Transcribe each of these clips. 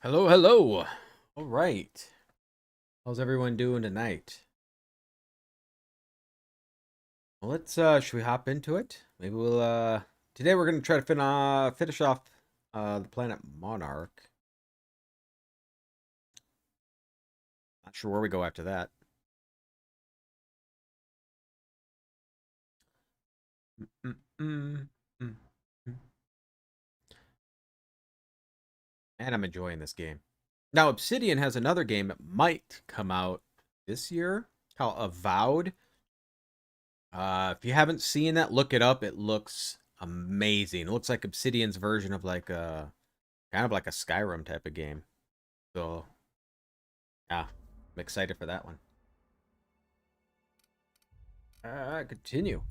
Hello, hello. All right. How's everyone doing tonight? Well, let's should we hop into it? Maybe we'll today we're going to try to finish off the planet Monarch. Not sure where we go after that. Mm, mm, mm, mm. And I'm enjoying this game. Now, Obsidian has another game that might come out this year called Avowed. If you haven't seen that, look it up. It looks amazing. It looks like Obsidian's version of like a kind of like a Skyrim type of game. So, yeah, I'm excited for that one. Continue.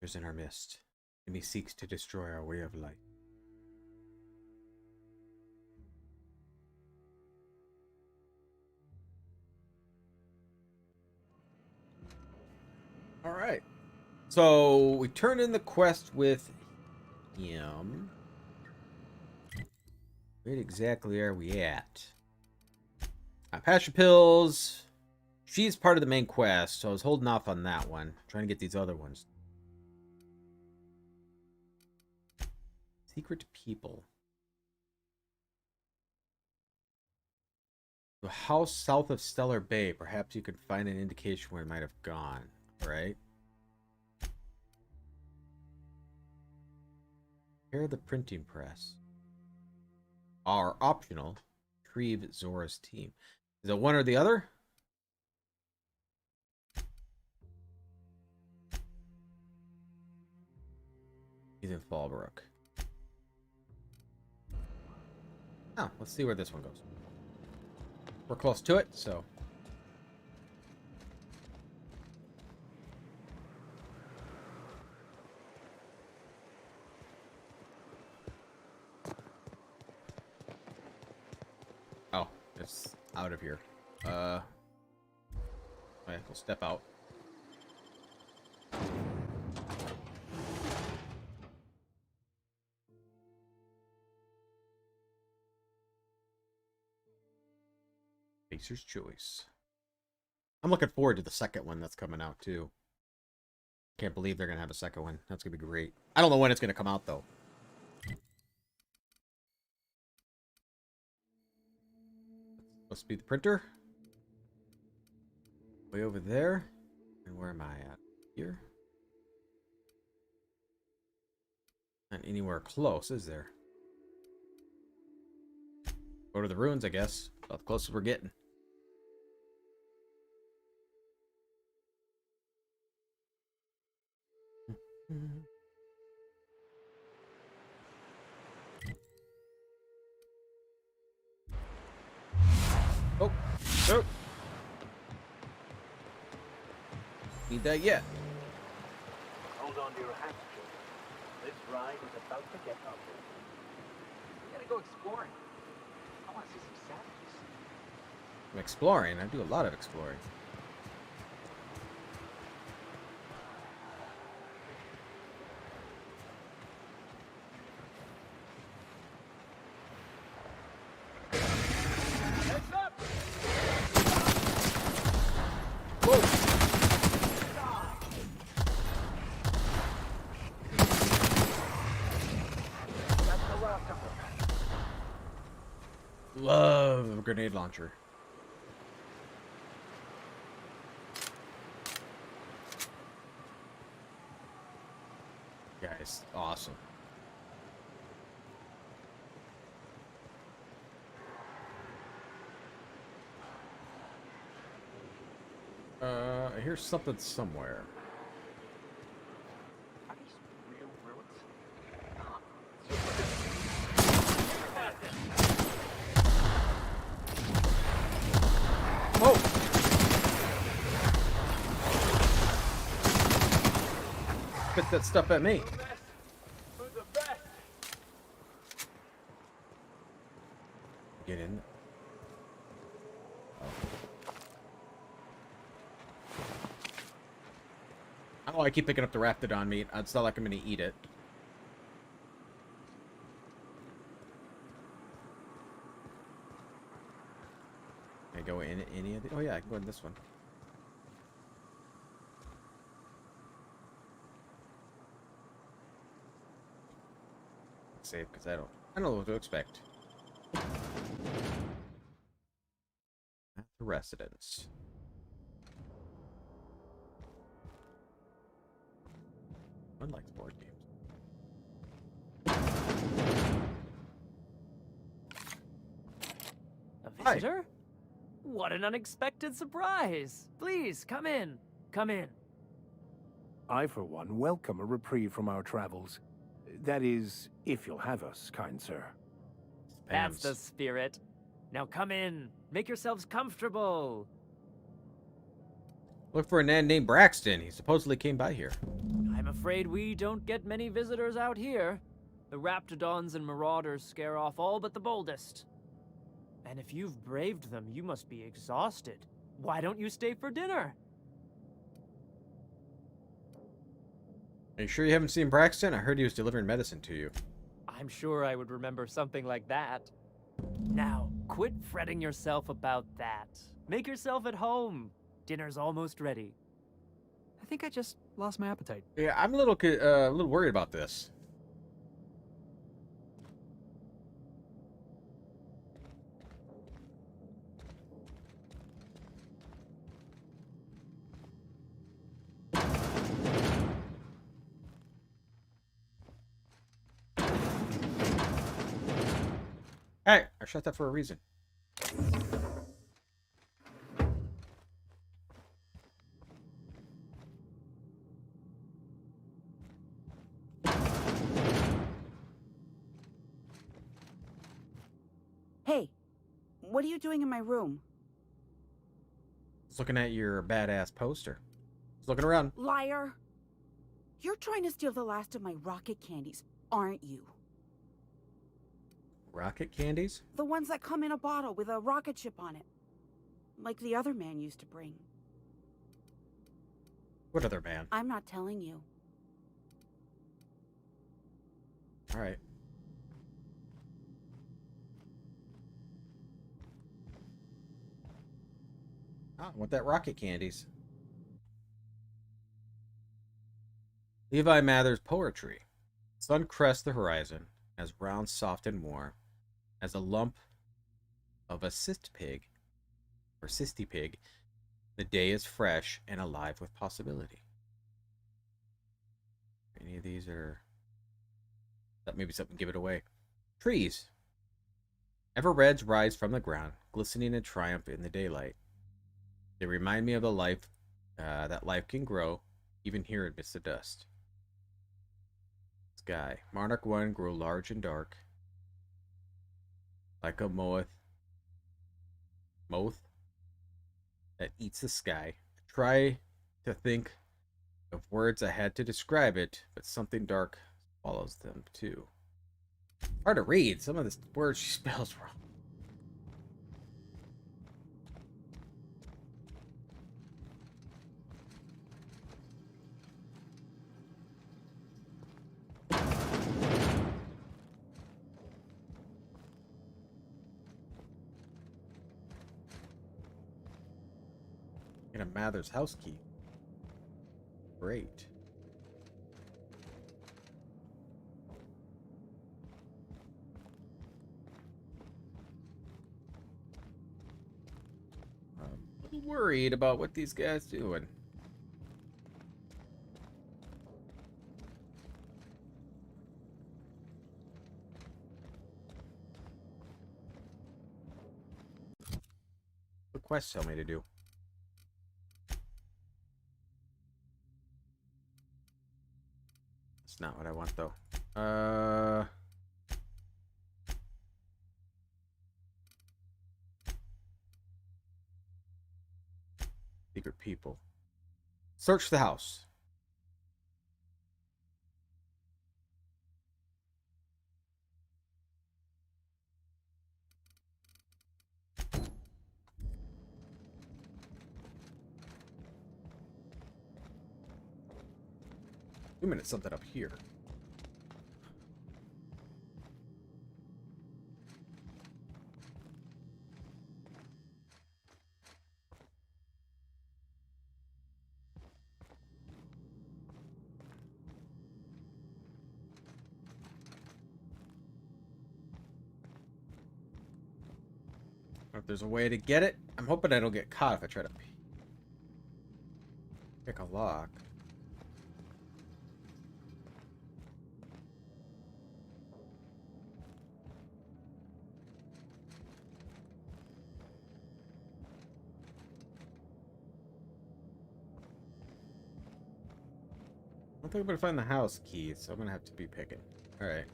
There's in our midst. Enemy seeks to destroy our way of life. All right. So we turn in the quest with him. Where exactly are we at? Passion pills. She's part of the main quest, so I was holding off on that one. Trying to get these other ones. Secret people. The house south of Stellar Bay. Perhaps you could find an indication where it might have gone. All right. Repair the printing press. Are optional. Retrieve Zora's team. Is it one or the other? He's in Fallbrook. Oh, let's see where this one goes. We're close to it, so. Oh, it's out of here. Okay, we'll step out. Facer's choice. I'm looking forward to the second one that's coming out too. Can't believe they're gonna have a second one. That's gonna be great. I don't know when it's gonna come out though. Must be the printer. Way over there. And where am I at? Here? Not anywhere close, is there? Go to the ruins, I guess. About the closest we're getting. Oh, oh. Need that yet? Hold on to your hats, children. This ride is about to get ugly. We gotta go exploring. I want to see some savages. I'm exploring. I do a lot of exploring. Heads up! That's the last of them. Love a grenade launcher. Guys, awesome. I hear something somewhere. Are these real ruins? Oh! Spit that stuff at me. Who's the best? Get in. Oh. Oh, I keep picking up the Raptidon meat. It's not like I'm going to eat it. Can I go in any of the... Oh, yeah, I can go in this one. Save, because I don't know what to expect. At the residence. One likes board games. A visitor? What an unexpected surprise! Please, come in. Come in. I, for one, welcome a reprieve from our travels. That is, if you'll have us, kind sir. That's the Spams. spirit. Now come in. Make yourselves comfortable. Look for a man named Braxton. He supposedly came by here. I'm afraid we don't get many visitors out here. The Raptidons and Marauders scare off all but the boldest. And if you've braved them, you must be exhausted. Why don't you stay for dinner? Are you sure you haven't seen Braxton? I heard he was delivering medicine to you. I'm sure I would remember something like that. Now, quit fretting yourself about that. Make yourself at home. Dinner's almost ready. I think I just lost my appetite. Yeah, I'm a little worried about this. Hey, I shot that for a reason. Hey, what are you doing in my room? I was looking at your badass poster. I was looking around. Liar! You're trying to steal the last of my rocket candies, aren't you? Rocket candies? The ones that come in a bottle with a rocket ship on it. Like the other man used to bring. What other man? I'm not telling you. Alright. Ah, I want that rocket candies. Levi Mather's poetry. Sun crests the horizon, as round, soft, and warm, as a lump of a cyst pig, or cysty pig. The day is fresh and alive with possibility. Any of these are... That maybe something give it away. Trees. Ever reds rise from the ground, glistening in triumph in the daylight. They remind me of the life that life can grow, even here amidst the dust. Sky. Monarch 1 grow large and dark, like a moth that eats the sky. I try to think of words I had to describe it, but something dark follows them too. Hard to read. Some of the words she spells wrong. Get a Mather's house key. Great. I'm a little worried about what these guys doing. What quests tell me to do? That's not what I want, though. Secret people. Search the house. Wait a minute, something up here. If there's a way to get it, I'm hoping I don't get caught if I try to pick a lock. I don't think I'm gonna find the house key, so I'm gonna have to be picking. All right.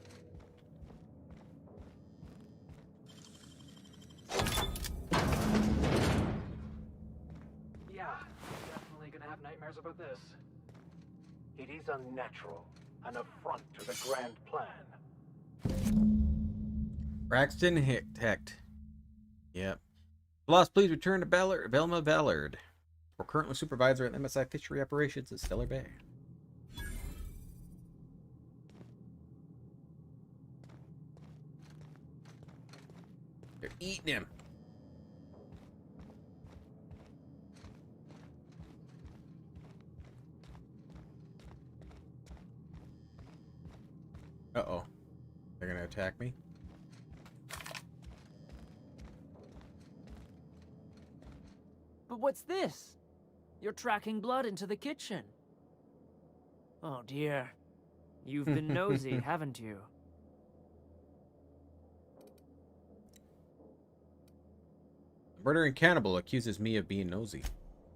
Yeah, definitely gonna have nightmares about this. It is unnatural, an affront to the grand plan. Braxton Hecht. Yep. Boss, please return to Velma Ballard. We're currently supervisor at MSI Fishery Operations at Stellar Bay. They're eating him. Uh-oh. They're gonna attack me? But what's this? You're tracking blood into the kitchen. Oh dear. You've been nosy, haven't you? Murdering cannibal accuses me of being nosy.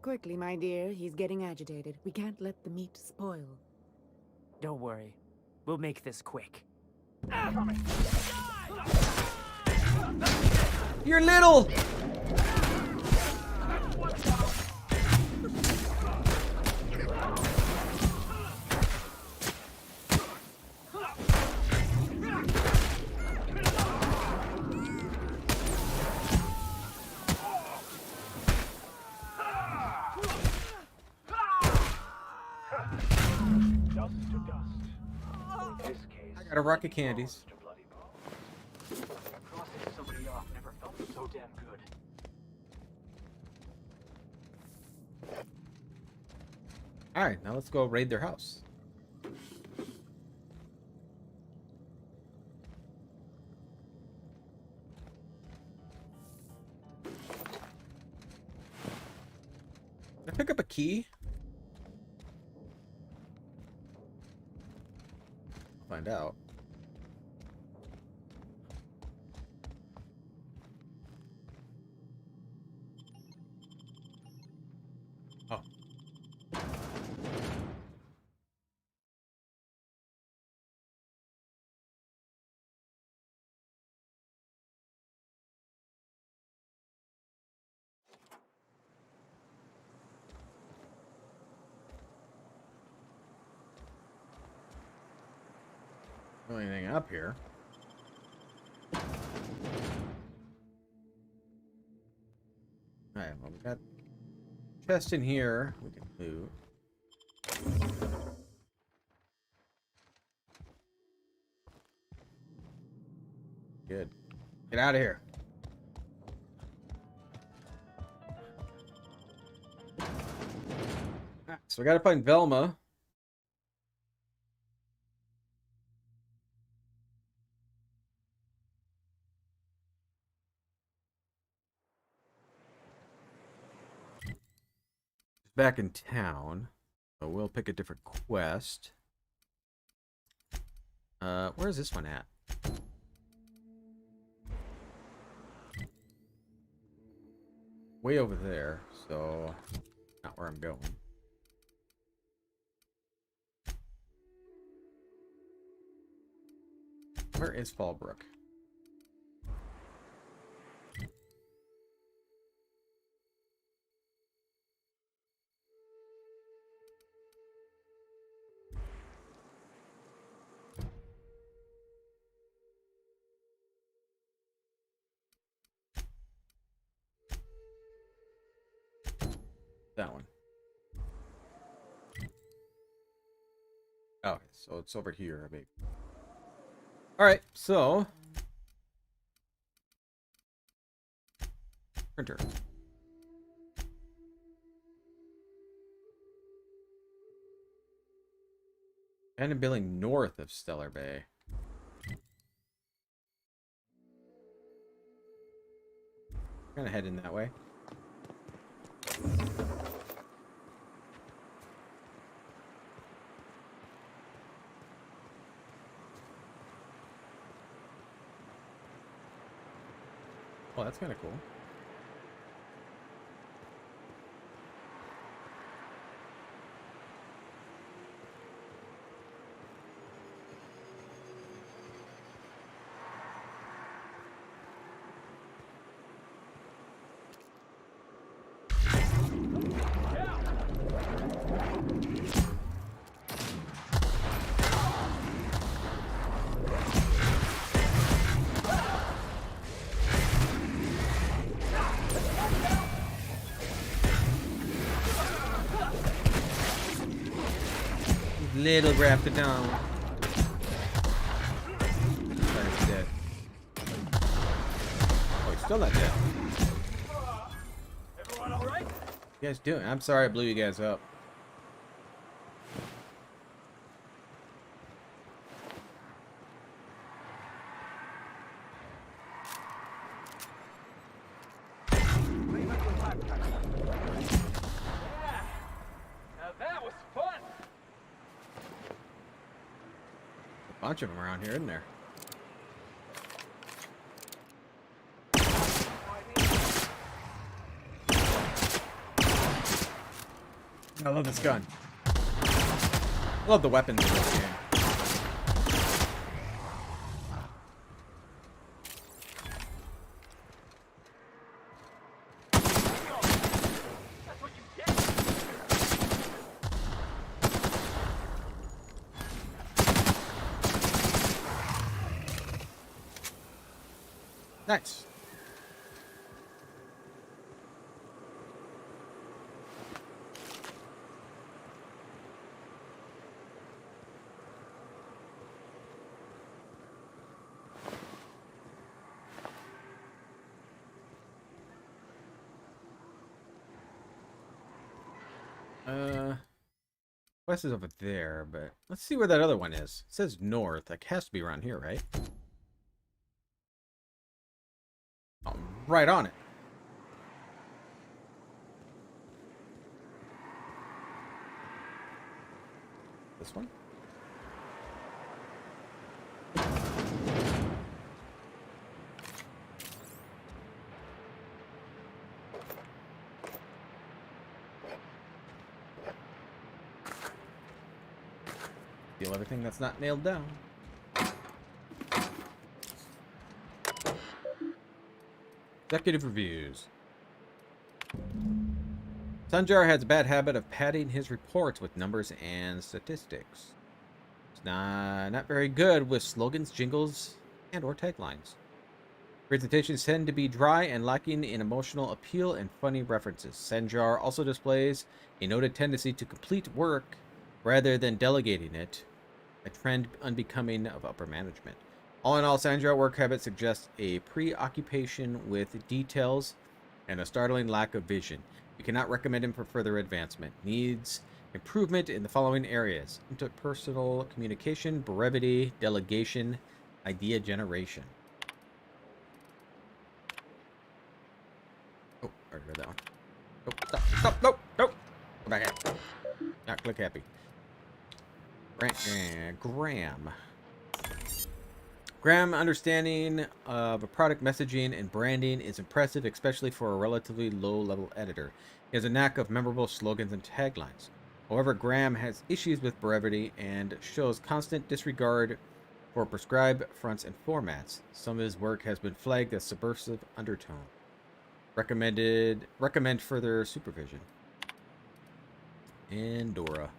Quickly, my dear. He's getting agitated. We can't let the meat spoil. Don't worry. We'll make this quick. You're little! Dust to dust. In this case, I got a rocket candies. to bloody bones. Crossing somebody off never felt so damn good. Alright, now let's go raid their house. Did I pick up a key? Find out. Oh. Anything up here? Alright, well, we got chest in here. We can loot. Good. Get out of here. Alright, so we gotta find Velma. Back in town, so we'll pick a different quest. Where's this one at? Way over there, so not where I'm going. Where is Fallbrook? That one. So it's over here, I mean. Alright, so printer. And a building north of Stellar Bay. Kind of heading that way. Oh, that's kind of cool. Little Raptidon. He's dead. Oh, he's still not dead. Everyone all right? You guys doing? I'm sorry I blew you guys up. Now that was fun. A bunch of them around here, isn't there? I love this gun. I love the weapons in this game. That's what you get. Nice. West is over there, but let's see where that other one is. It says north. Like, has to be around here, right? Oh, right on it. This one? Steal everything that's not nailed down. Executive reviews. Sanjar has a bad habit of padding his reports with numbers and statistics. It's not very good with slogans, jingles, and or taglines. Presentations tend to be dry and lacking in emotional appeal and funny references. Sanjar also displays a noted tendency to complete work rather than delegating it, a trend unbecoming of upper management. All in all, Sanjar work habits suggest a preoccupation with details and a startling lack of vision. We cannot recommend him for further advancement. Needs improvement in the following areas: interpersonal communication, brevity, delegation, idea generation. Oh, I already read that one. Oh, stop, nope. Go back out. Not click happy. Graham understanding of a product messaging and branding is impressive, especially for a relatively low-level editor. He has a knack of memorable slogans and taglines. However, Graham has issues with brevity and shows constant disregard for prescribed fronts and formats. Some of his work has been flagged as subversive undertone. Recommend further supervision. And Dora.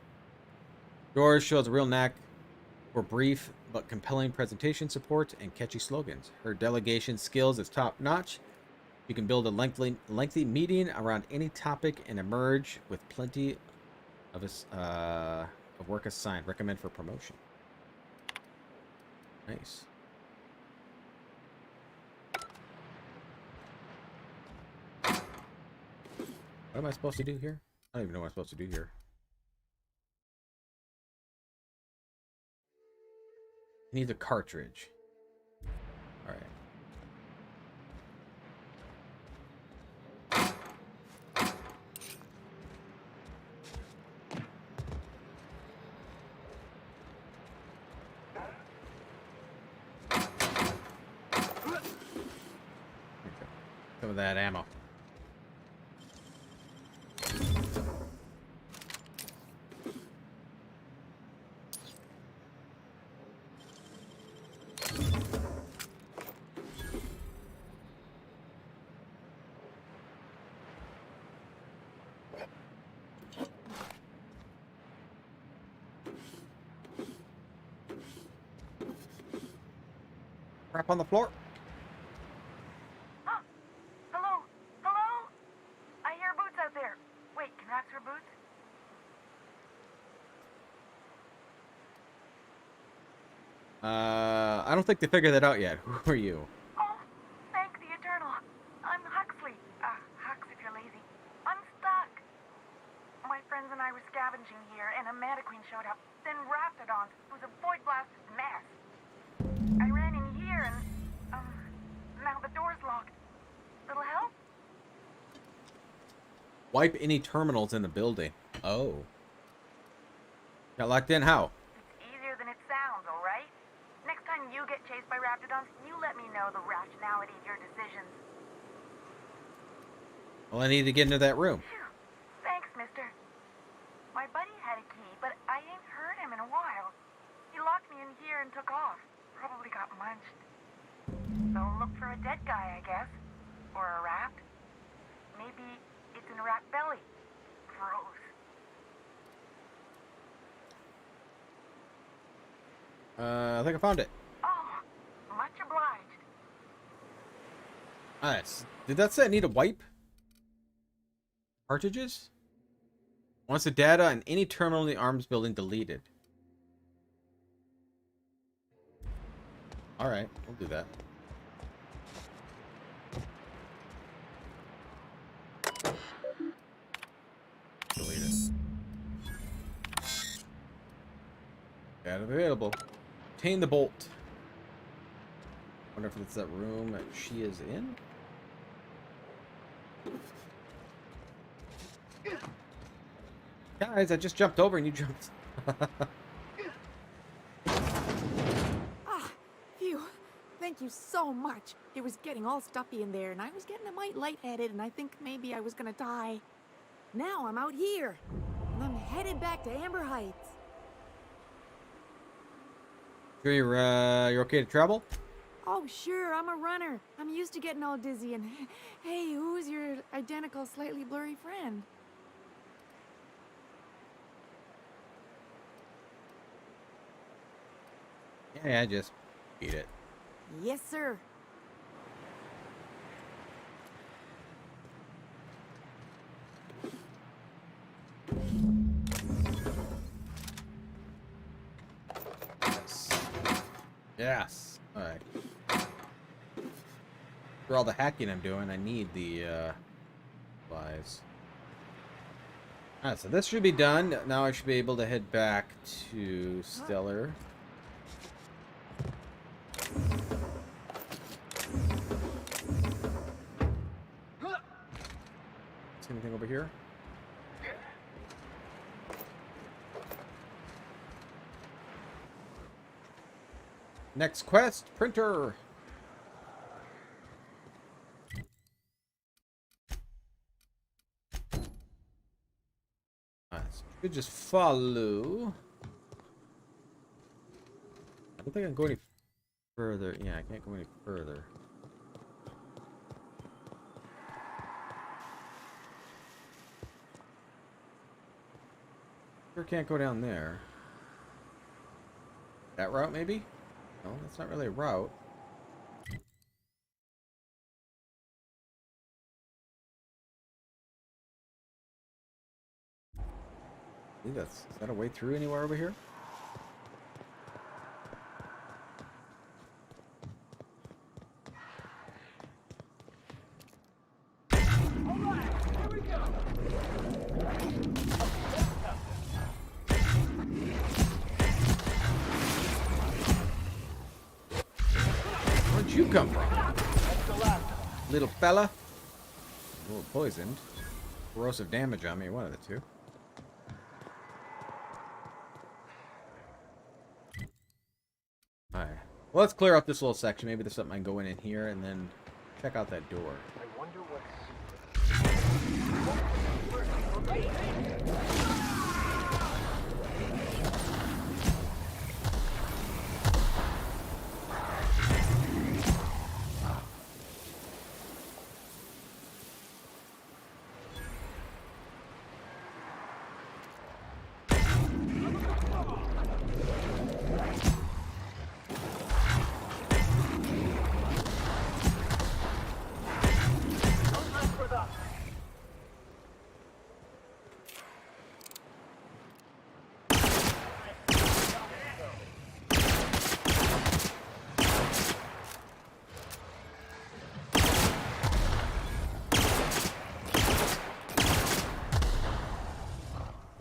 Dora shows a real knack for brief but compelling presentation support and catchy slogans. Her delegation skills is top-notch. You can build a lengthy meeting around any topic and emerge with plenty of work assigned. Recommend for promotion. Nice. What am I supposed to do here? I don't even know what I'm supposed to do here. Need a cartridge. All right. Some of that ammo. Crap on the floor. Huh? Hello? Hello? I hear boots out there. Wait, can rats wear boots? I don't think they figured that out yet. Who are you? Oh, thank the Eternal. I'm Huxley. Hux if you're lazy. I'm stuck. My friends and I were scavenging here, and a Meta Queen showed up. Then Raptidons. It was a void-blasted mess. I ran in here, and, now the door's locked. Little help? Wipe any terminals in the building. Oh. Got locked in? How? It's easier than it sounds, all right? Next time you get chased by Raptidons, you let me know the rationality of your decisions. Well, I need to get into that room. Phew. Thanks, mister. My buddy had a key, but I ain't heard him in a while. He locked me in here and took off. Probably got munched. So look for a dead guy, I guess. Or a rat. Maybe it's in a rat belly. Gross. I think I found it. Oh, much obliged. Nice. Did that say I need to wipe? Cartridges? Wants the data on any terminal in the arms building deleted. Alright, we'll do that. Delete it. Data available. Obtain the bolt. Wonder if it's that room that she is in? Guys, I just jumped over and you jumped. Ah, phew. Thank you so much. It was getting all stuffy in there, and I was getting a mite lightheaded, and I think maybe I was gonna die. Now I'm out here, and I'm headed back to Amber Heights. Sure you're okay to travel? Oh, sure, I'm a runner. I'm used to getting all dizzy, and hey, who's your identical, slightly blurry friend? Yeah, just beat it. Yes, sir. Yes. Alright. For all the hacking I'm doing, I need the supplies. Alright, so this should be done. Now I should be able to head back to Stellar. See anything over here? Next quest, printer. Nice. Should just follow. I don't think I can go any further. Yeah, I can't go any further. Sure can't go down there. That route, maybe? No, that's not really a route. I think is that a way through anywhere over here? come from? Little fella? A little poisoned. Corrosive damage on me, one of the two. Alright. Well, let's clear up this little section. Maybe there's something I can go in here and then check out that door. I wonder what's...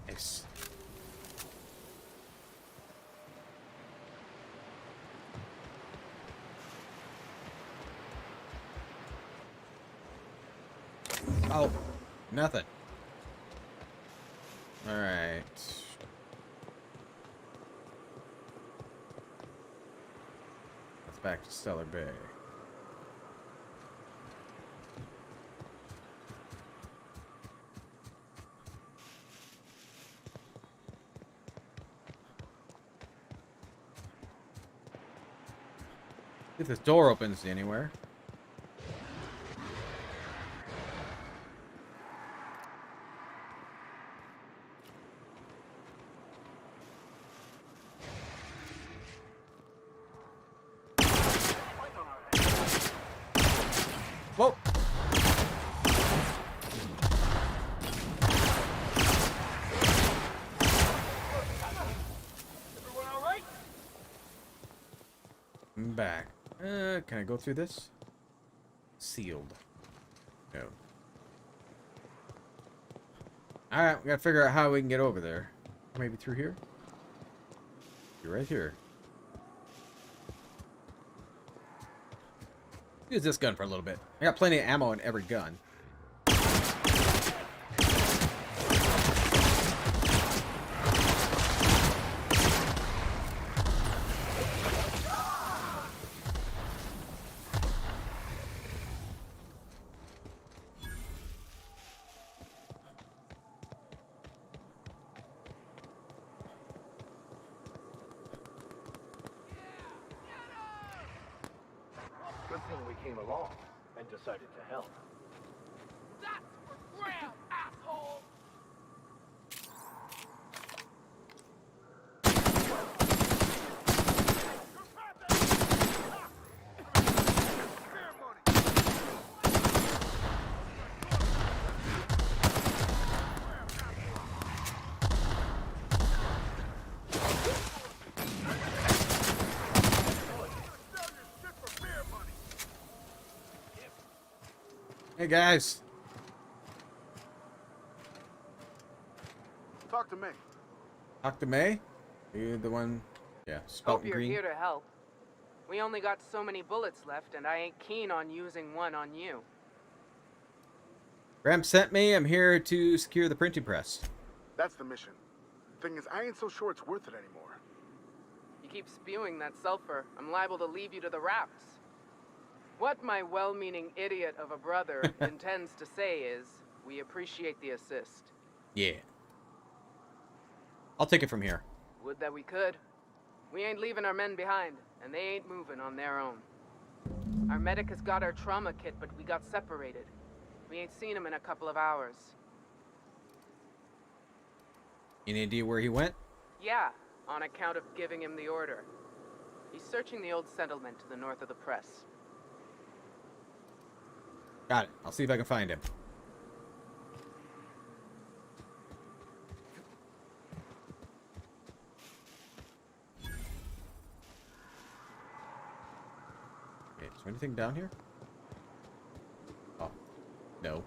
Nice. Oh, nothing. Alright. Let's back to Stellar Bay. See if this door opens anywhere. Whoa! Everyone all right? I'm back. Can I go through this? Sealed. No. Alright, we gotta figure out how we can get over there. Maybe through here? You're right here. Use this gun for a little bit. I got plenty of ammo in every gun. Good thing we came along and decided to help. That's for Graham, asshole! Hey guys. Talk to me. Talk to May? You the one? Yeah, Hope spouting you're green. here to help. We only got so many bullets left, and I ain't keen on using one on you. Graham sent me. I'm here to secure the printing press. That's the mission. Thing is, I ain't so sure it's worth it anymore. You keep spewing that sulfur, I'm liable to leave you to the raps. What my well-meaning idiot of a brother intends to say is, we appreciate the assist. Yeah. I'll take it from here. Would that we could. We ain't leaving our men behind, and they ain't moving on their own. Our medic has got our trauma kit, but we got separated. We ain't seen him in a couple of hours. Any idea where he went? Yeah, on account of giving him the order. He's searching the old settlement to the north of the press. Got it. I'll see if I can find him. Okay, is there anything down here? Oh, no.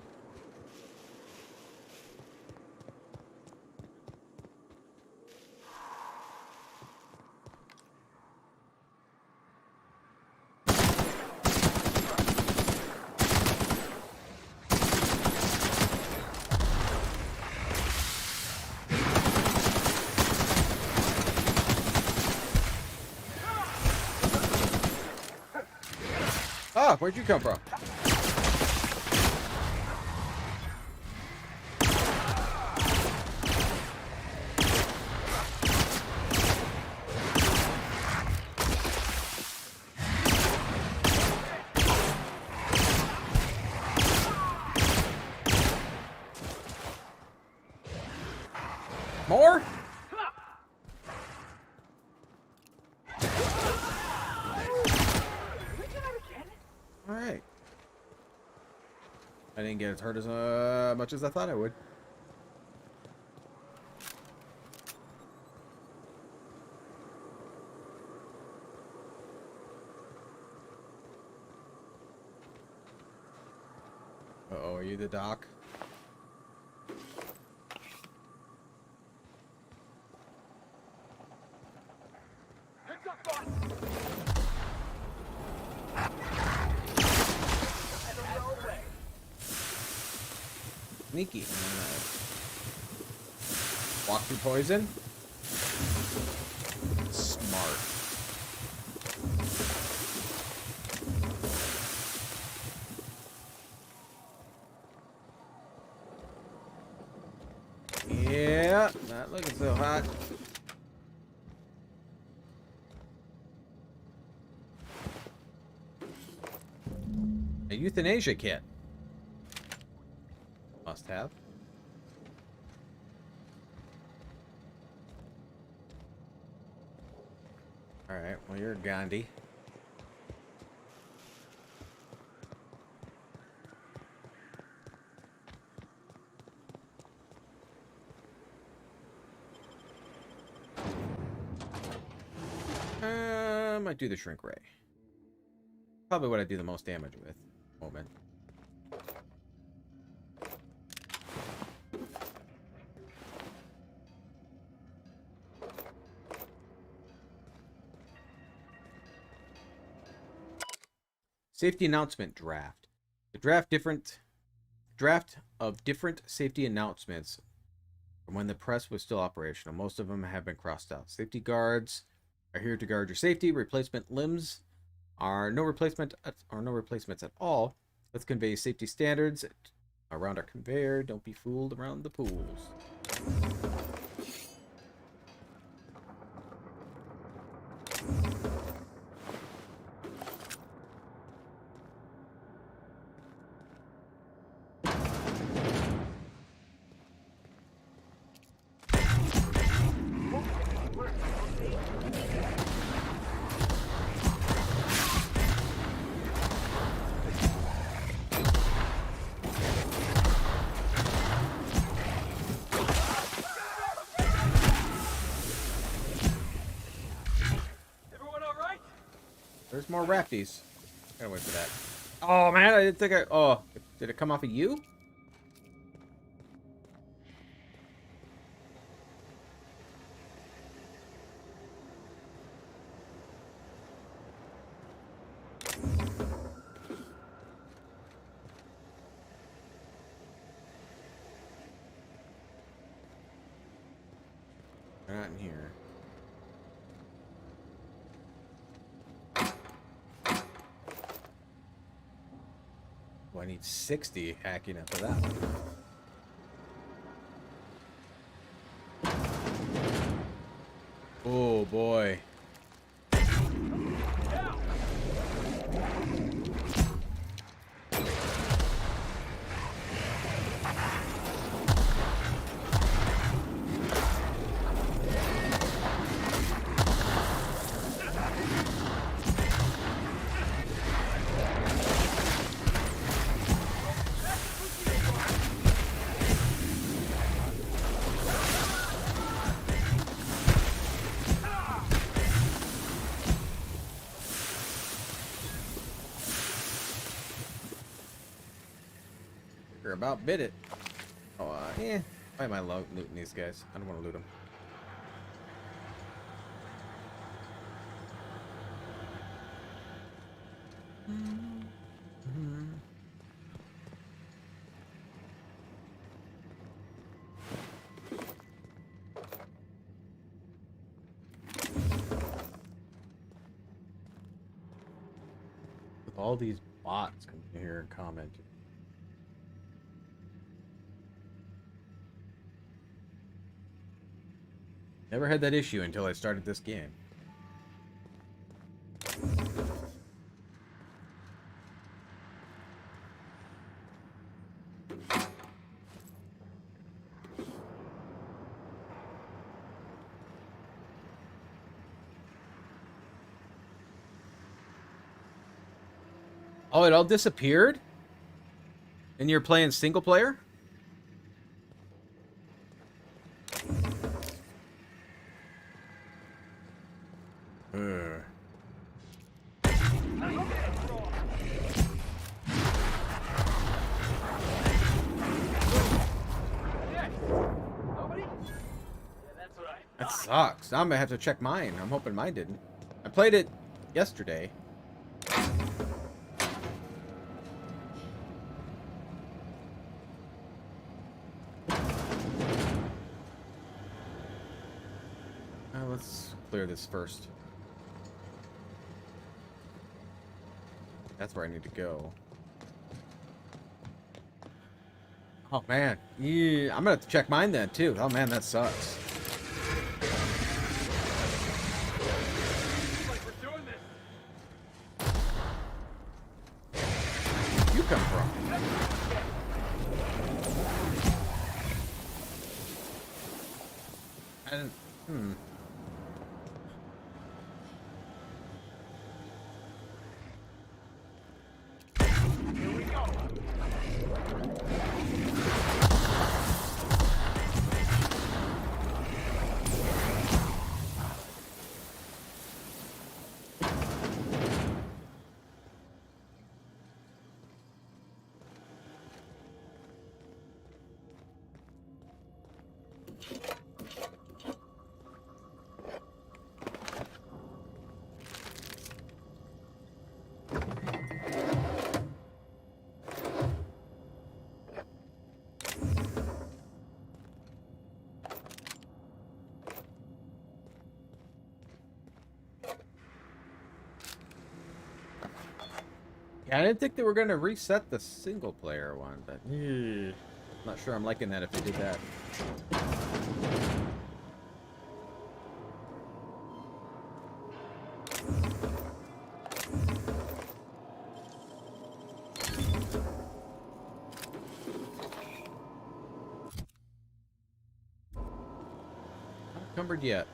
Ah, where'd you come from? More? All right. I didn't get as hurt as much as I thought I would. Uh-oh, are you the doc? Sneaky. Walk through poison. Smart. Yeah, not looking so hot. A euthanasia kit. Must have. Alright, well, you're Gandhi. Might do the shrink ray. Probably what I do the most damage with. Moment. Safety announcement draft. The draft of different safety announcements from when the press was still operational. Most of them have been crossed out. Safety guards are here to guard your safety. Replacement limbs are no replacements at all. Let's convey safety standards around our conveyor. Don't be fooled around the pools. There's more rafties. Gotta wait for that. Oh man, I didn't think I. Oh, did it come off of you? They're not in here. Oh, I need 60 hacking up for that one. Oh boy. About bit it. Oh, yeah. Why am I looting these guys? I don't want to loot them. With all these Bots coming in here and commenting. Never had that issue until I started this game. Oh, it all disappeared? And you're playing single player? That sucks. Now I'm gonna have to check mine. I'm hoping mine didn't. I played it yesterday. Let's clear this first. That's where I need to go. Oh man, yeah, I'm gonna have to check mine then too. Oh man, that sucks. Where'd you come from? And I didn't think they were going to reset the single player one, but I'm not sure I'm liking that if they did that. Not encumbered yet.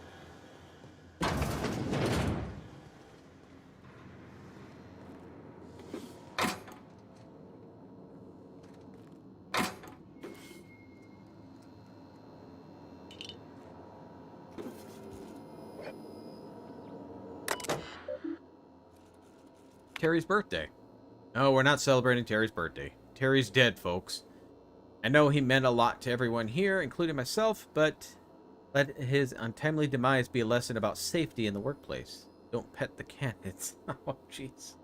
Terry's birthday. No, we're not celebrating Terry's birthday. Terry's dead, folks. I know he meant a lot to everyone here, including myself, but let his untimely demise be a lesson about safety in the workplace. Don't pet the cannons. Oh, jeez.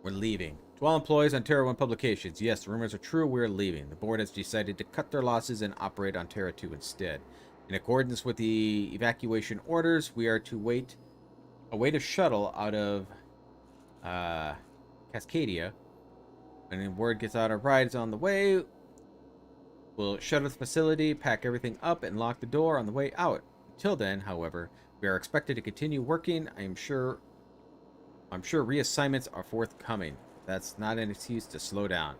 We're leaving. To all employees on Terra 1 Publications, yes, the rumors are true, we're leaving. The board has decided to cut their losses and operate on Terra 2 instead. In accordance with the evacuation orders, we are to await a shuttle out of Cascadia. When word gets out, our ride is on the way. We'll shut the facility, pack everything up, and lock the door on the way out. Until then, however, we are expected to continue working. I'm sure reassignments are forthcoming. That's not an excuse to slow down.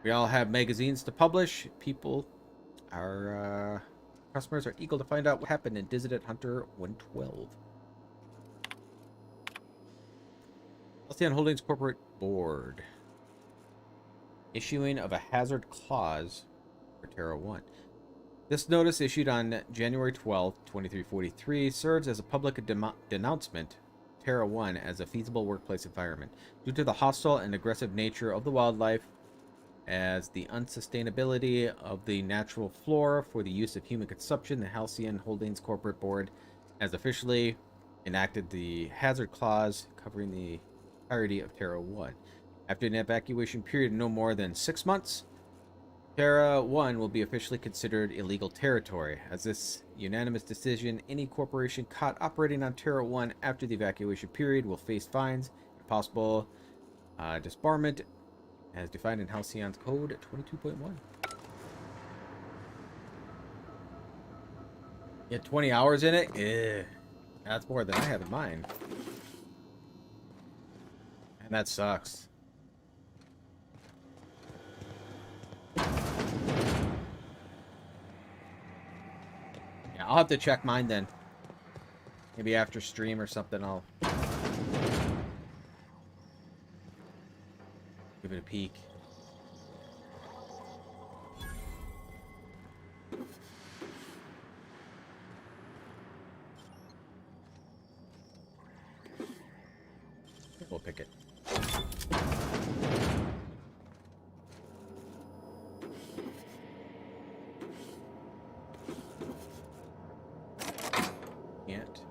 We all have magazines to publish. Our customers are eager to find out what happened in Dissident Hunter 112. Obsidian Holdings Corporate Board. Issuing of a hazard clause for Terra 1. This notice, issued on January 12, 2343, serves as a public denouncement Terra 1 as a feasible workplace environment. Due to the hostile and aggressive nature of the wildlife, as the unsustainability of the natural flora for the use of human consumption, the Halcyon Holdings Corporate Board has officially enacted the hazard clause covering the entirety of Terra 1. After an evacuation period of no more than 6 months, Terra 1 will be officially considered illegal territory. As this unanimous decision, any corporation caught operating on Terra 1 after the evacuation period will face fines and possible disbarment as defined in Halcyon's Code 22.1. You had 20 hours in it? Yeah. That's more than I have in mine. And that sucks. Yeah, I'll have to check mine then. Maybe after stream or something, I'll give it a peek. We'll pick it. Can't.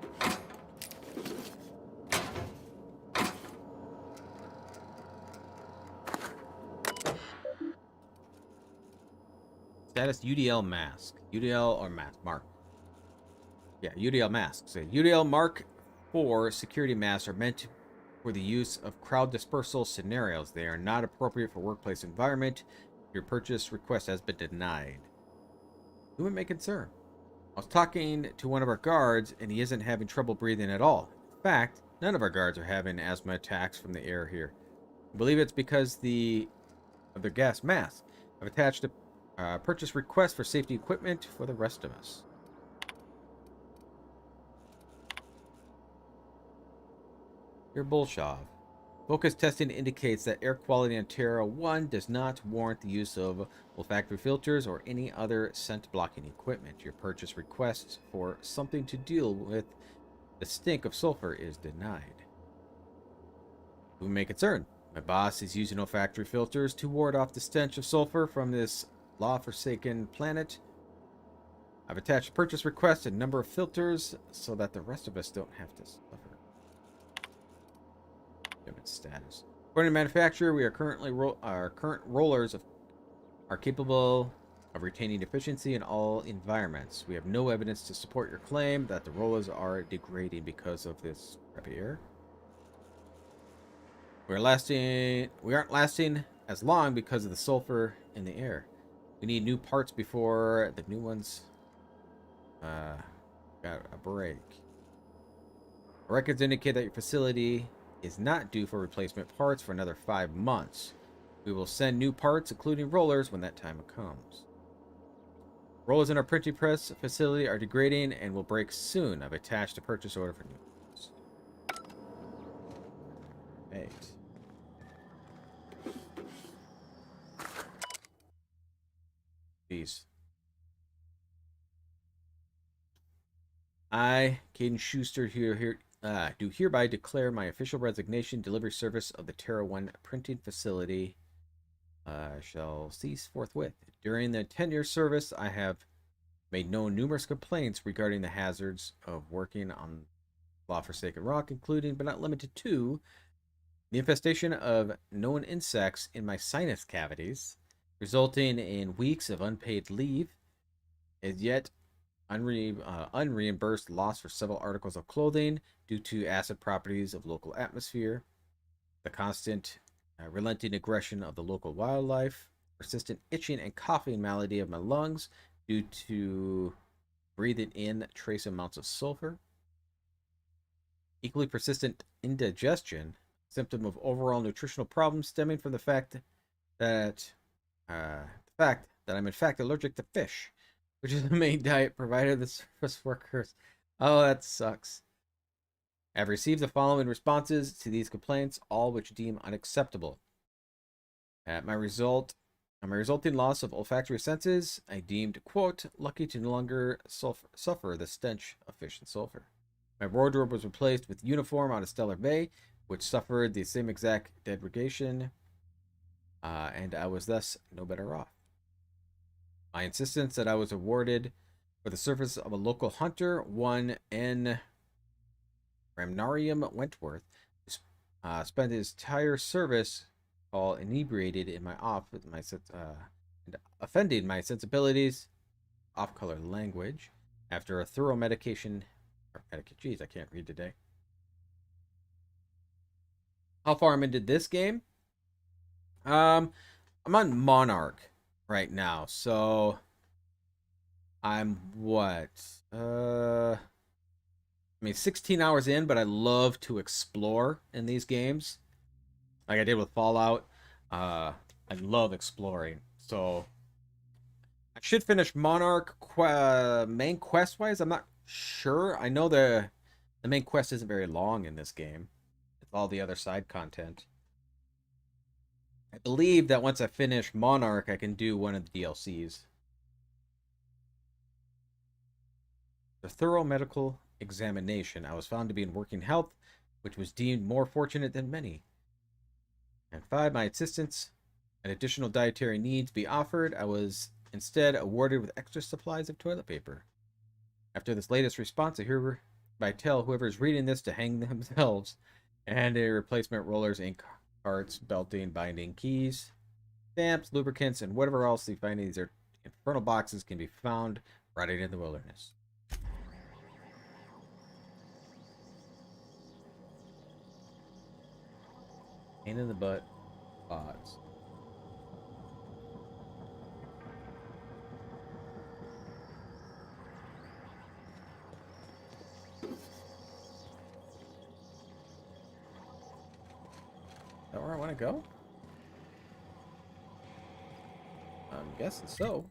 Status UDL mask. UDL or mask mark. Yeah, UDL masks. So UDL Mark 4 security masks are meant for the use of crowd dispersal scenarios. They are not appropriate for workplace environment. Your purchase request has been denied. Who may concern? I was talking to one of our guards, and he isn't having trouble breathing at all. In fact, none of our guards are having asthma attacks from the air here. I believe it's because of their gas mask. I've attached a purchase request for safety equipment for the rest of us. Dear Bolshov, focus testing indicates that air quality in Terra 1 does not warrant the use of olfactory filters or any other scent blocking equipment. Your purchase request for something to deal with the stink of sulfur is denied. Who may concern? My boss is using olfactory filters to ward off the stench of sulfur from this law-forsaken planet. I've attached a purchase request and number of filters so that the rest of us don't have to suffer. Status. According to manufacturer, we are currently our current rollers are capable of retaining efficiency in all environments. We have no evidence to support your claim that the rollers are degrading because of this crappy air. We aren't lasting as long because of the sulfur in the air. We need new parts before the new ones got a break. Our records indicate that your facility is not due for replacement parts for another 5 months. We will send new parts, including rollers, when that time comes. Rollers in our printing press facility are degrading and will break soon. I've attached a purchase order for new ones. Right. Jeez. I, Caden Schuster, do hereby declare my official resignation. Delivery service of the Terra 1 printing facility shall cease forthwith. During the 10-year service, I have made known numerous complaints regarding the hazards of working on law-forsaken rock, including but not limited to the infestation of known insects in my sinus cavities, resulting in weeks of unpaid leave, as yet unreimbursed loss for several articles of clothing due to acid properties of local atmosphere, the constant relenting aggression of the local wildlife, persistent itching and coughing malady of my lungs due to breathing in trace amounts of sulfur, equally persistent indigestion, symptom of overall nutritional problems stemming from the fact that I'm in fact allergic to fish, which is the main diet provided to the service workers. Oh, that sucks. I've received the following responses to these complaints, all which deem unacceptable. At my resulting loss of olfactory senses, I deemed, quote, lucky to no longer suffer the stench of fish and sulfur. My wardrobe was replaced with uniform out of Stellar Bay, which suffered the same exact degradation, and I was thus no better off. My insistence that I was awarded for the service of a local hunter, one N. Ramnarium Wentworth, spent his entire service all inebriated in my and offending my sensibilities, off-color language, after a thorough jeez, I can't read today. how far I'm into this game. I'm on Monarch right now, so I'm what? I mean, 16 hours in, but I love to explore in these games, like I did with Fallout. I love exploring, so I should finish Monarch main quest wise. I'm not sure. I know the main quest isn't very long in this game. It's all the other side content. I believe that once I finish Monarch, I can do one of the DLCs. The thorough medical examination. I was found to be in working health, which was deemed more fortunate than many. And 5, my assistance and additional dietary needs be offered. I was instead awarded with extra supplies of toilet paper. After this latest response, I hereby tell whoever is reading this to hang themselves, and a replacement rollers, ink carts, belting, binding, keys, stamps, lubricants, and whatever else they find in these infernal boxes can be found rotting in the wilderness. Pain in the butt. Odds. Is that where I want to go? I'm guessing so.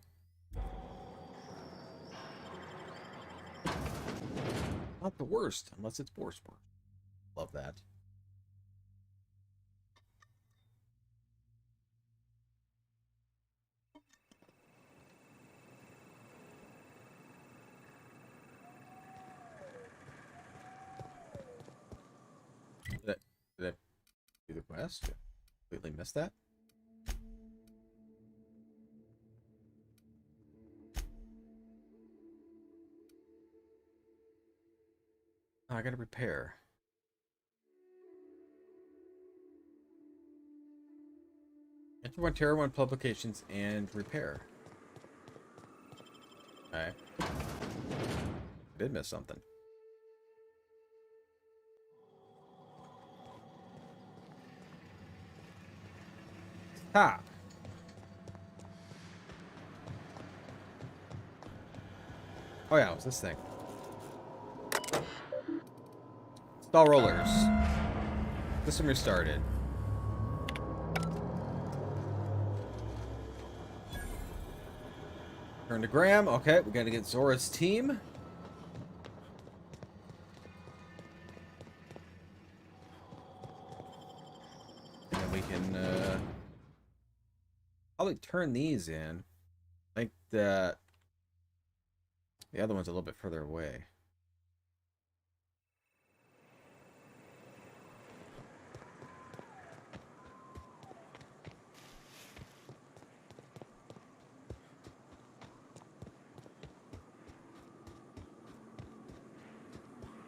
Not the worst, unless it's worse. Love that. Did I do the quest? Completely missed that. Oh, I gotta repair. Enter 1 Terror 1 publications and repair. Okay. I did miss something. Ha! Oh yeah, it was this thing. Install rollers. System restarted. Turn to Graham. Okay, we gotta get Zora's team. And then we can probably turn these in. I think that the other one's a little bit further away.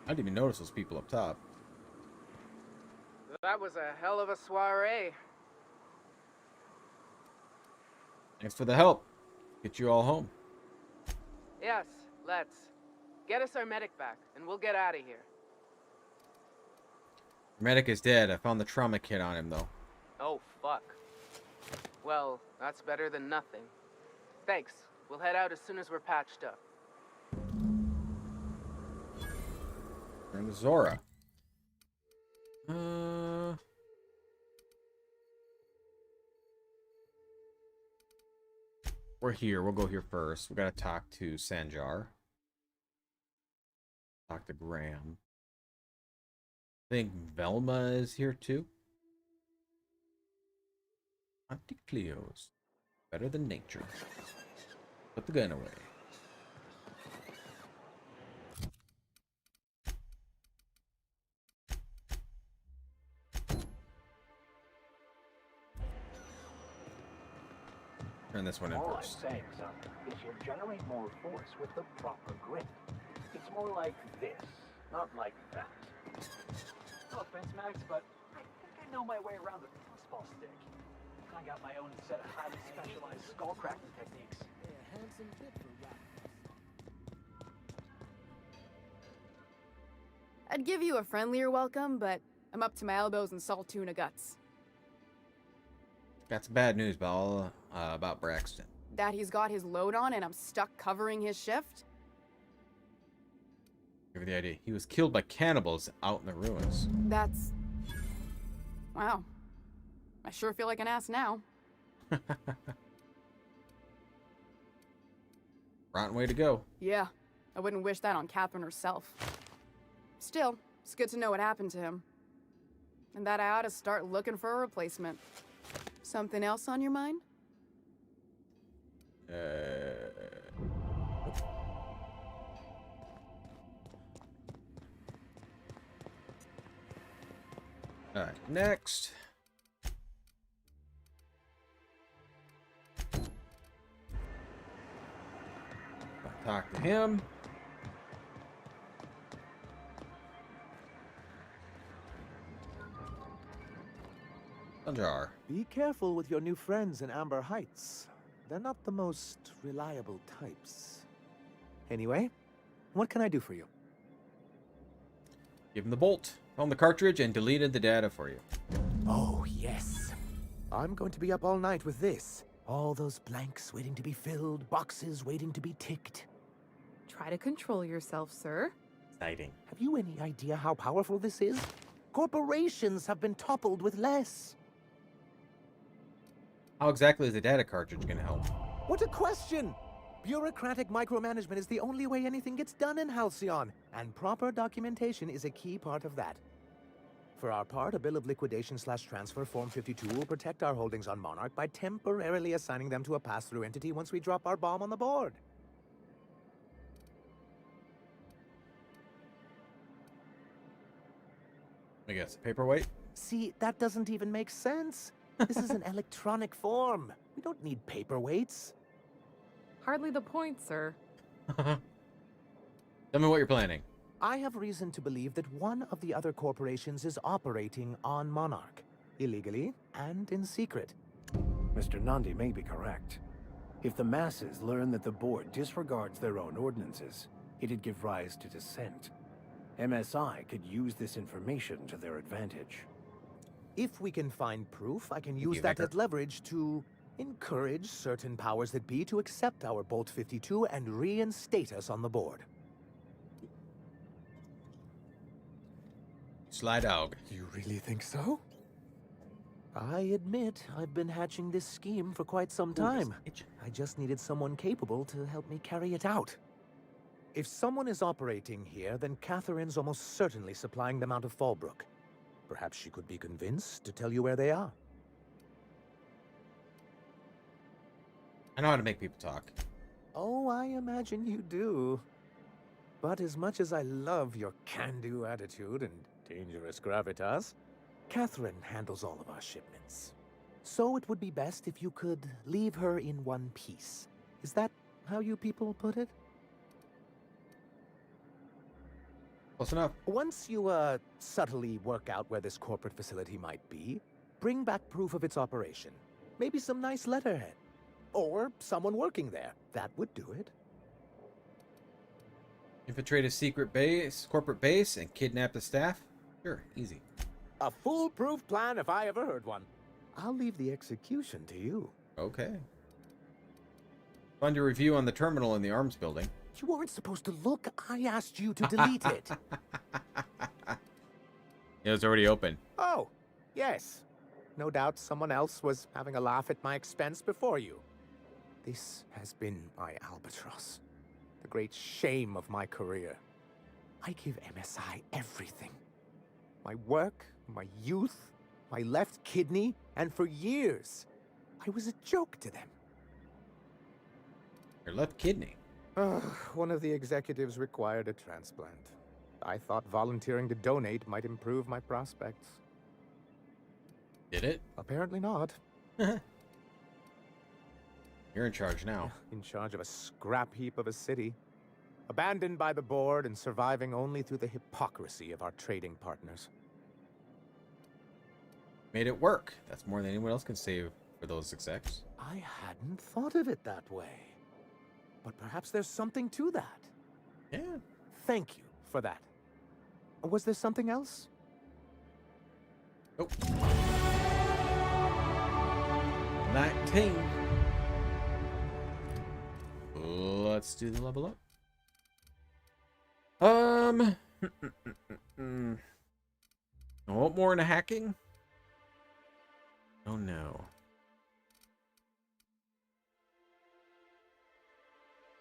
I didn't even notice those people up top. That was a hell of a soiree. Thanks for the help. Get you all home. Yes, let's. Get us our medic back, and we'll get out of here. Medic is dead. I found the trauma kit on him, though. Oh, fuck. Well, that's better than nothing. Thanks. We'll head out as soon as we're patched up. Turn to Zora. We're here. We'll go here first. We gotta talk to Sanjar. Talk to Graham. I think Velma is here too. Auntie Cleo's better than nature. Put the gun away. Turn this one in All first. I'm saying, son, is you'll generate more force with the proper grip. It's more like this, not like that. No offense, Max, but I think I know my way around a fastball stick. I got my own set of highly specialized skull cracking techniques. I'd give you a friendlier welcome, but I'm up to my elbows in salt tuna guts. Got some bad news about Braxton. That he's got his load on and I'm stuck covering his shift? Give you the idea. He was killed by cannibals out in the ruins. That's... Wow. I sure feel like an ass now. Rotten way to go. Yeah, I wouldn't wish that on Catherine herself. Still, it's good to know what happened to him. And that I ought to start looking for a replacement. Something else on your mind? Alright, next. Talk to him. Jar. Be careful with your new friends in Amber Heights. They're not the most reliable types. Anyway, what can I do for you? Give him the bolt. Found the cartridge and deleted the data for you. Oh, yes. I'm going to be up all night with this. All those blanks waiting to be filled, boxes waiting to be ticked. Try to control yourself, sir. Exciting. Have you any idea how powerful this is? Corporations have been toppled with less. How exactly is the data cartridge going to help? What a question! Bureaucratic micromanagement is the only way anything gets done in Halcyon, and proper documentation is a key part of that. For our part, a bill of liquidation/transfer Form 52 will protect our holdings on Monarch by temporarily assigning them to a pass-through entity once we drop our bomb on the board. I guess paperweight. See, that doesn't even make sense. This is an electronic form. We don't need paperweights. Hardly the point, sir. Tell me what you're planning. I have reason to believe that one of the other corporations is operating on Monarch, illegally and in secret. Mr. Nandi may be correct. If the masses learn that the board disregards their own ordinances, it'd give rise to dissent. MSI could use this information to their advantage. If we can find proof, I can use that as leverage to encourage certain powers that be to accept our Bolt 52 and reinstate us on the board. Slide out. You really think so? I admit I've been hatching this scheme for quite some time. I just needed someone capable to help me carry it out. If someone is operating here, then Catherine's almost certainly supplying them out of Fallbrook. Perhaps she could be convinced to tell you where they are. I know how to make people talk. Oh, I imagine you do. But as much as I love your can-do attitude and dangerous gravitas, Catherine handles all of our shipments. So it would be best if you could leave her in one piece. Is that how you people put it? Close enough. Once you, subtly work out where this corporate facility might be, bring back proof of its operation. Maybe some nice letterhead. Or someone working there. That would do it. Infiltrate a secret base, corporate base, and kidnap the staff? Sure, easy. A foolproof plan if I ever heard one. I'll leave the execution to you. Okay. Find your review on the terminal in the arms building. You weren't supposed to look. I asked you to delete it. It was already open. Oh, yes. No doubt someone else was having a laugh at my expense before you. This has been my albatross. The great shame of my career. I give MSI everything. My work, my youth, my left kidney, and for years, I was a joke to them. Your left kidney. One of the executives required a transplant. I thought volunteering to donate might improve my prospects. Did it? Apparently not. You're in charge now. In charge of a scrap heap of a city. Abandoned by the board and surviving only through the hypocrisy of our trading partners. Made it work. That's more than anyone else can say for those execs. I hadn't thought of it that way. But perhaps there's something to that. Yeah. Thank you for that. Was there something else? Oh. 19. Let's do the level up. I want more into hacking? Oh no.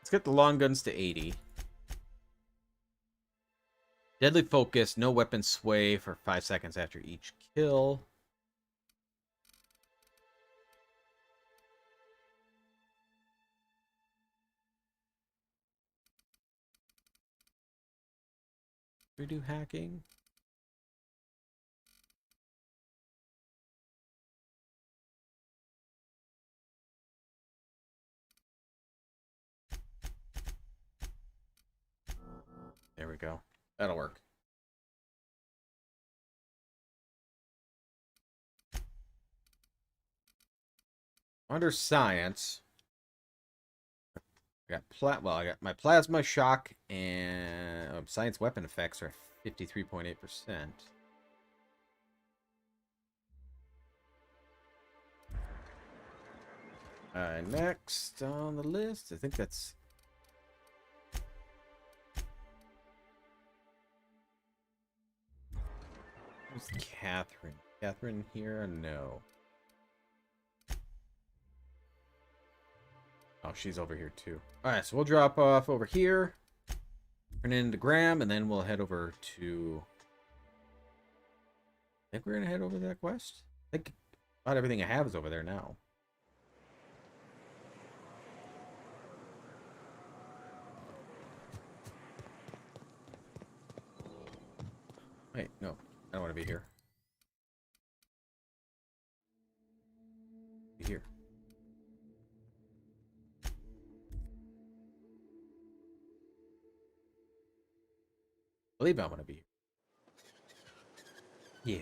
Let's get the long guns to 80. Deadly focus, no weapon sway for 5 seconds after each kill. We do hacking. There we go. That'll work. Under science, I got my plasma shock and science weapon effects are 53.8%. Next on the list, I think that's who's Catherine. Catherine here? No. Oh, she's over here too. Alright, so we'll drop off over here. Turn it into Graham, and then we'll head over to... I think we're going to head over to that quest. I think about everything I have is over there now. Wait, no. I don't want to be here. Be here. I believe I want to be here. Yeah.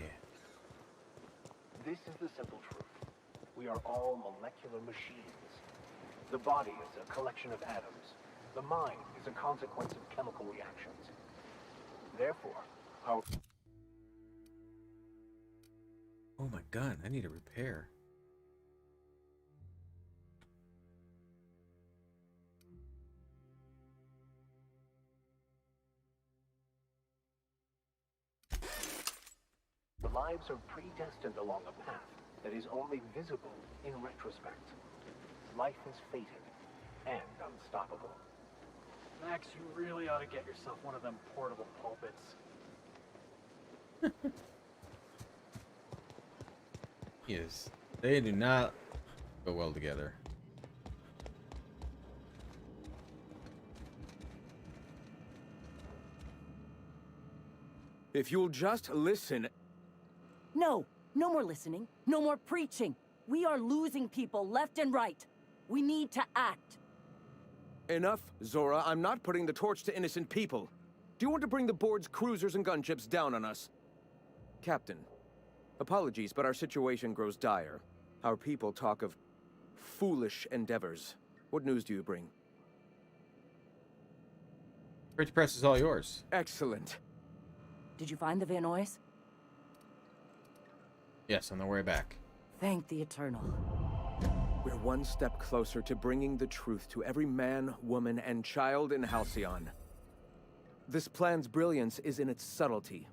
This is the simple truth. We are all molecular machines. The body is a collection of atoms. The mind is a consequence of chemical reactions. Therefore, our... Oh my gun, I need a repair. The lives are predestined along a path that is only visible in retrospect. Life is fated and unstoppable. Max, you really ought to get yourself one of them portable pulpits. Yes, they do not go well together. If you'll just listen... No, no more listening, no more preaching. We are losing people left and right. We need to act. Enough, Zora. I'm not putting the torch to innocent people. Do you want to bring the board's cruisers and gunships down on us? Captain, apologies, but our situation grows dire. Our people talk of foolish endeavors. What news do you bring? Printing press is all yours. Excellent. Did you find the Vanoys? Yes, on the way back. Thank the Eternal. We're one step closer to bringing the truth to every man, woman, and child in Halcyon. This plan's brilliance is in its subtlety.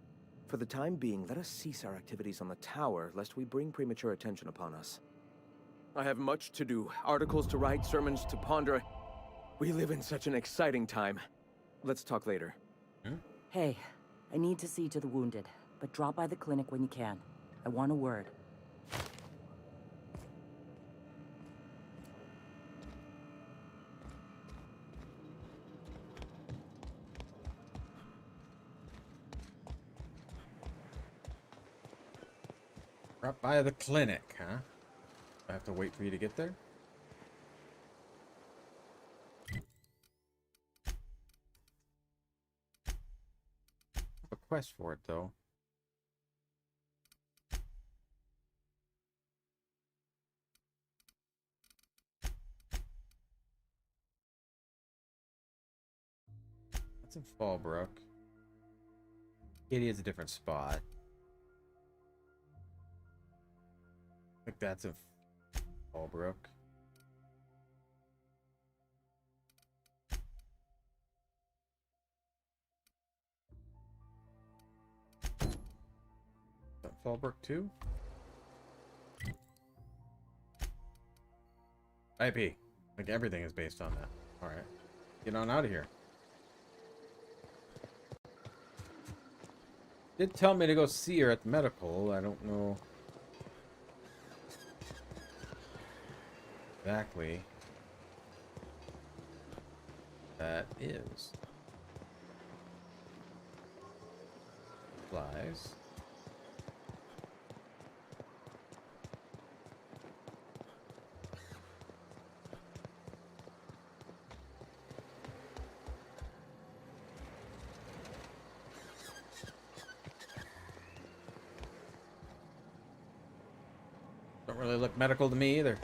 For the time being, let us cease our activities on the tower, lest we bring premature attention upon us. I have much to do, articles to write, sermons to ponder. We live in such an exciting time. Let's talk later. Hey, I need to see to the wounded, but drop by the clinic when you can. I want a word. Right by the clinic, huh? I have to wait for you to get there? I have a quest for it, though. That's in Fallbrook. Katie is a different spot. think that's in Fallbrook. Fallbrook 2? IP. Like everything is based on that. Alright. Get on out of here. Did tell me to go see her at medical. I don't know exactly that is. Supplies. Don't really look medical to me either.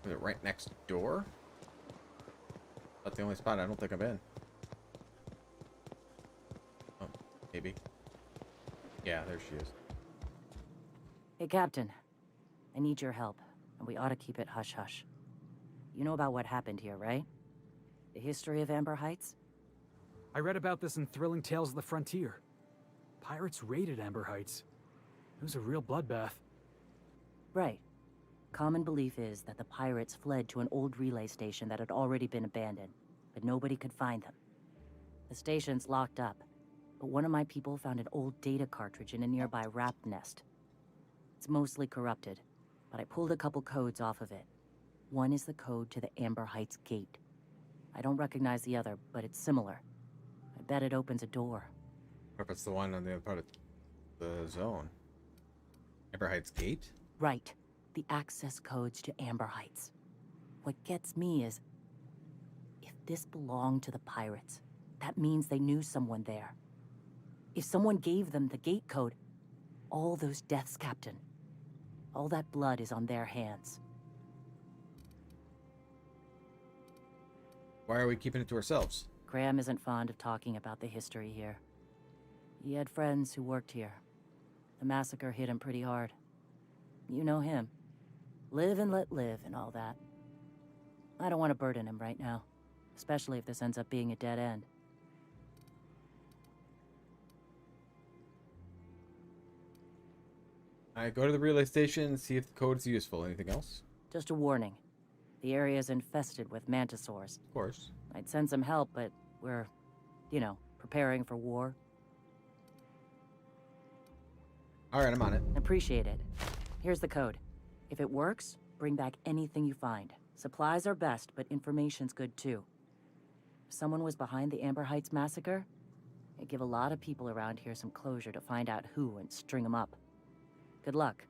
Is it right next door? That's the only spot I don't think I'm in. Oh, maybe. Yeah, there she is. Hey, Captain. I need your help, and we ought to keep it hush-hush. You know about what happened here, right? The history of Amber Heights? I read about this in Thrilling Tales of the Frontier. Pirates raided Amber Heights. It was a real bloodbath. Right. Common belief is that the pirates fled to an old relay station that had already been abandoned, but nobody could find them. The station's locked up, but one of my people found an old data cartridge in a nearby raft nest. It's mostly corrupted, but I pulled a couple codes off of it. One is the code to the Amber Heights gate. I don't recognize the other, but it's similar. I bet it opens a door. What if it's the one on the other part of the zone? Amber Heights Gate? Right. The access codes to Amber Heights. What gets me is, if this belonged to the pirates, that means they knew someone there. If someone gave them the gate code, all those deaths, Captain, all that blood is on their hands. Why are we keeping it to ourselves? Graham isn't fond of talking about the history here. He had friends who worked here. The massacre hit him pretty hard. You know him. Live and let live and all that. I don't want to burden him right now, especially if this ends up being a dead end. I go to the relay station and see if the code is useful. Anything else? Just a warning. The area is infested with mantisaurs. Of course. I'd send some help, but we're, preparing for war. Alright, I'm on it. Appreciate it. Here's the code. If it works, bring back anything you find. Supplies are best, but information's good too. If someone was behind the Amber Heights massacre, it'd give a lot of people around here some closure to find out who and string them up. Good luck.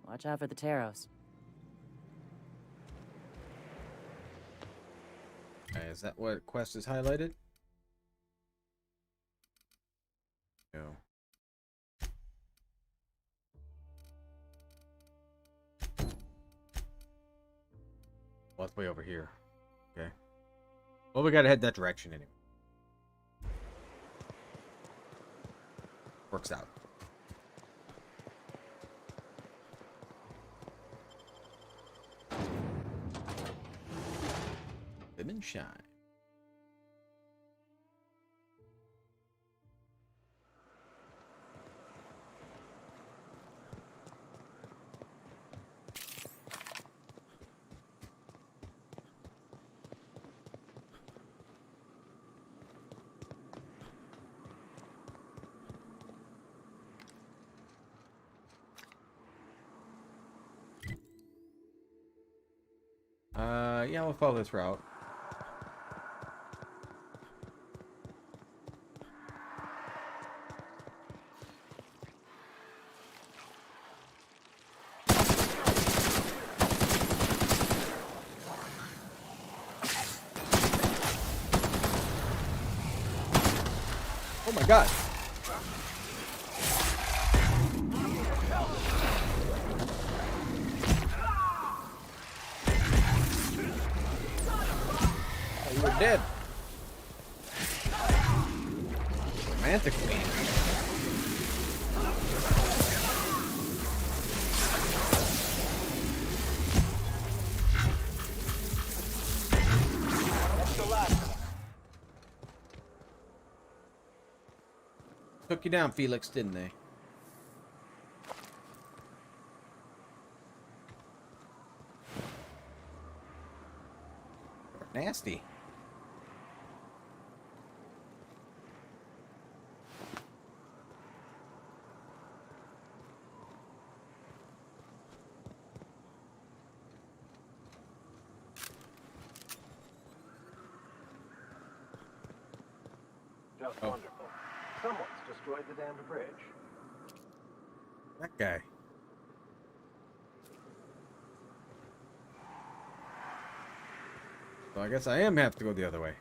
Watch out for the Taros. Is that what quest is highlighted? No. Well, it's way over here. Okay. Well, we gotta head that direction anyway. Works out. Live and shine. Yeah, we'll follow this route. Oh my god. Oh, you were dead. Romantic queen. you down, Felix, didn't they? Nasty. Just wonderful. Someone's destroyed the damned bridge. That guy. So I guess I am have to go the other way.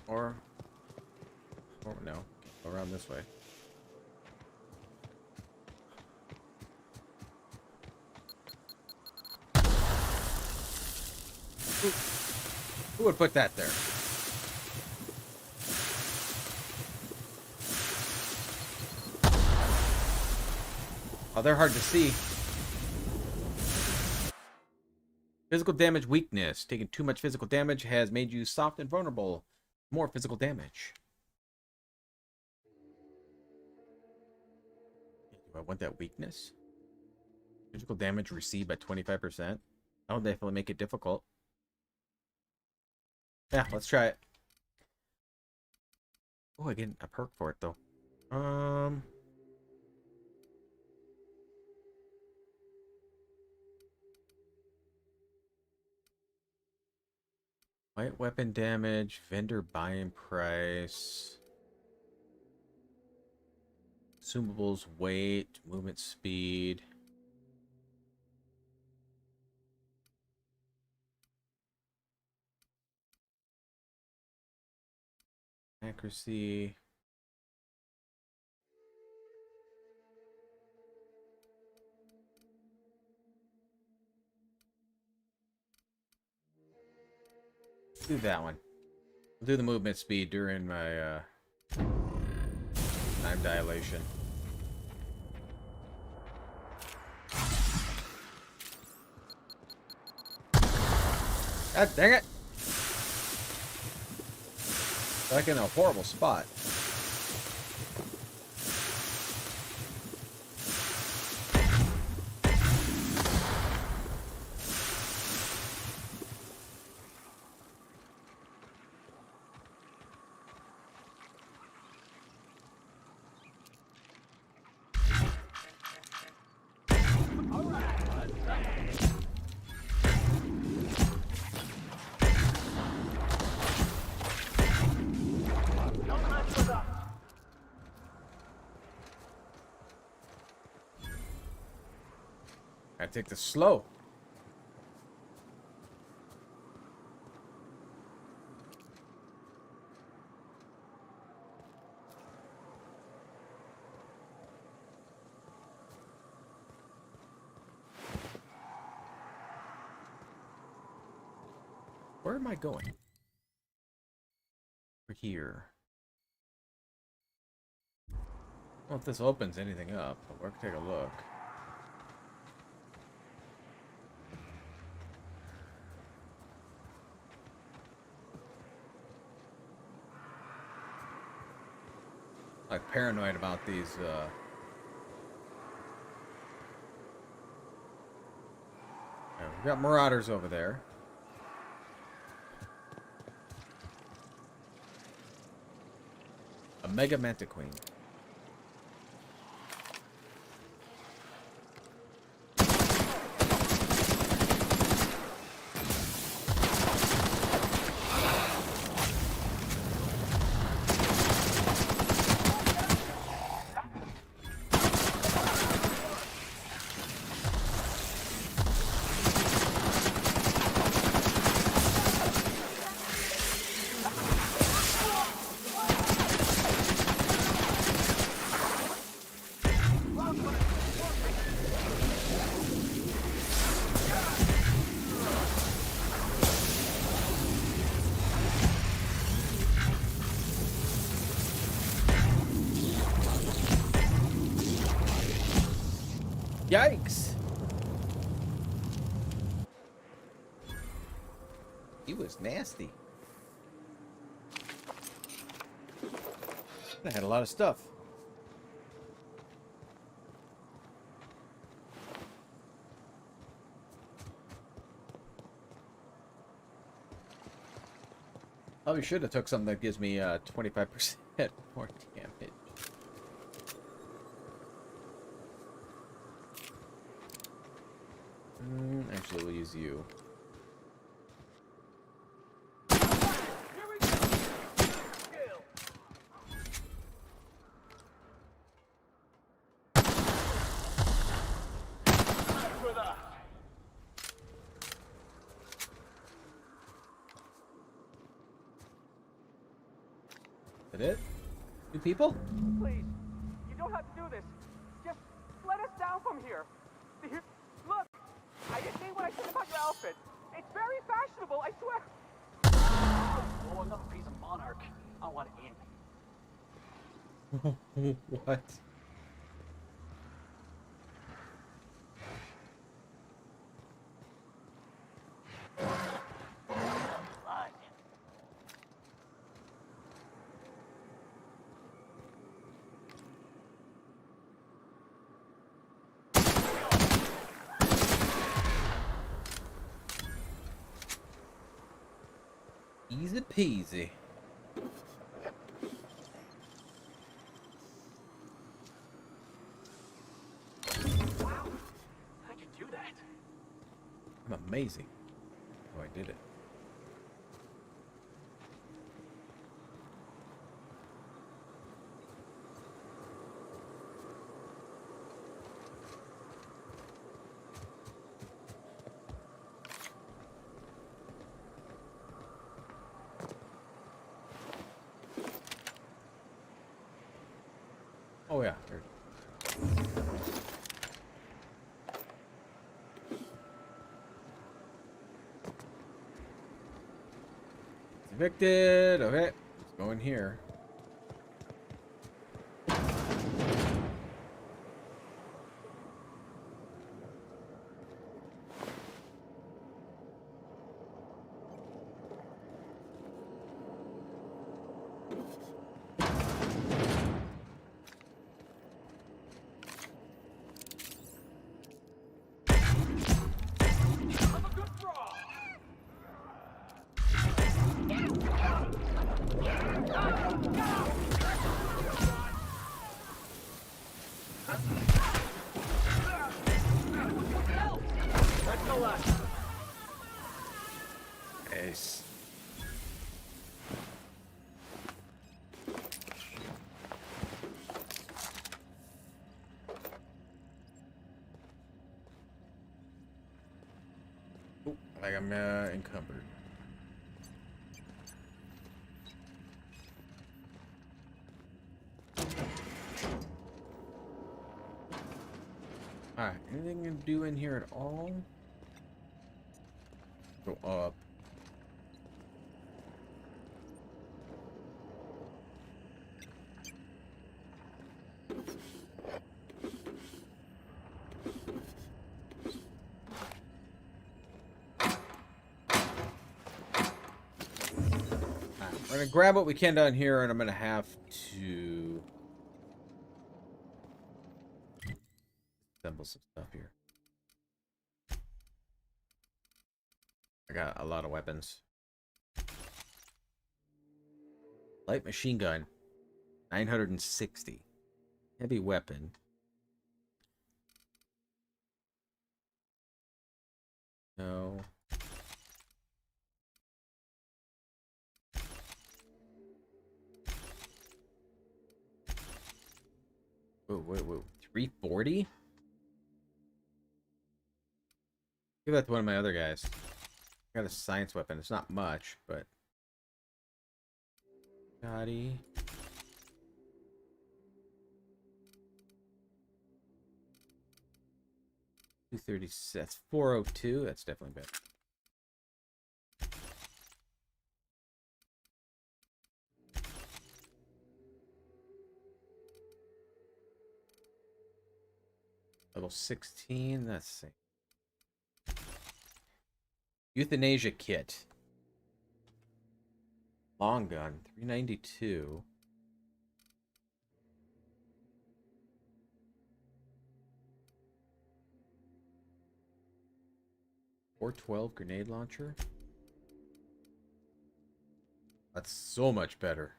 Or no. Go around this way. Who would put that there? Oh, they're hard to see. Physical damage weakness. Taking too much physical damage has made you soft and vulnerable. More physical damage. Do I want that weakness? Physical damage received by 25%. That'll definitely make it difficult. Yeah, let's try it. Oh, I get a perk for it though. Light weapon damage, vendor buying price, consumables, weight, movement speed. Accuracy. Do that one. I'll do the movement speed during my time dilation. God dang it! Like in a horrible spot. I take this slow. Where am I going? Over here. Well, if this opens anything up, but we'll take a look. Like paranoid about these yeah, we've got marauders over there. A mega mantiqueen. Yikes! He was nasty. I had a lot of stuff. Oh, we should have took something that gives me 25% more damage. Actually, we'll use you. Is that it? Two people? Please, you don't have to do this. Just let us down from here. Look, I didn't mean what I said about your outfit. It's very fashionable, I swear. Oh, another piece of Monarch. I want in. What? Easy peasy. Wow. How'd you do that? I'm amazing. Oh, I did it. Oh yeah. There. Evicted. Okay, let's go in here. Nice. Oh, like I'm encumbered. Alright, anything to do in here at all? Go up. We're gonna grab what we can down here, and I'm gonna have to assemble some stuff here. I got a lot of weapons. Light machine gun, 960. Heavy weapon. No. Whoa. 340? Give that to one of my other guys. I got a science weapon. It's not much, but... Scotty. 230. That's 402. That's definitely better. Level 16. Let's see. Euthanasia kit. Long gun. 392. .412 grenade launcher. That's so much better.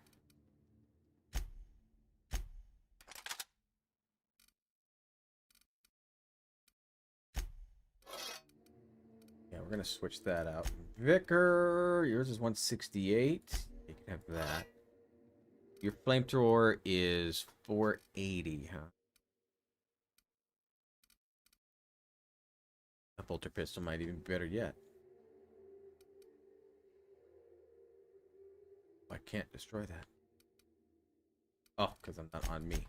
Yeah, we're gonna switch that out. Vicar, yours is 168. You can have that. Your flamethrower is 480, huh? A bolter pistol might even be better yet. I can't destroy that. Oh, because I'm not on me.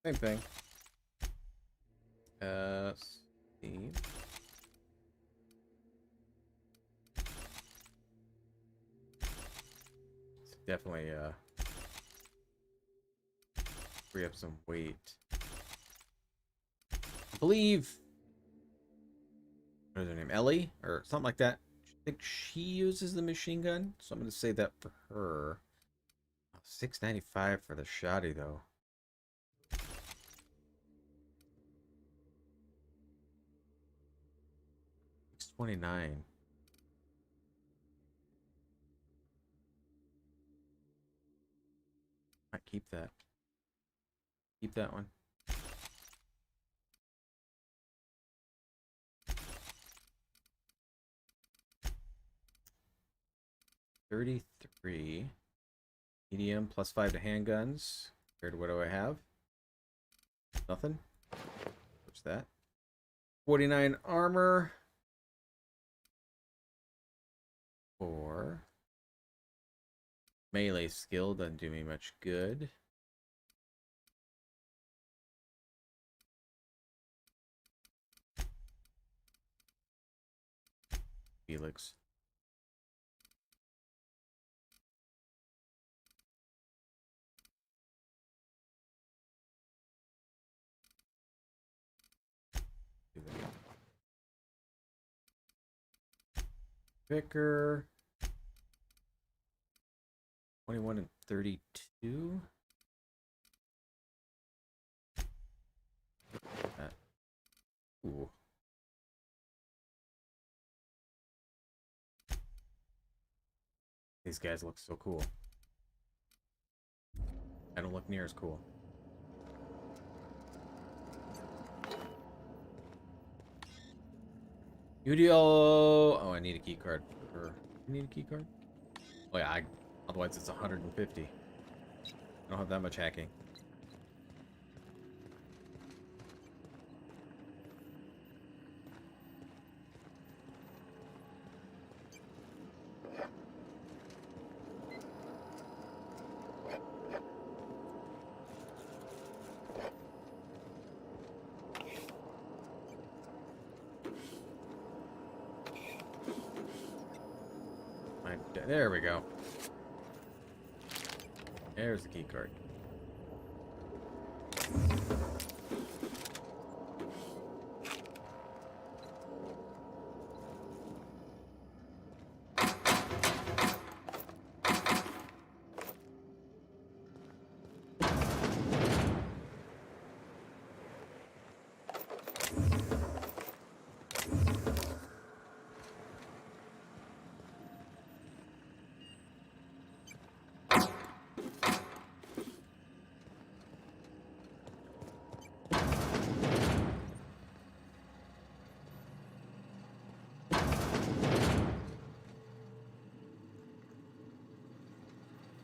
Same thing. See. It's definitely free up some weight. I believe, what is her name? Ellie or something like that. I think she uses the machine gun, so I'm gonna say that for her. Oh, $6.95 for the shoddy though. $6.29. Might keep that. Keep that one. $33. Medium plus 5 to handguns. Compared to what do I have? Nothing. What's that? 49 armor. 4. Melee skill doesn't do me much good. Felix. Vicar. 21 and 32. That. Ooh. These guys look so cool. I don't look near as cool. UDL. Oh, I need a key card. You need a key card? Oh yeah, otherwise it's 150. I don't have that much hacking. There we go. There's the key card.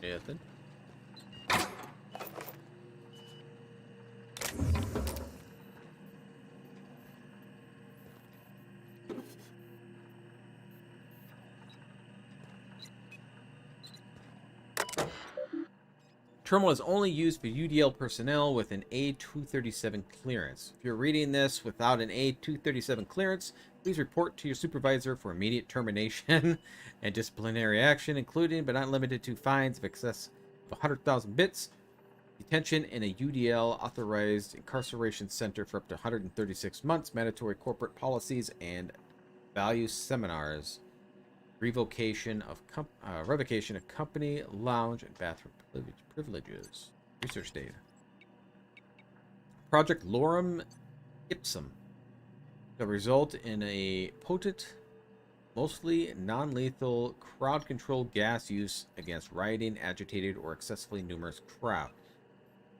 Nathan. Terminal is only used for UDL personnel with an A237 clearance. If you're reading this without an A237 clearance, please report to your supervisor for immediate termination and disciplinary action, including but not limited to fines of excess of 100,000 bits Detention in a UDL authorized incarceration center for up to 136 months. Mandatory corporate policies and value seminars. Revocation of revocation of company, lounge, and bathroom privileges. Research data. Project Lorem Ipsum. The result in a potent, mostly non-lethal crowd-controlled gas use against rioting, agitated, or excessively numerous crowd.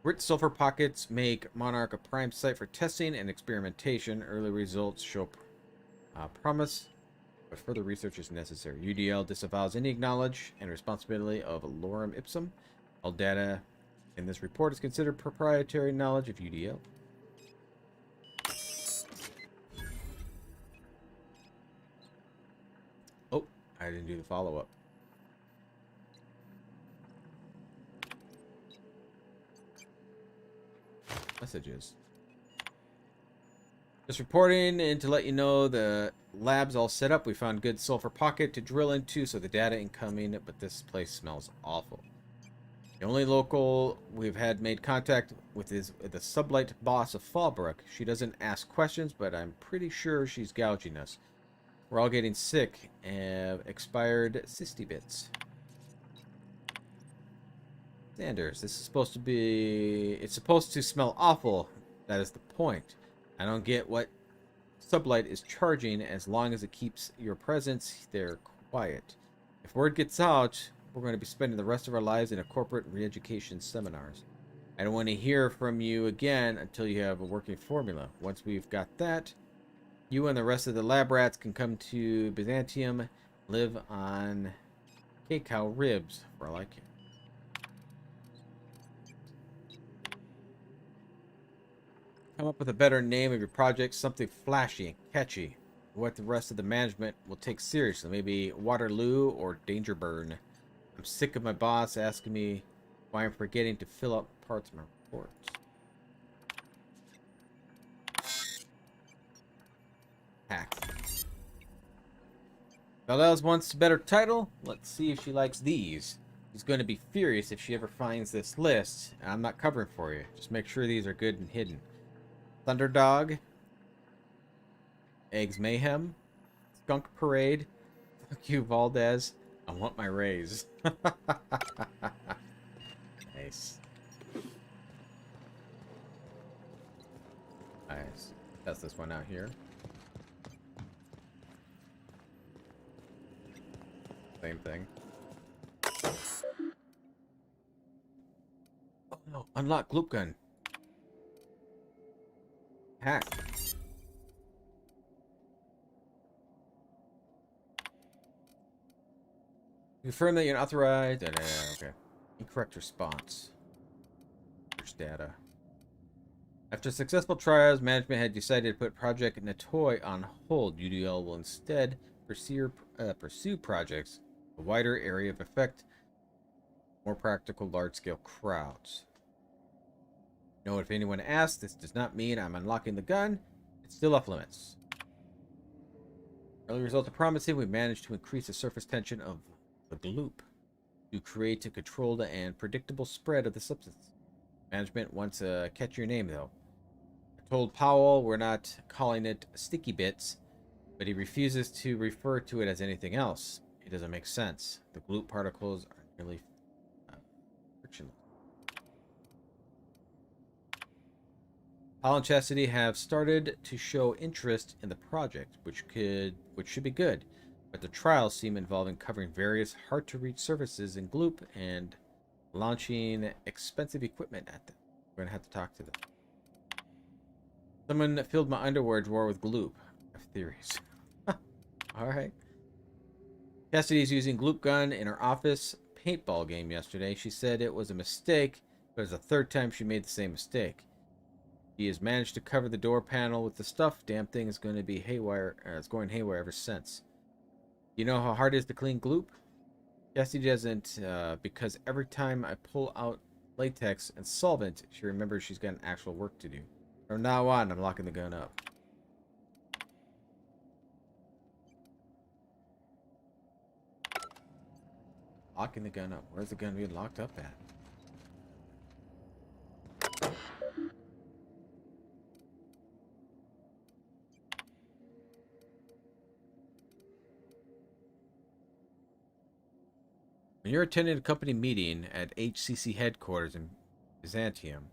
Grit sulfur pockets make Monarch a prime site for testing and experimentation. Early results show promise, but further research is necessary. UDL disavows any knowledge and responsibility of Lorem Ipsum. All data in this report is considered proprietary knowledge of UDL. Oh, I didn't do the follow-up. Messages. Just reporting in to let you know the lab's all set up. We found good sulfur pocket to drill into, so the data incoming, but this place smells awful. The only local we've had made contact with is the sublight boss of Fallbrook. She doesn't ask questions, but I'm pretty sure she's gouging us. We're all getting sick and expired cysty bits. Sanders, this is supposed to be... It's supposed to smell awful. That is the point. I don't get what Sublight is charging as long as it keeps your presence there quiet. If word gets out, we're going to be spending the rest of our lives in a corporate re-education seminars. I don't want to hear from you again until you have a working formula. Once we've got that, you and the rest of the lab rats can come to Byzantium, live on cow ribs, for all I care. Come up with a better name of your project, something flashy and catchy. What the rest of the management will take seriously. Maybe Waterloo or Dangerburn. I'm sick of my boss asking me why I'm forgetting to fill out parts of my reports. Hack. Valdez wants a better title. Let's see if she likes these. She's going to be furious if she ever finds this list. I'm not covering for you. Just make sure these are good and hidden. Thunderdog, Eggs Mayhem, Skunk Parade, Fuck You Valdez, I want my raise. Nice. Nice. Test this one out here. Same thing. Oh no, unlock Gloop Gun. Hack. Confirm that you're authorized. Okay. Incorrect response. Search data. After successful trials, management had decided to put Project Natoy on hold. UDL will instead pursue projects a wider area of effect, more practical, large-scale crowds. Note, if anyone asks, this does not mean I'm unlocking the gun. It's still off limits. Early results are promising. We managed to increase the surface tension of the gloop to create a controlled and predictable spread of the substance. Management wants a catchier name, though. I told Powell we're not calling it sticky bits, but he refuses to refer to it as anything else. It doesn't make sense. The gloop particles are nearly frictionless. Paul and Chastity have started to show interest in the project, which should be good, but the trials seem involving covering various hard-to-reach surfaces in Gloop and launching expensive equipment at them. We're gonna have to talk to them. Someone filled my underwear drawer with Gloop. I have theories. All right. Cassidy's using Gloop gun in her office paintball game yesterday. She said it was a mistake, but it's the third time she made the same mistake. She has managed to cover the door panel with the stuff. Damn thing is going to be haywire. It's going haywire ever since. You know how hard it is to clean Gloop? Cassidy doesn't, because every time I pull out latex and solvent, she remembers she's got an actual work to do. From now on, I'm locking the gun up. Locking the gun up. Where's the gun being locked up at? When you're attending a company meeting at HCC headquarters in Byzantium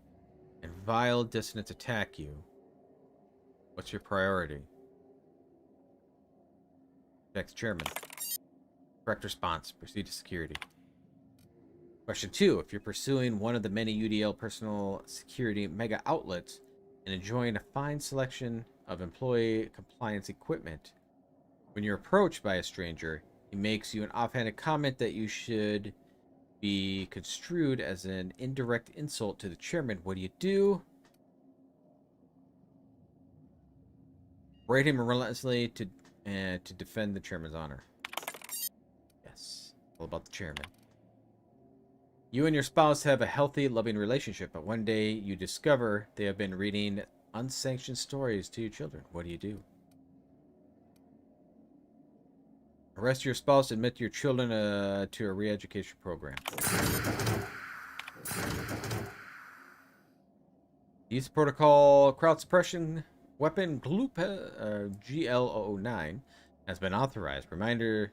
and vile dissonants attack you, what's your priority? Check the chairman. Correct response. Proceed to security. Question 2. If you're pursuing one of the many UDL personal security mega outlets and enjoying a fine selection of employee compliance equipment, when you're approached by a stranger, he makes you an offhanded comment that you should be construed as an indirect insult to the chairman. What do? Berate him relentlessly to defend the chairman's honor. Yes, all about the chairman. You and your spouse have a healthy, loving relationship, but one day you discover they have been reading unsanctioned stories to your children. What do? Arrest your spouse, admit your children to a re-education program. Use protocol crowd suppression weapon Gloop GL009 has been authorized. Reminder: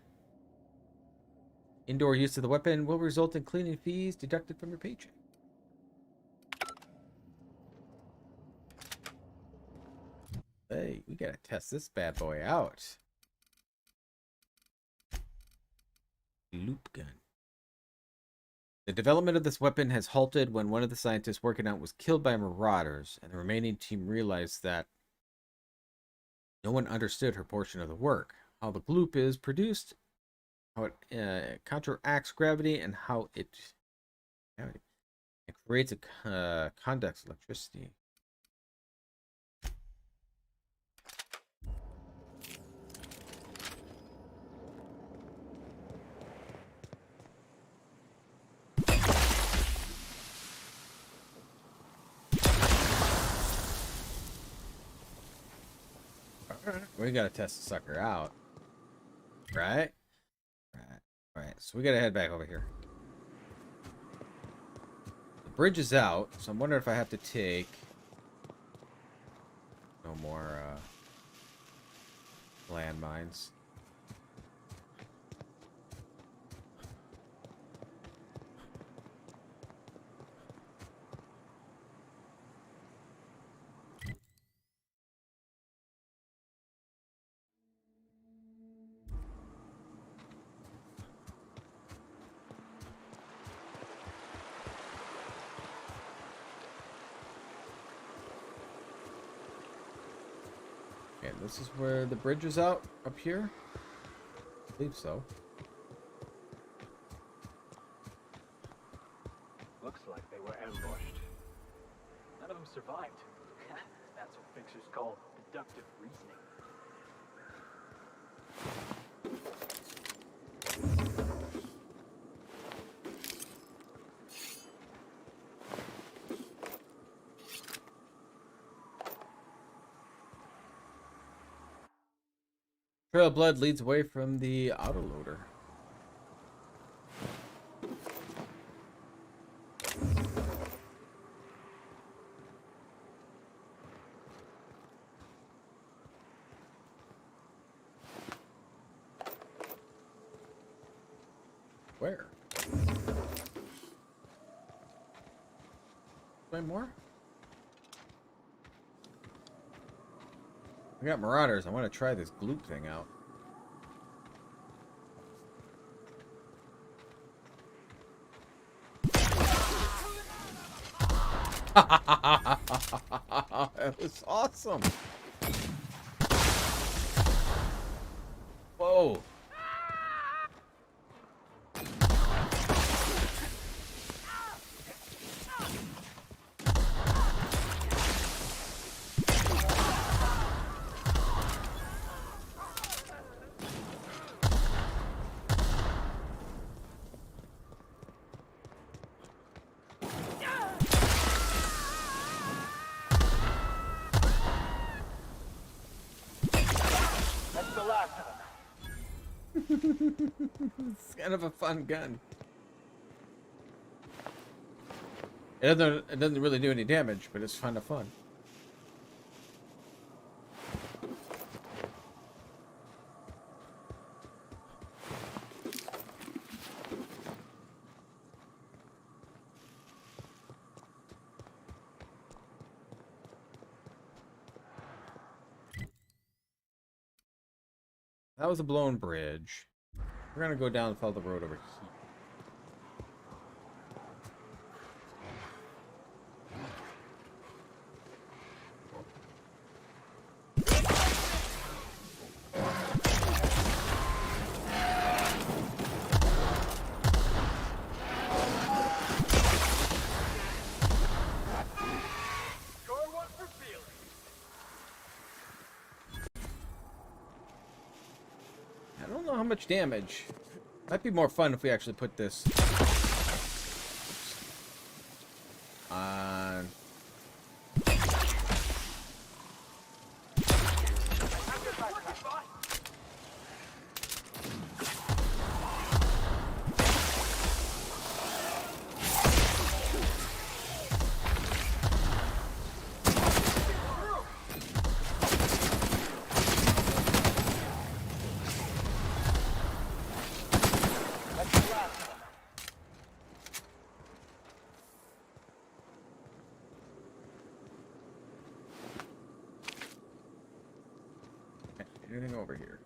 indoor use of the weapon will result in cleaning fees deducted from your paycheck. Hey, we gotta test this bad boy out. Loop gun. The development of this weapon has halted when one of the scientists working on it was killed by marauders, and the remaining team realized that no one understood her portion of the work. How the gloop is produced, how it counteracts gravity, and how it creates a conducts electricity. We gotta test the sucker out. Right? Alright, so we gotta head back over here. The bridge is out, so I'm wondering if I have to take no more landmines. Okay, this is where the bridge is out, up here? I believe so. Looks like they were ambushed. None of them survived. That's what fixers call deductive reasoning. Trail of blood leads away from the autoloader. Where? Play more? We got marauders. I want to try this gloop thing out. That was awesome. Whoa. That's the last of them. It's kind of a fun gun. It doesn't really do any damage, but it's kind of fun. That was a blown bridge. We're gonna go down and follow the road over here. I don't know how much damage. Might be more fun if we actually put this on. Anything over here?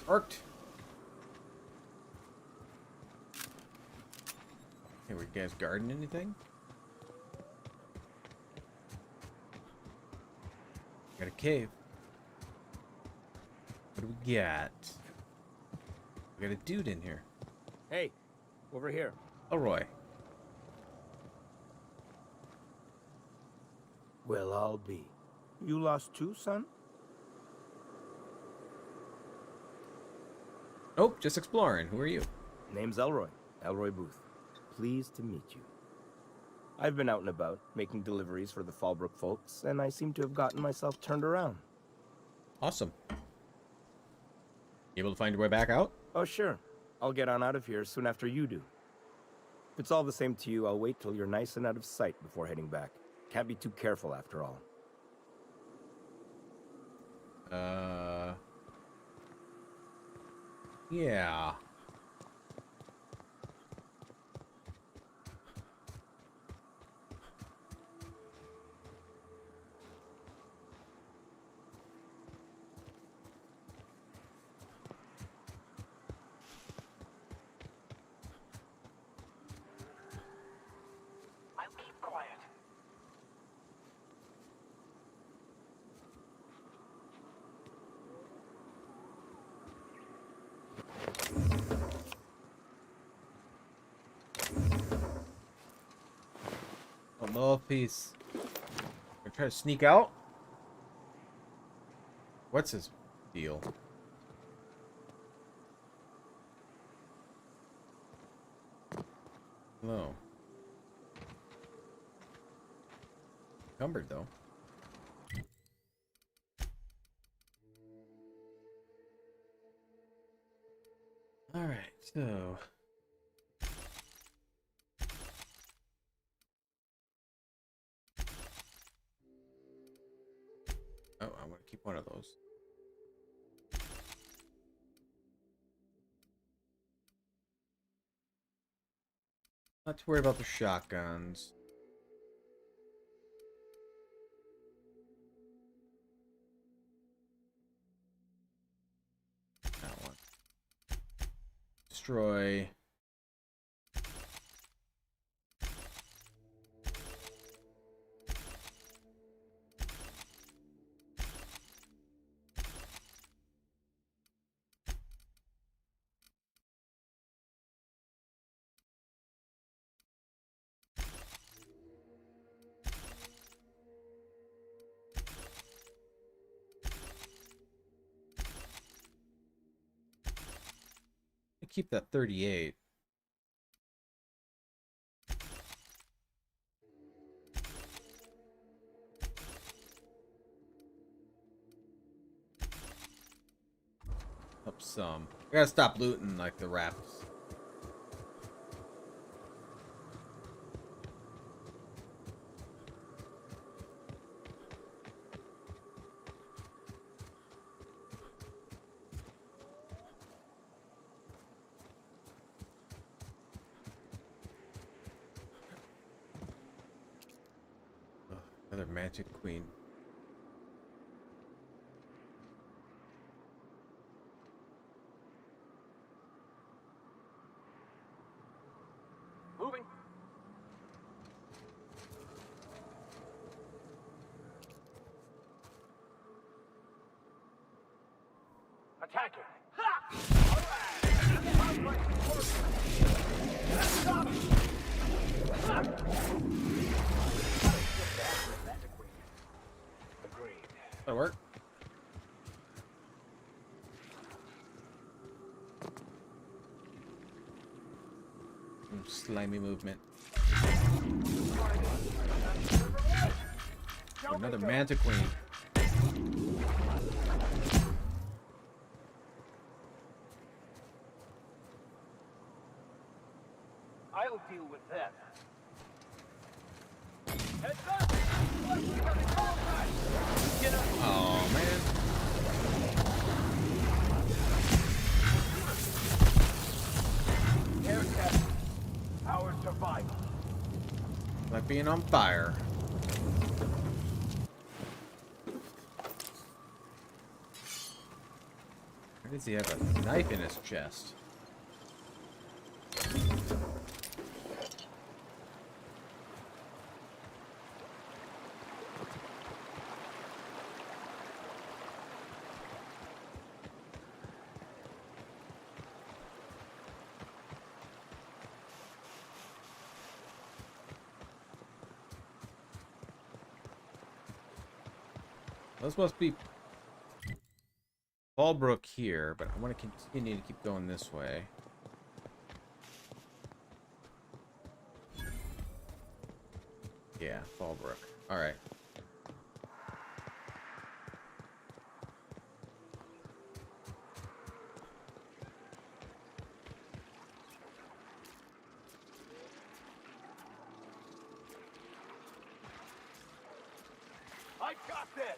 Arced. Hey, were you guys guarding anything? Got a cave. What do we got? We got a dude in here. Hey, over here. Elroy. Well, I'll be. You lost too, son? Nope, just exploring. Who are you? Name's Elroy. Elroy Booth. Pleased to meet you. I've been out and about, making deliveries for the Fallbrook folks, and I seem to have gotten myself turned around. Awesome. You able to find your way back out? Oh, sure. I'll get on out of here soon after you do. If it's all the same to you, I'll wait till you're nice and out of sight before heading back. Can't be too careful after all. Yeah. I'll keep quiet. Oh, no piece. Gonna try to sneak out? What's his deal? Hello. Encumbered though. Alright, so oh, I want to keep one of those. Not to worry about the shotguns. That one. Destroy. Keep that 38. some. I gotta stop looting like the rafts. Ugh, another magic queen. Moving. Attacking. Agreed. That'll work. Some slimy movement. Another Manta Queen. I'll deal with that. Oh man. Air test. Our survival. Like being on fire. Why does he have a knife in his chest? This must be Fallbrook here, but I want to continue to keep going this way. Yeah, Fallbrook. All right. I got this.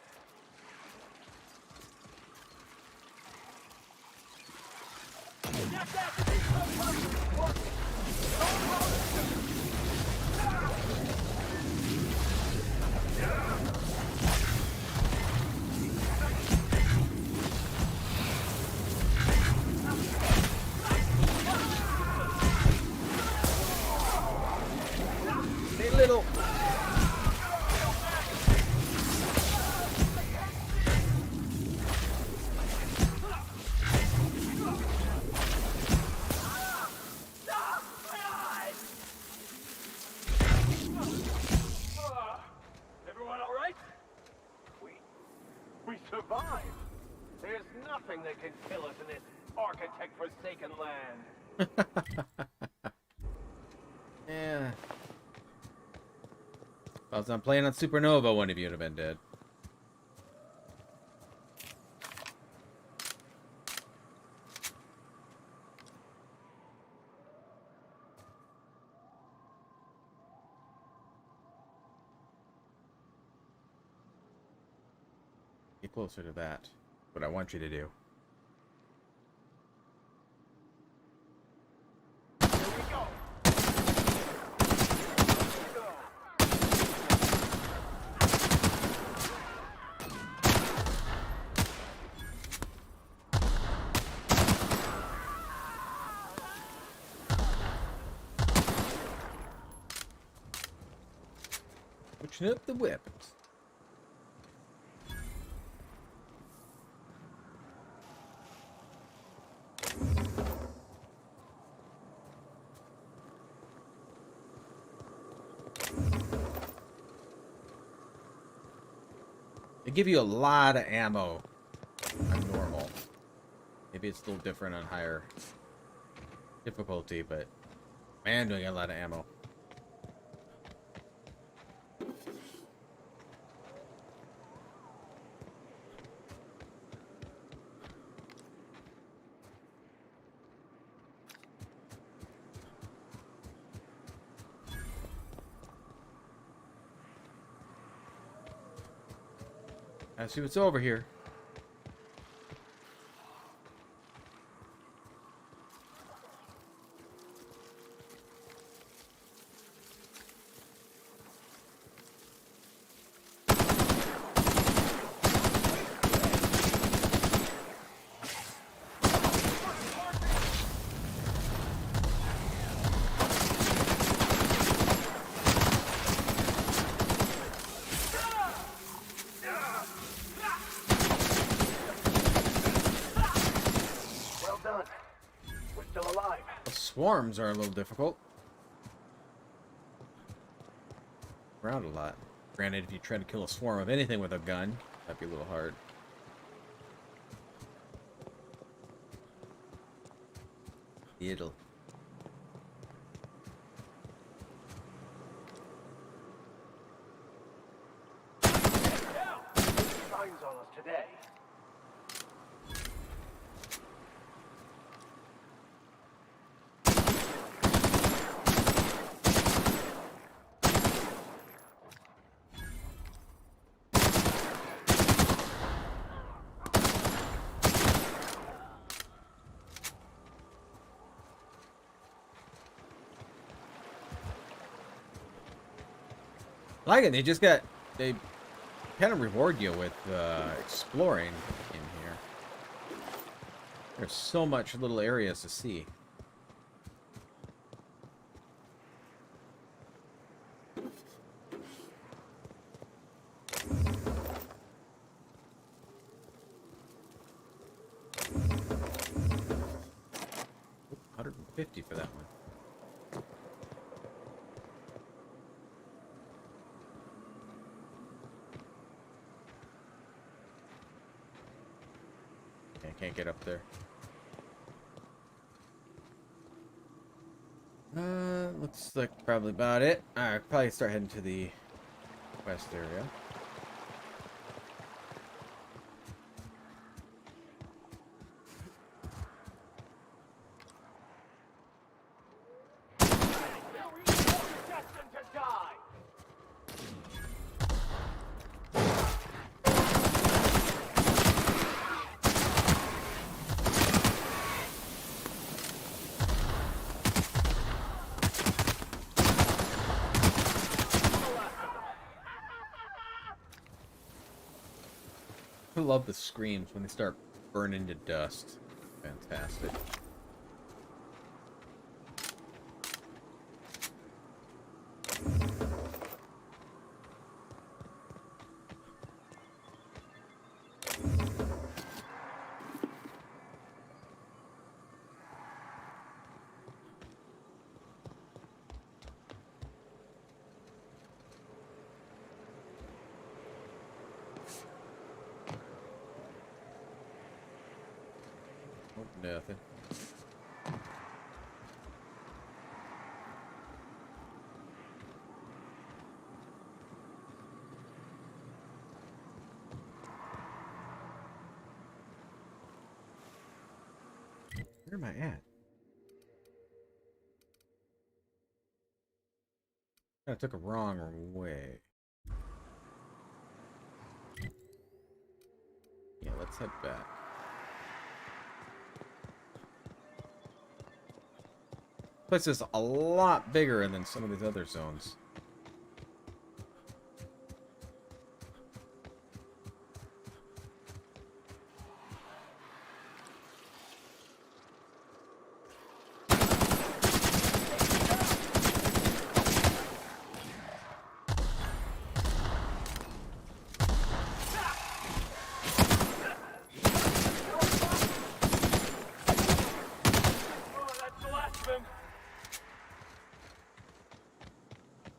Hey, little. Everyone all right? We survived. There's nothing that can kill us in this architect-forsaken land. Yeah. If I was not playing on Supernova, one of you would have been dead. Get closer to that. What I want you to do. Switching up the weapons. They give you a lot of ammo on normal. Maybe it's a little different on higher difficulty, but man, do I get a lot of ammo. I see what's over here. Well done. We're still alive. The swarms are a little difficult. Around a lot. Granted, if you try to kill a swarm of anything with a gun, that'd be a little hard. It'll. Signs on us today. Like it, they kind of reward you with exploring in here. There's so much little areas to see. $150 for that one. Can't get up there. Looks like probably about it. Alright, probably start heading to the west area. Destined to die. I love the screams when they start burning to dust. Fantastic. Nothing. Where am I at? I took a wrong way. Yeah, let's head back. This is a lot bigger than some of these other zones.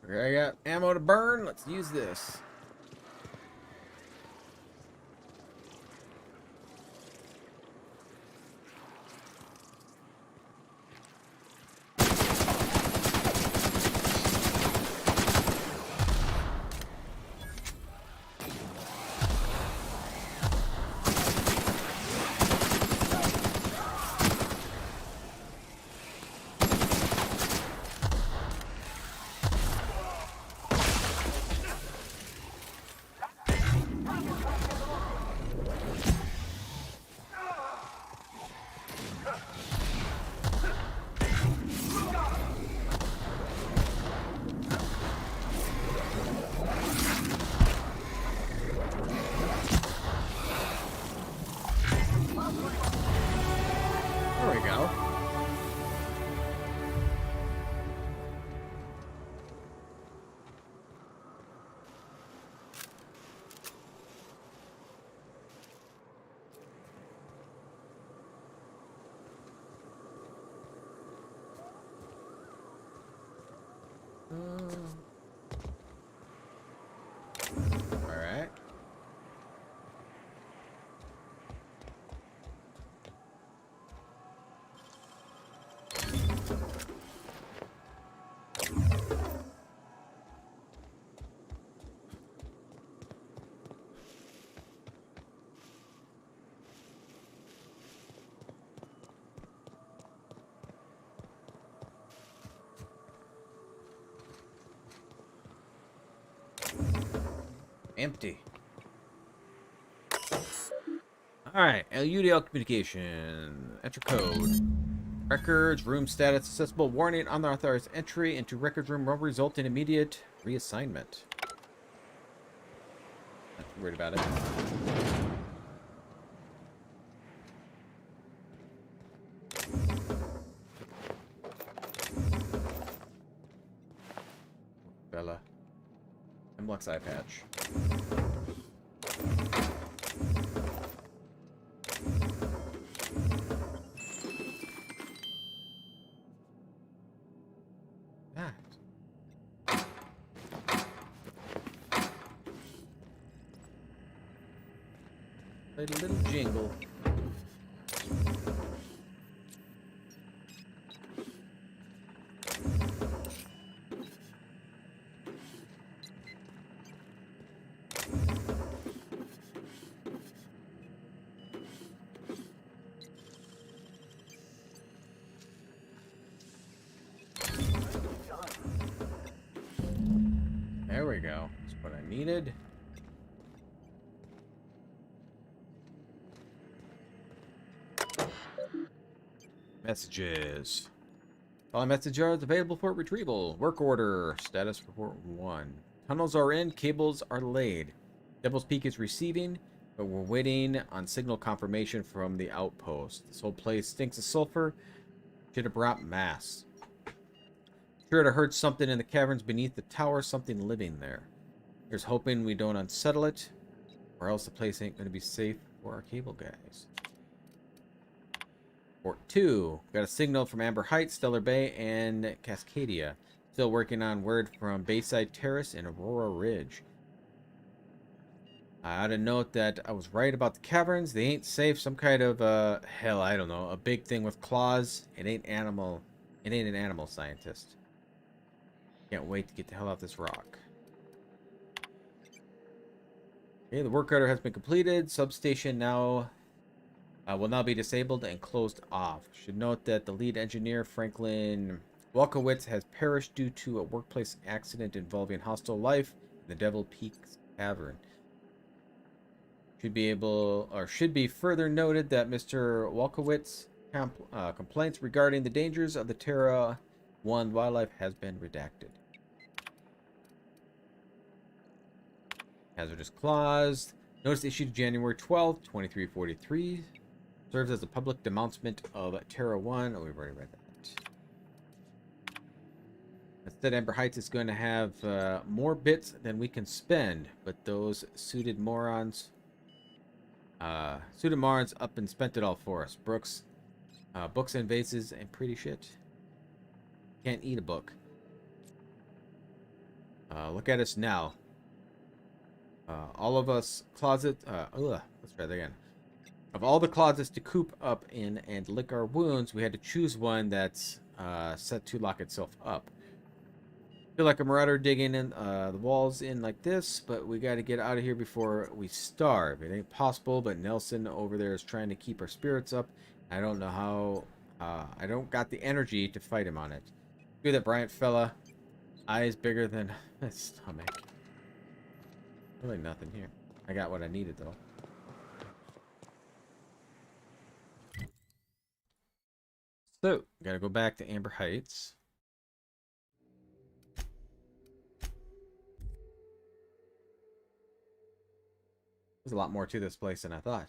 Okay, I got ammo to burn. Let's use this. All right. Empty. Alright, LUDL communication. Enter code. Records, room status, accessible. Warning, unauthorized entry into records room will result in immediate reassignment. Not too worried about it. Bella. Mlux eye patch. Played a little jingle. There we go. That's what I needed. Messages. All message are available for retrieval. Work order. Status report 1. Tunnels are in. Cables are laid. Devil's Peak is receiving, but we're waiting on signal confirmation from the outpost. This whole place stinks of sulfur. Should have brought mass. Sure to heard something in the caverns beneath the tower. Something living there. Here's hoping we don't unsettle it, or else the place ain't going to be safe for our cable guys. Port 2. Got a signal from Amber Heights, Stellar Bay, and Cascadia. Still working on word from Bayside Terrace and Aurora Ridge. I ought to note that I was right about the caverns. They ain't safe. Some kind of, hell, I don't know. A big thing with claws. It ain't animal. It ain't an animal scientist. Can't wait to get the hell off this rock. Okay, the work order has been completed. Substation now will now be disabled and closed off. Should note that the lead engineer, Franklin Walkowitz, has perished due to a workplace accident involving hostile life in the Devil Peaks Cavern. Should be further noted that Mr. Walkowitz complaints regarding the dangers of the Terra 1 wildlife has been redacted. Hazardous clause. Notice issued January 12th, 2343. Serves as a public denouncement of Terra 1. Oh, we've already read that. Instead, Amber Heights is going to have more bits than we can spend, but those suited morons up and spent it all for us. Books and vases and pretty shit. Can't eat a book. Look at us now. All of us closet. Let's try that again. Of all the closets to coop up in and lick our wounds, we had to choose one that's set to lock itself up. Feel like a marauder digging in the walls in like this, but we got to get out of here before we starve. It ain't possible, but Nelson over there is trying to keep our spirits up. I don't know how. I don't got the energy to fight him on it. Do that, Bryant fella. Eyes bigger than my stomach. Really nothing here. I got what I needed though. So, gotta go back to Amber Heights. There's a lot more to this place than I thought.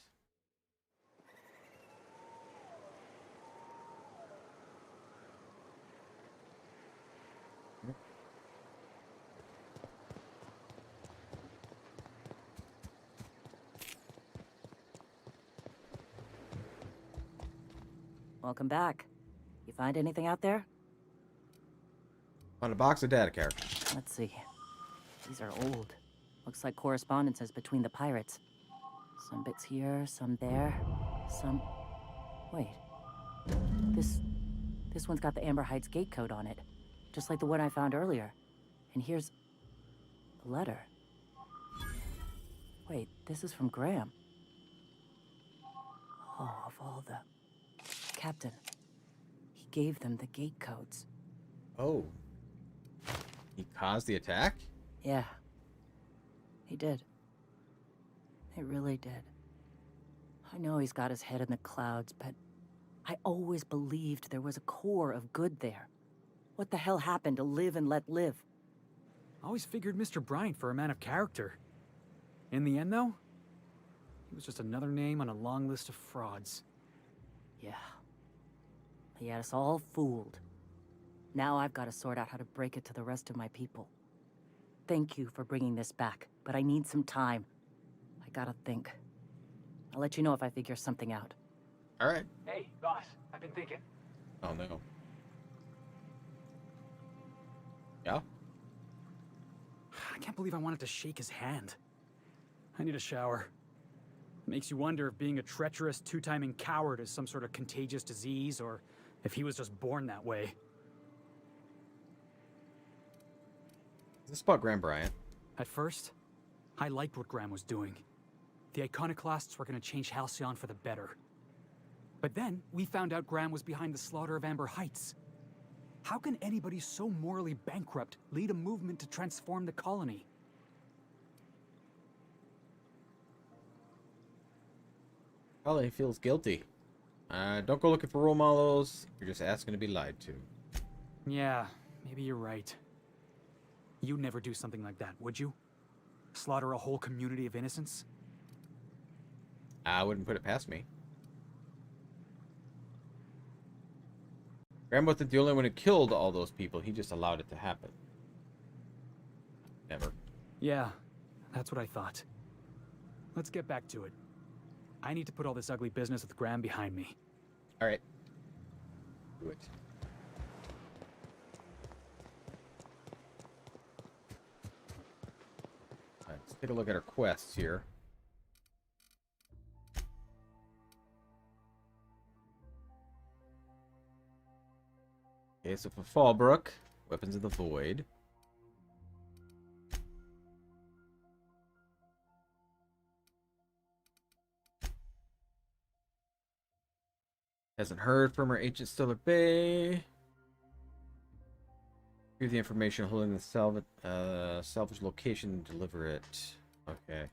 Welcome back. You find anything out there? On a box of data characters. Let's see. These are old. Looks like correspondences between the pirates. Some bits here, some there, some... Wait. This one's got the Amber Heights gate code on it. Just like the one I found earlier. And here's... a letter. Wait, this is from Graham. Oh, of all the... Captain. He gave them the gate codes. Oh. He caused the attack? Yeah. He did. He really did. I know he's got his head in the clouds, but I always believed there was a core of good there. What the hell happened to live and let live? I always figured Mr. Bryant for a man of character. In the end, though, he was just another name on a long list of frauds. Yeah. He had us all fooled. Now I've got to sort out how to break it to the rest of my people. Thank you for bringing this back, but I need some time. I gotta think. I'll let you know if I figure something out. All right. Hey, boss, I've been thinking. Oh, no. Yeah? I can't believe I wanted to shake his hand. I need a shower. It makes you wonder if being a treacherous, two-timing coward is some sort of contagious disease, or if he was just born that way. Is this about Graham Bryant? At first, I liked what Graham was doing. The Iconoclasts were going to change Halcyon for the better. But then, we found out Graham was behind the slaughter of Amber Heights. How can anybody so morally bankrupt lead a movement to transform the colony? Well, he feels guilty. Don't go looking for role models. You're just asking to be lied to. Yeah, maybe you're right. You'd never do something like that, would you? Slaughter a whole community of innocents? I wouldn't put it past me. Graham wasn't the only one who killed all those people. He just allowed it to happen. Never. Yeah, that's what I thought. Let's get back to it. I need to put all this ugly business with Graham behind me. All right. Do it. All right, let's take a look at our quests here. Okay, so for Fallbrook, Weapons of the Void. Hasn't heard from her agent still at bay. Here's the information holding the salvage location and deliver it. Okay.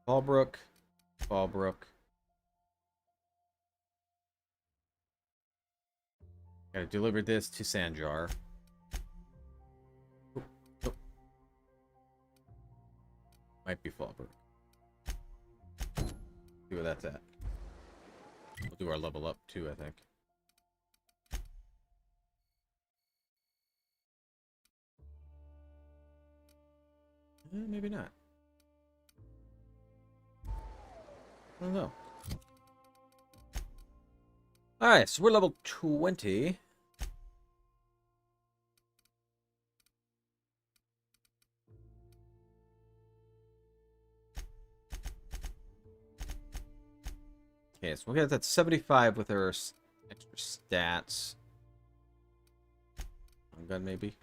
Fallbrook. Gotta deliver this to Sanjar. Oh. Might be Fallbrook. See where that's at. We'll do our level up too, I think. Maybe not. I don't know. Alright, so we're level 20. Okay, so we'll get that 75 with our extra stats. On gun, maybe.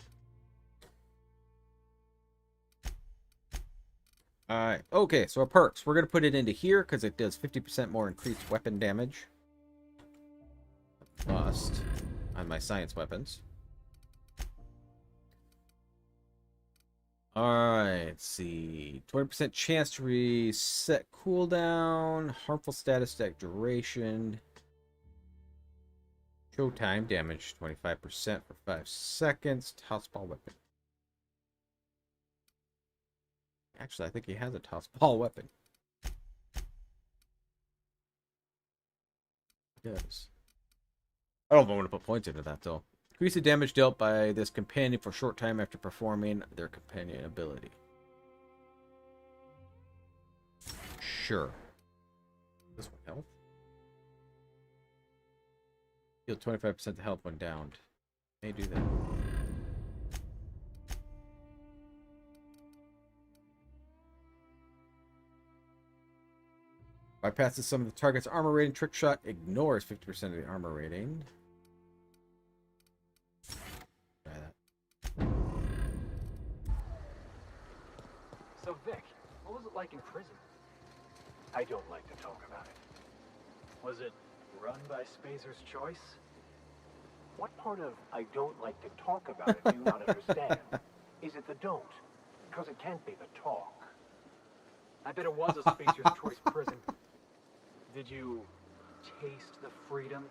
Alright, okay, so our perks. We're going to put it into here because it does 50% more increased weapon damage. Must on my science weapons. Alright, let's see. 20% chance to reset cooldown. Harmful status stack duration. Showtime damage 25% for 5 seconds. Tossball weapon. Actually, I think he has a tossball weapon. He does. I don't want to put points into that, though. Increase the damage dealt by this companion for a short time after performing their companion ability. Sure. This one health? Heal 25% the health when downed. May do that. Bypasses some of the target's armor rating. Trick shot ignores 50% of the armor rating. Try that. So, Vic, what was it like in prison? I don't like to talk about it. Was it run by Spazer's choice? What part of I don't like to talk about it do you not understand? Is it the don't? Because it can't be the talk. I bet it was a Spazer's choice prison. Did you taste the freedom?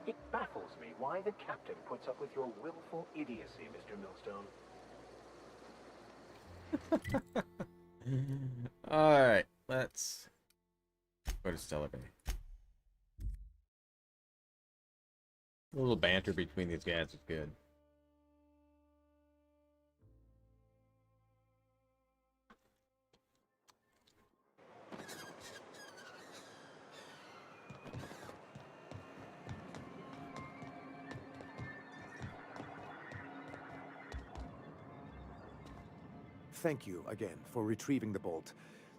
It baffles me why the captain puts up with your willful idiocy, Mr. Millstone. Alright, let's go to Stellar Bay. A little banter between these guys is good. Thank you again for retrieving the bolt.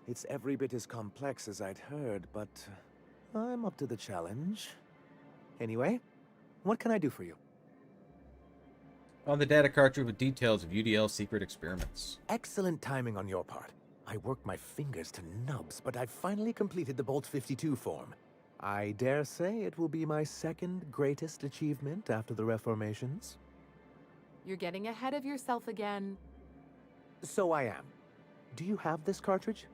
It's every bit as complex as I'd heard, but I'm up to the challenge. Anyway, what can I do for you? On the data cartridge with details of UDL's secret experiments. Excellent timing on your part. I worked my fingers to nubs, but I've finally completed the Bolt 52 form. I dare say it will be my second greatest achievement after the Reformations. You're getting ahead of yourself again. So I am. Do you have this cartridge?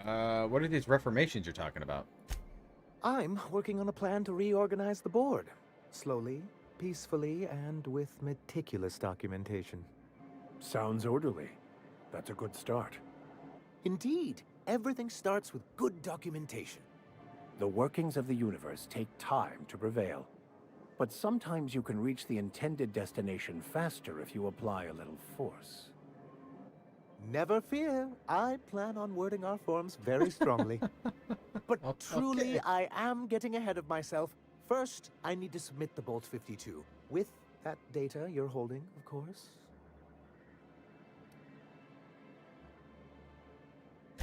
What are these reformations you're talking about? I'm working on a plan to reorganize the board. Slowly, peacefully, and with meticulous documentation. Sounds orderly. That's a good start. Indeed, everything starts with good documentation. The workings of the universe take time to prevail. But sometimes you can reach the intended destination faster if you apply a little force. Never fear, I plan on wording our forms very strongly. But truly, okay. I am getting ahead of myself. First, I need to submit the Bolt 52, with that data you're holding, of course.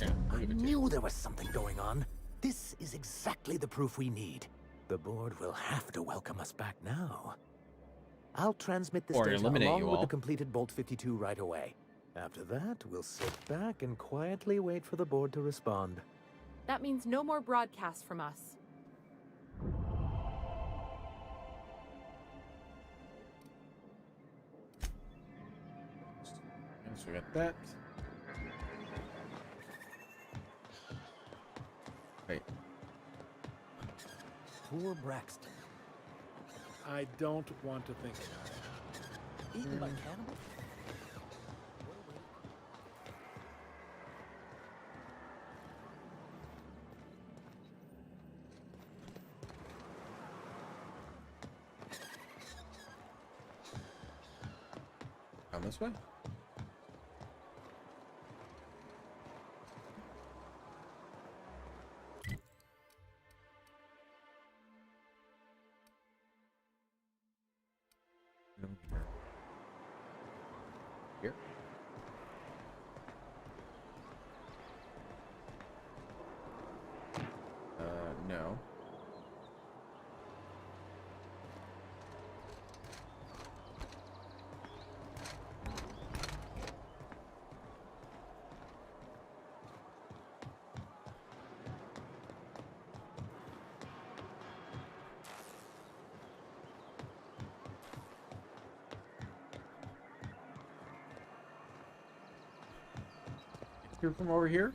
Yeah, I knew there was something going on. This is exactly the proof we need. The board will have to welcome us back now. I'll transmit this Or data eliminate along you with all. the completed Bolt 52 right away. After that, we'll sit back and quietly wait for the board to respond. That means no more broadcasts from us. Yes, we got that. Wait. Poor Braxton. I don't want to think about it. Eaten by cannibals? Down this way? Here. No. Through from over here?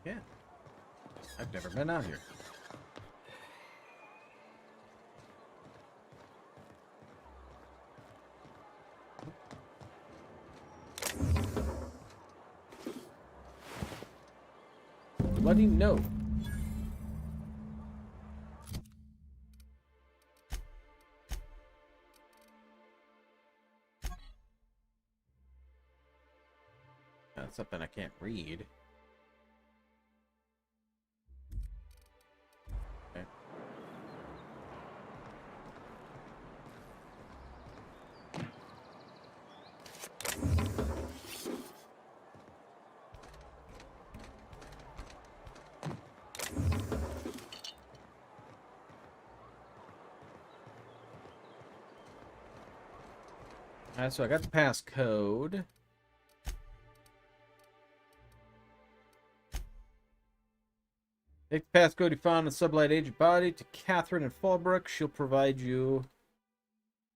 Yeah. I've never been out here. Bloody no. something I can't read. Okay. Alright, so I got the passcode. Take the passcode you found in the Sublight Agent body to Catherine in Fallbrook. She'll provide you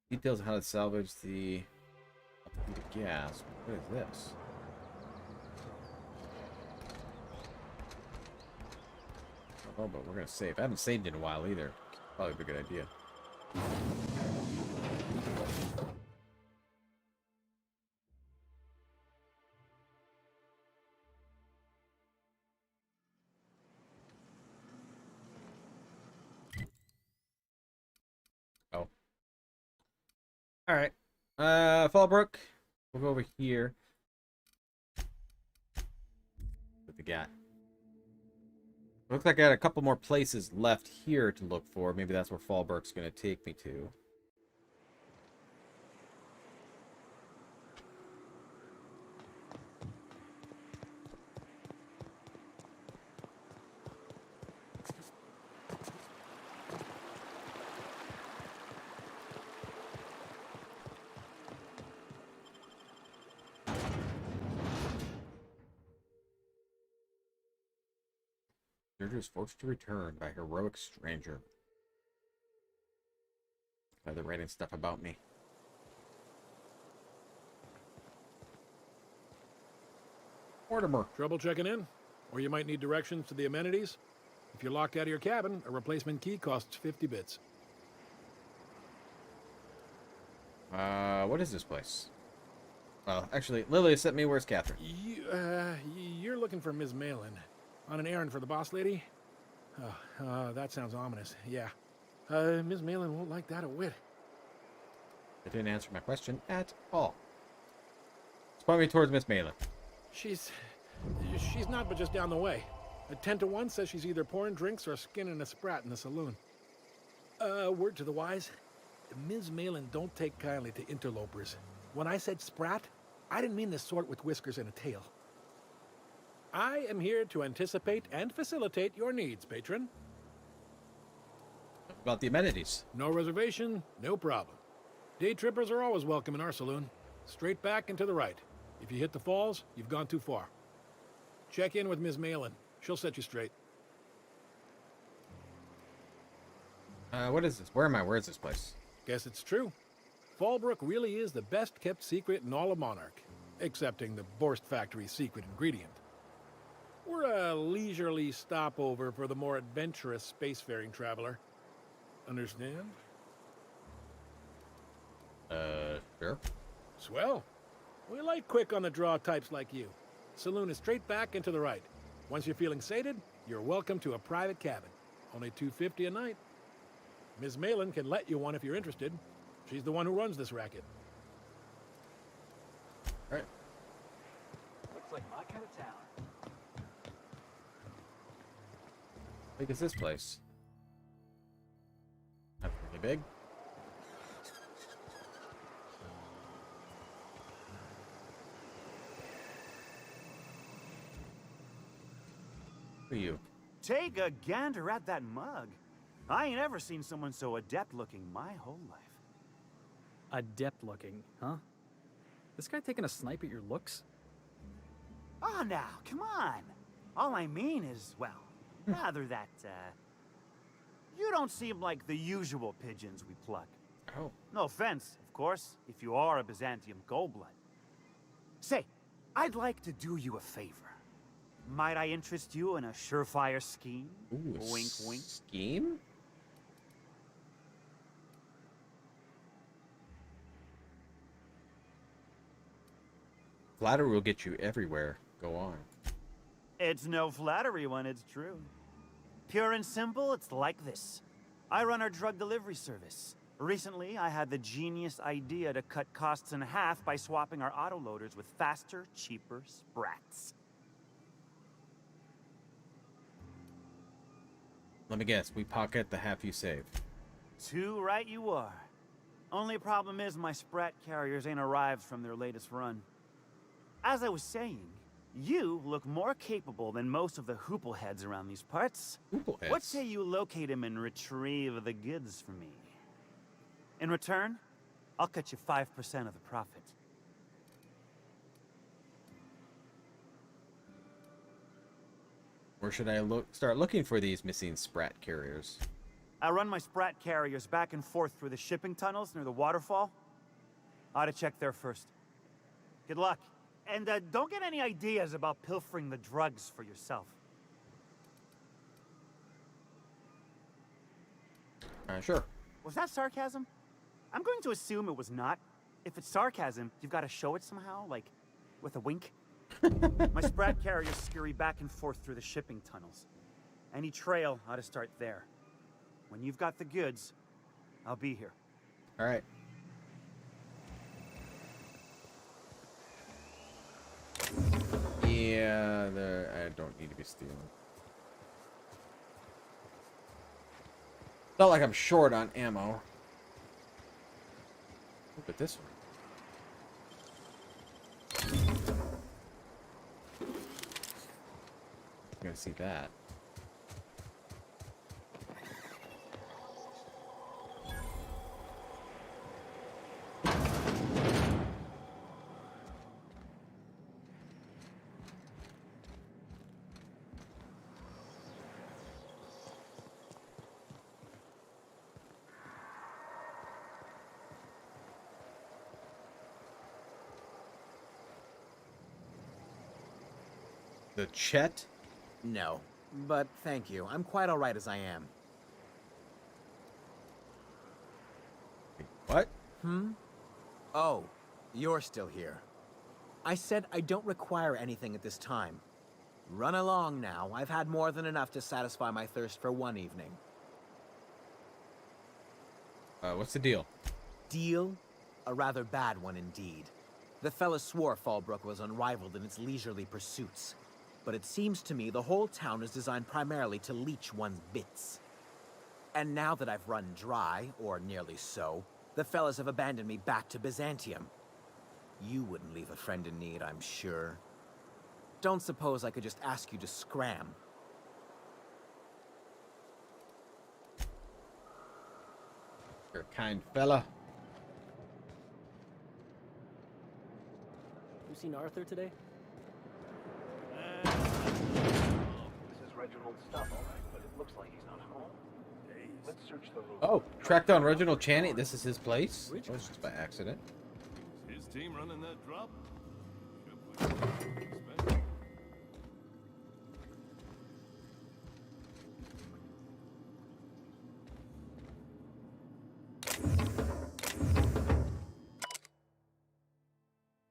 details on how to salvage the gas. What is this? Oh, but we're gonna save. I haven't saved in a while either. Probably a good idea. Oh. Alright. Fallbrook. We'll go over here. What we got? Looks like I got a couple more places left here to look for. Maybe that's where Fallbrook's going to take me to. Surgery is forced to return by heroic stranger. They're writing stuff about me. Mortimer. Trouble checking in? Or you might need directions to the amenities? If you're locked out of your cabin, a replacement key costs 50 bits. What is this place? Well, actually, Lily sent me. Where's Catherine? You're looking for Ms. Malin. On an errand for the boss lady? That sounds ominous. Yeah. Ms. Malin won't like that a whit. It didn't answer my question at all. Let's point me towards Miss Malin. She's not but just down the way. A 10 to 1 says she's either pouring drinks or skinning a sprat in the saloon. Word to the wise. Ms. Malin don't take kindly to interlopers. When I said sprat, I didn't mean the sort with whiskers and a tail. I am here to anticipate and facilitate your needs, patron. About the amenities. No reservation, no problem. Day trippers are always welcome in our saloon. Straight back and to the right. If you hit the falls, you've gone too far. Check in with Ms. Malin. She'll set you straight. What is this? Where am I? Where is this place? Guess it's true. Fallbrook really is the best kept secret in all of Monarch, excepting the Borst Factory's secret ingredient. We're a leisurely stopover for the more adventurous spacefaring traveler. Understand? Sure. Swell. We like quick on the draw types like you. Saloon is straight back and to the right. Once you're feeling sated, you're welcome to a private cabin. Only $250 a night. Ms. Malin can let you one if you're interested. She's the one who runs this racket. All right. Looks like my kind of town. How big is this place? Not pretty big. Who are you? Take a gander at that mug. I ain't ever seen someone so adept-looking my whole life. Adept-looking, huh? This guy taking a snipe at your looks? Oh, now, come on. All I mean is, well, rather that, you don't seem like the usual pigeons we pluck. Oh. No offense, of course, if you are a Byzantium goldblood. Say, I'd like to do you a favor. Might I interest you in a surefire scheme? Ooh, wink, wink. Scheme? Flattery will get you everywhere. Go on. It's no flattery when it's true. Pure and simple, it's like this. I run our drug delivery service. Recently, I had the genius idea to cut costs in half by swapping our autoloaders with faster, cheaper sprats. Let me guess, we pocket the half you save. Too right you are. Only problem is my sprat carriers ain't arrived from their latest run. As I was saying, you look more capable than most of the hoople heads around these parts. Hoople heads? What say you locate him and retrieve the goods for me? In return, I'll cut you 5% of the profit. Where should I start looking for these missing sprat carriers? I run my sprat carriers back and forth through the shipping tunnels near the waterfall. Ought to check there first. Good luck. And don't get any ideas about pilfering the drugs for yourself. Sure. Was that sarcasm? I'm going to assume it was not. If it's sarcasm, you've got to show it somehow, like with a wink. My sprat carriers scurry back and forth through the shipping tunnels. Any trail ought to start there. When you've got the goods, I'll be here. All right. Yeah, I don't need to be stealing. Not like I'm short on ammo. Look at this one. I'm gonna see that. The Chet? No, but thank you. I'm quite all right as I am. What? Oh, you're still here. I said I don't require anything at this time. Run along now. I've had more than enough to satisfy my thirst for one evening. What's the deal? Deal? A rather bad one indeed. The fella swore Fallbrook was unrivaled in its leisurely pursuits. But it seems to me the whole town is designed primarily to leech one's bits. And now that I've run dry, or nearly so, the fellas have abandoned me back to Byzantium. You wouldn't leave a friend in need, I'm sure. Don't suppose I could just ask you to scram. You're a kind fella. You seen Arthur today? This is Reginald's stuff, all right, but it looks like he's not home. Let's search the room. Oh, tracked down Reginald Channing. This is his place? That was just by accident. His team running that drop?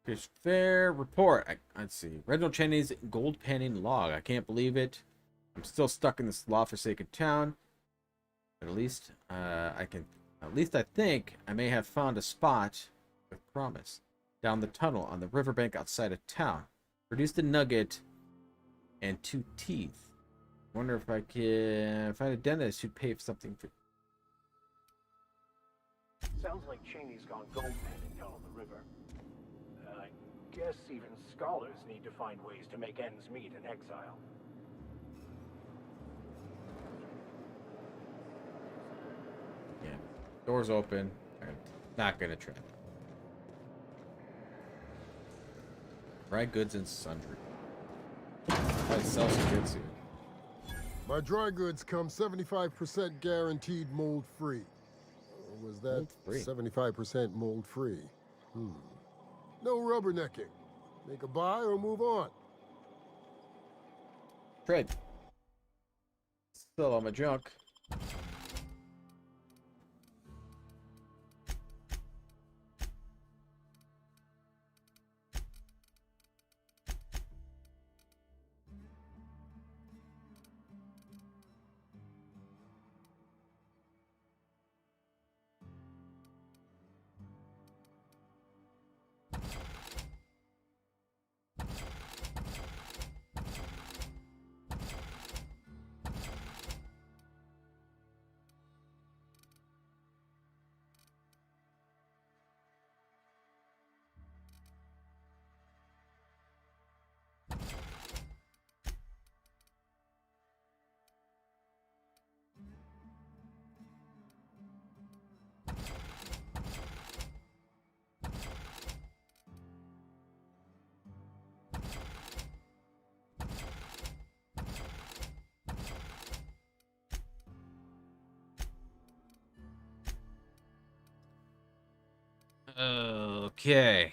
Fish Fair report. Let's see. Reginald Cheney's gold panning log. I can't believe it. I'm still stuck in this law-forsaken town. But at least I think I may have found a spot with promise. Down the tunnel on the riverbank outside of town. Produced a nugget and 2 teeth. Wonder if I can find a dentist who'd pay for something for. Sounds like Cheney's gone gold panning down on the river. I guess even scholars need to find ways to make ends meet in exile. Yeah. Doors open. I'm not gonna try. Dry goods and sundry. Might sell some goods here. My dry goods come 75% guaranteed mold-free. Was that Mold-free? 75% mold-free? No rubbernecking. Make a buy or move on. Trade. Sell all my junk. Okay.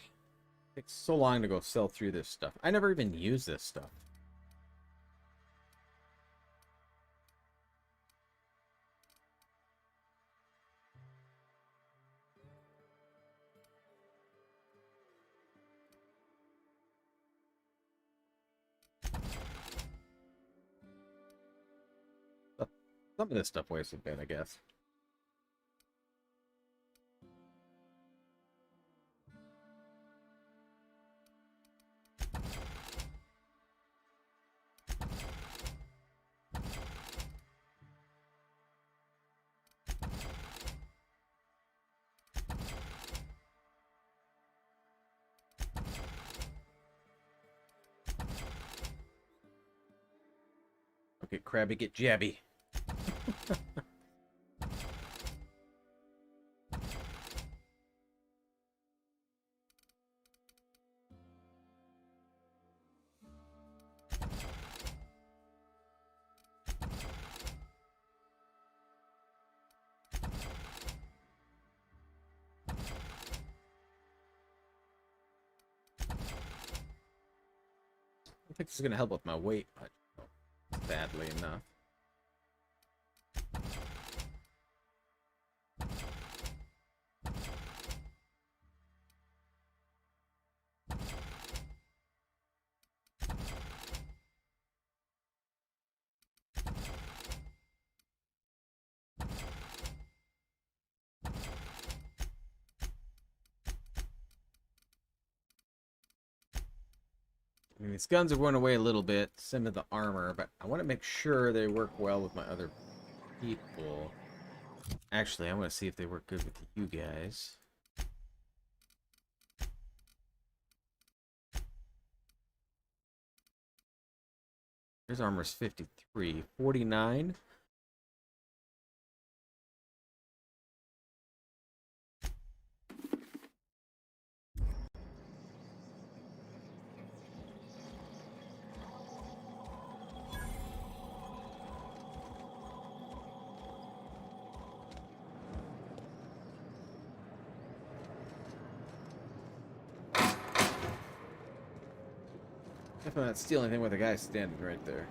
Takes so long to go sell through this stuff. I never even use this stuff. Some of this stuff weighs a bit, I guess. Okay, Krabby, get jabby. I think this is going to help with my weight much, badly enough. I mean, these guns are going away a little bit, some of the armor, but I want to make sure they work well with my other people. Actually, I want to see if they work good with you guys. His armor's 53. 49? If I'm not stealing anything with a guy standing right there.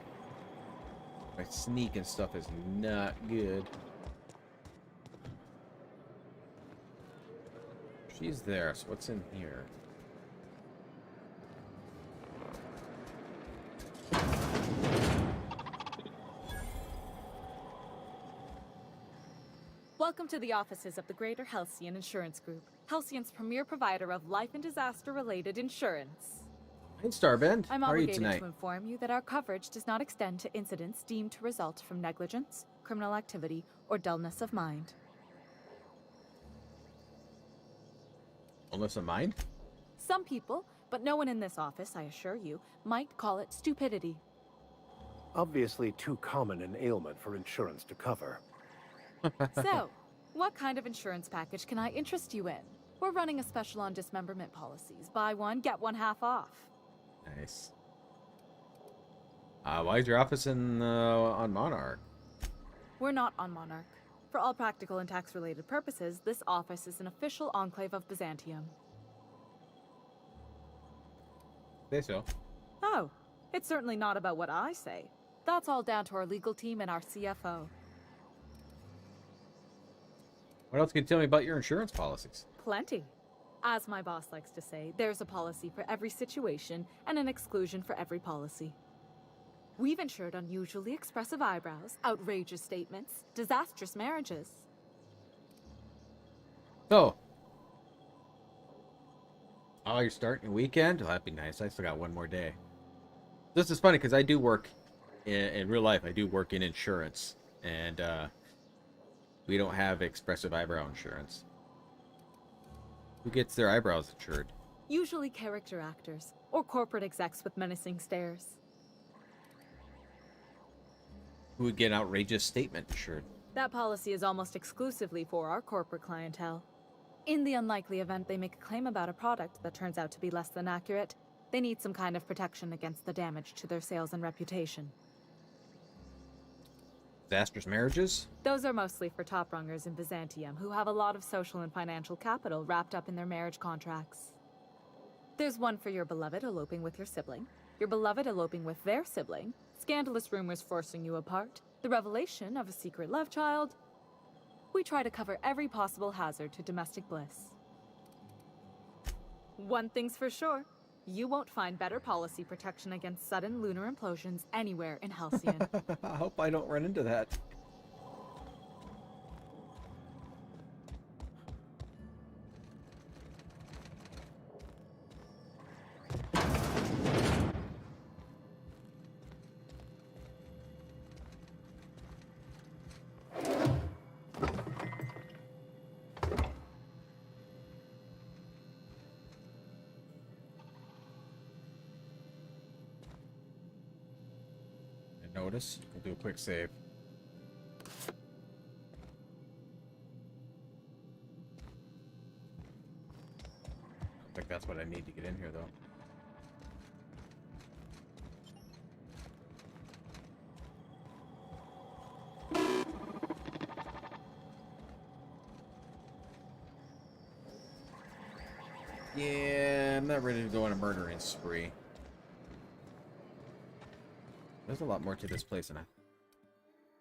My sneak and stuff is not good. She's there, so what's in here? Welcome to the offices of the Greater Halcyon Insurance Group, Halcyon's premier provider of life and disaster-related insurance. Hey, Starbend. I'm How are you obligated tonight? to inform you that our coverage does not extend to incidents deemed to result from negligence, criminal activity, or dullness of mind. Dullness of mind? Some people, but no one in this office, I assure you, might call it stupidity. Obviously too common an ailment for insurance to cover. So, what kind of insurance package can I interest you in? We're running a special on dismemberment policies. Buy one, get one half off. Nice. Why is your office on Monarch? We're not on Monarch. For all practical and tax-related purposes, this office is an official enclave of Byzantium. Say so. Oh, it's certainly not about what I say. That's all down to our legal team and our CFO. What else can you tell me about your insurance policies? Plenty. As my boss likes to say, there's a policy for every situation and an exclusion for every policy. We've insured unusually expressive eyebrows, outrageous statements, disastrous marriages. So, oh, you're starting a weekend? Oh, that'd be nice. I still got one more day. This is funny because I do work in real life. I do work in insurance, and we don't have expressive eyebrow insurance. Who gets their eyebrows insured? Usually character actors, or corporate execs with menacing stares. Who would get an outrageous statement insured? That policy is almost exclusively for our corporate clientele. In the unlikely event they make a claim about a product that turns out to be less than accurate, they need some kind of protection against the damage to their sales and reputation. Disastrous marriages? Those are mostly for top rungers in Byzantium who have a lot of social and financial capital wrapped up in their marriage contracts. There's one for your beloved eloping with your sibling, your beloved eloping with their sibling, scandalous rumors forcing you apart, the revelation of a secret love child. We try to cover every possible hazard to domestic bliss. One thing's for sure, you won't find better policy protection against sudden lunar implosions anywhere in Halcyon. I hope I don't run into that. Notice. We'll do a quick save. I think that's what I need to get in here, though. Yeah, I'm not ready to go on a murdering spree. There's a lot more to this place than I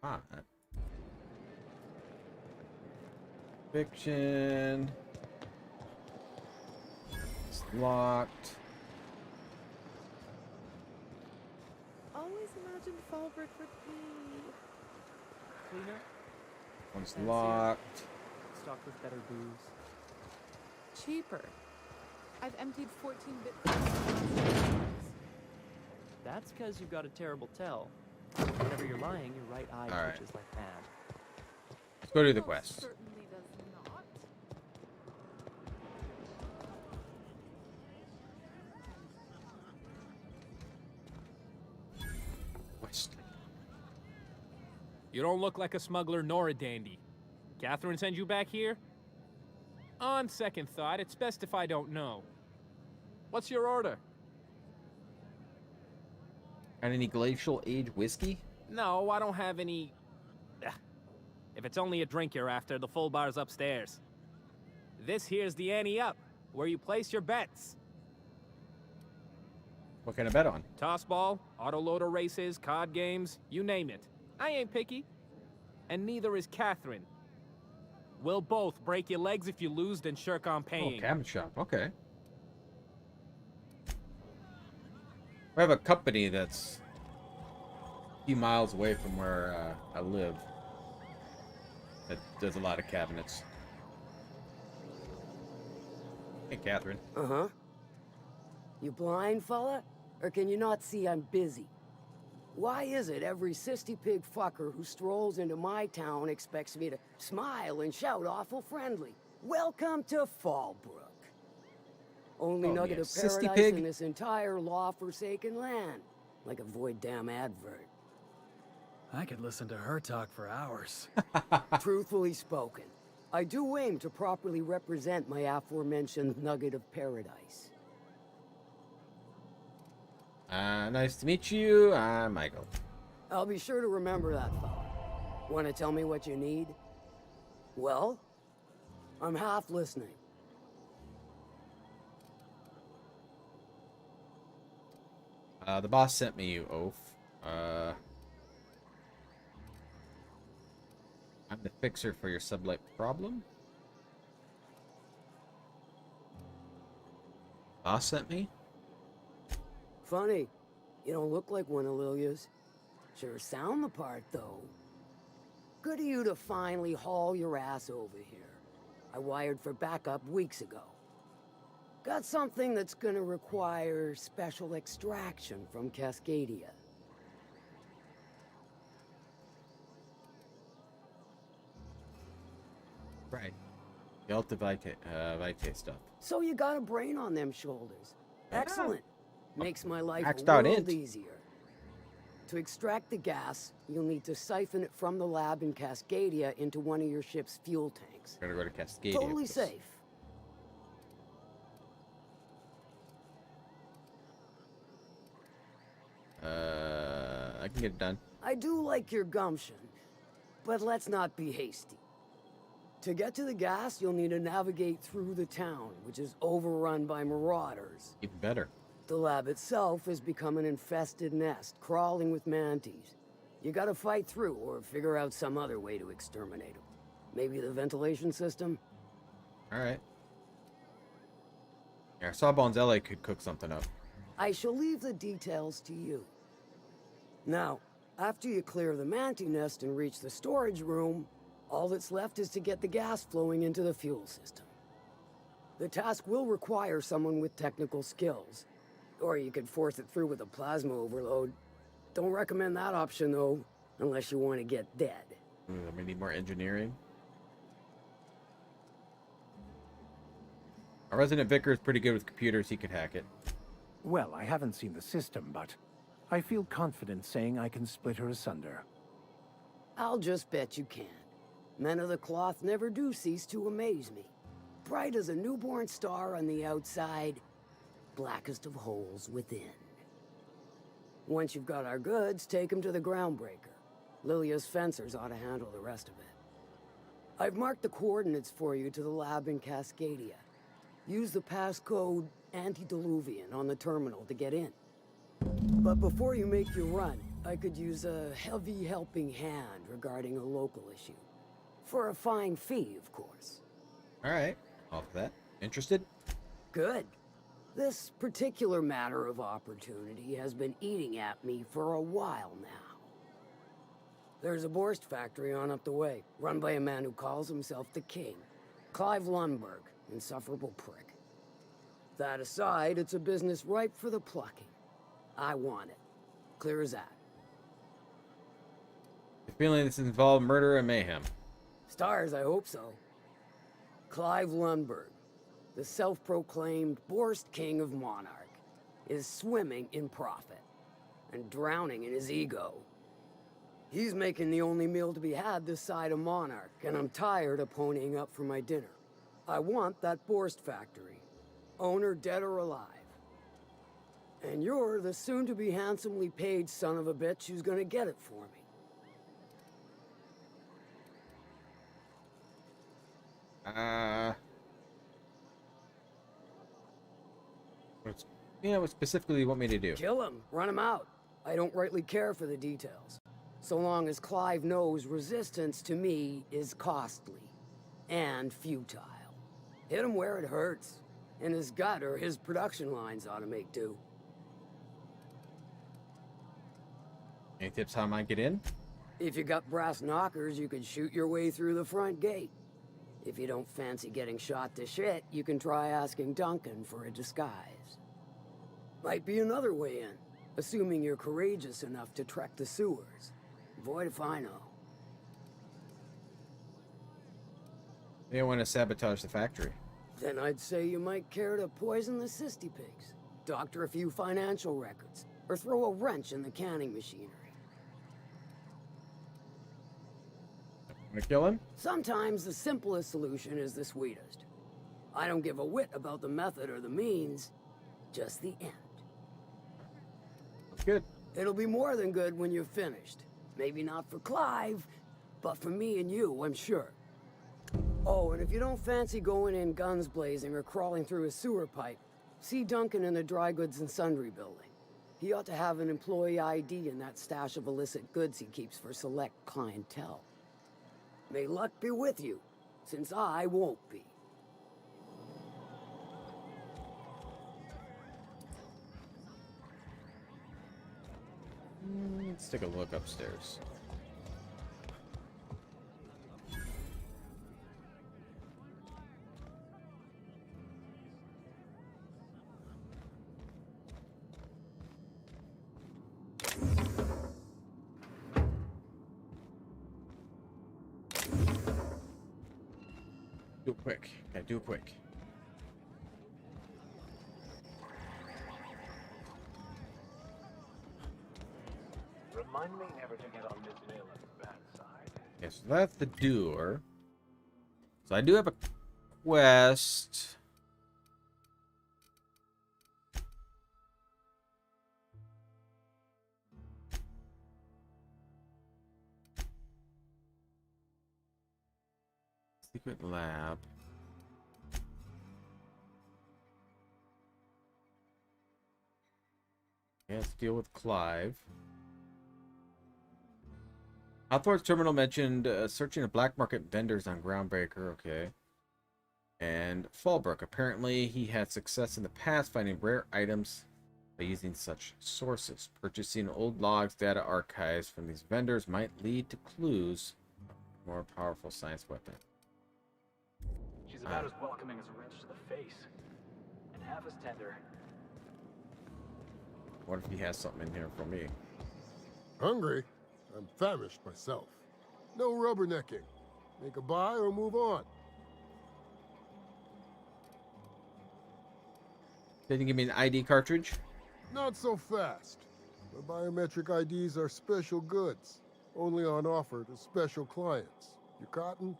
thought. Fiction. It's locked. Always imagined Fallbrook would be Cleaner, One's fancier, locked. stocked with better booze. cheaper. I've emptied 14-bit. That's because you've got a terrible tell. Whenever you're lying, your right eye All right. twitches like mad. Let's go do the quest. Certainly does not. Quest. You don't look like a smuggler nor a dandy. Catherine send you back here? On second thought, it's best if I don't know. What's your order? Got any glacial age whiskey? No, I don't have any... Ugh. If it's only a drink you're after, the full bar's upstairs. This here's the ante up, where you place your bets. What can I bet on? Toss ball, autoloader races, card games, you name it. I ain't picky. And neither is Catherine. We'll both break your legs if you lose, then shirk on Oh, paying. cabinet shop. Okay. We have a company that's a few miles away from where I live that does a lot of cabinets. Hey, Catherine. Uh-huh. You blind, fella? Or can you not see I'm busy? Why is it every sissy pig fucker who strolls into my town expects me to smile and shout awful friendly? Welcome to Fallbrook. Only Oh, nugget yeah, of sissy paradise pig. in this entire law-forsaken land. Like a void damn advert. I could listen to her talk for hours. Truthfully spoken, I do aim to properly represent my aforementioned nugget of paradise. Nice to meet you. I'm Michael. I'll be sure to remember that, fella. Want to tell me what you need? Well, I'm half listening. The boss sent me you, Oaf. I'm the fixer for your sublight problem. Boss sent me? Funny, you don't look like one of Lilia's. Sure sound the part, though. Good of you to finally haul your ass over here. I wired for backup weeks ago. Got something that's gonna require special extraction from Cascadia. Right. The Alta Vitae stuff. So you got a brain on them shoulders. Excellent. Makes my life Maxed a out world int. easier. To extract the gas, you'll need to siphon it from the lab in Cascadia into one of your ship's fuel tanks. Gotta go to Cascadia. Totally safe. I can get it done. I do like your gumption, But let's not be hasty. To get to the gas, you'll need to navigate through the town, which is overrun by marauders. Even better. The lab itself has become an infested nest, crawling with mantis. You gotta fight through or figure out some other way to exterminate them. Maybe the ventilation system? Alright. Yeah, Sawbones LA could cook something up. I shall leave the details to you. Now, after you clear the mantis nest and reach the storage room, all that's left is to get the gas flowing into the fuel system. The task will require someone with technical skills, or you could force it through with a plasma overload. Don't recommend that option, though, unless you want to get dead. We need more engineering. Our resident vicar is pretty good with computers. He could hack it. Well, I haven't seen the system, but I feel confident saying I can split her asunder. I'll just bet you can. Men of the cloth never do cease to amaze me. Bright as a newborn star on the outside, blackest of holes within. Once you've got our goods, take them to the groundbreaker. Lilia's fencers ought to handle the rest of it. I've marked the coordinates for you to the lab in Cascadia. Use the passcode Antediluvian on the terminal to get in. But before you make your run, I could use a heavy helping hand regarding a local issue. For a fine fee, of course. Alright, off that. Interested? Good. This particular matter of opportunity has been eating at me for a while now. There's a Borst factory on up the way, run by a man who calls himself the King. Clive Lundberg, insufferable prick. That aside, it's a business ripe for the plucking. I want it. Clear as that. The feeling this involved murder and mayhem. Stars, I hope so. Clive Lundberg, the self-proclaimed Borst King of Monarch, is swimming in profit and drowning in his ego. He's making the only meal to be had this side of Monarch, and I'm tired of ponying up for my dinner. I want that Borst factory, owner dead or alive. And you're the soon-to-be handsomely paid son of a bitch who's gonna get it for me. What specifically you want me to do? Kill him, run him out. I don't rightly care for the details. So long as Clive knows resistance to me is costly and futile. Hit him where it hurts. In his gut or his production lines ought to make do. Any tips how I might get in? If you got brass knockers, you could shoot your way through the front gate. If you don't fancy getting shot to shit, you can try asking Duncan for a disguise. Might be another way in, assuming you're courageous enough to trek the sewers. Void if I know. They don't want to sabotage the factory. Then I'd say you might care to poison the cysty pigs, doctor a few financial records, or throw a wrench in the canning machinery. Wanna kill him? Sometimes the simplest solution is the sweetest. I don't give a whit about the method or the means, just the end. That's good. It'll be more than good when you're finished. Maybe not for Clive, but for me and you, I'm sure. Oh, and if you don't fancy going in guns blazing or crawling through a sewer pipe, see Duncan in the dry goods and sundry building. He ought to have an employee ID in that stash of illicit goods he keeps for select clientele. May luck be with you, since I won't be. Let's take a look upstairs. Do it quick. Okay, do it quick. Remind me never to get on Miss Malin's bad side. Okay, so that's the doer. So I do have a quest. Secret lab. Yeah, let's deal with Clive. Hawthorne's terminal mentioned searching a black market vendors on Groundbreaker. Okay. And Fallbrook. Apparently, he had success in the past finding rare items by using such sources. Purchasing old logs, data archives from these vendors might lead to clues of a more powerful science weapon. She's about as welcoming as a wrench to the face, and half as tender. What if he has something in here for me? Hungry? I'm famished myself. No rubbernecking. Make a buy or move on. Did you give me an ID cartridge? Not so fast. The biometric IDs are special goods, only on offer to special clients. You cotton?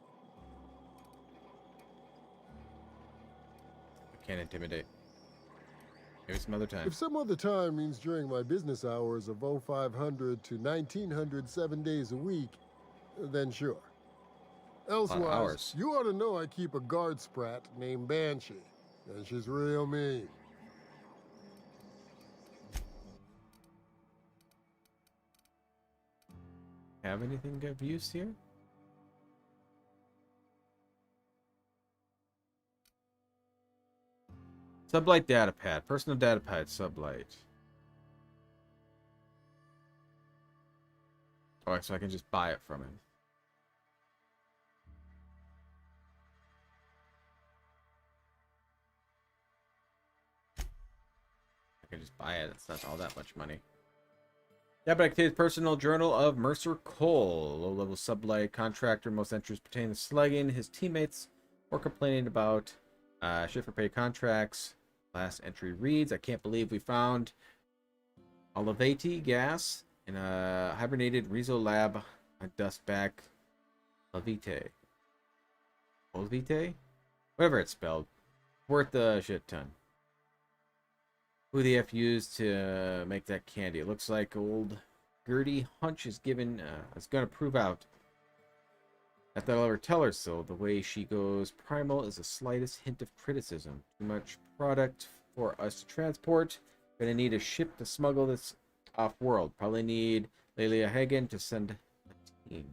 I can't intimidate. Maybe some other time. If some other time means during my business hours of 0500 to 1900 7 days a week, then sure. Elsewise, you ought to know I keep a guard sprat named Banshee, and she's real mean. Have anything of use here? Sublight datapad. Personal datapad. Sublight. Oh, so I can just buy it from him. I can just buy it. It's not all that much money. Yeah, but activities personal journal of Mercer Cole, low-level sublight contractor. Most entries pertain to slugging his teammates or complaining about shift for pay contracts. Last entry reads, I can't believe we found olivate gas in a hibernated Rezo lab on Dustback Olivite. Olivite? Whatever it's spelled. Worth a shit ton. Who the F used to make that candy? It looks like old Gertie Hunch is given. It's going to prove out. Not that I'll ever tell her so. The way she goes primal is the slightest hint of criticism. Too much product for us to transport. Gonna need a ship to smuggle this off-world. Probably need Lelia Hagen to send a team.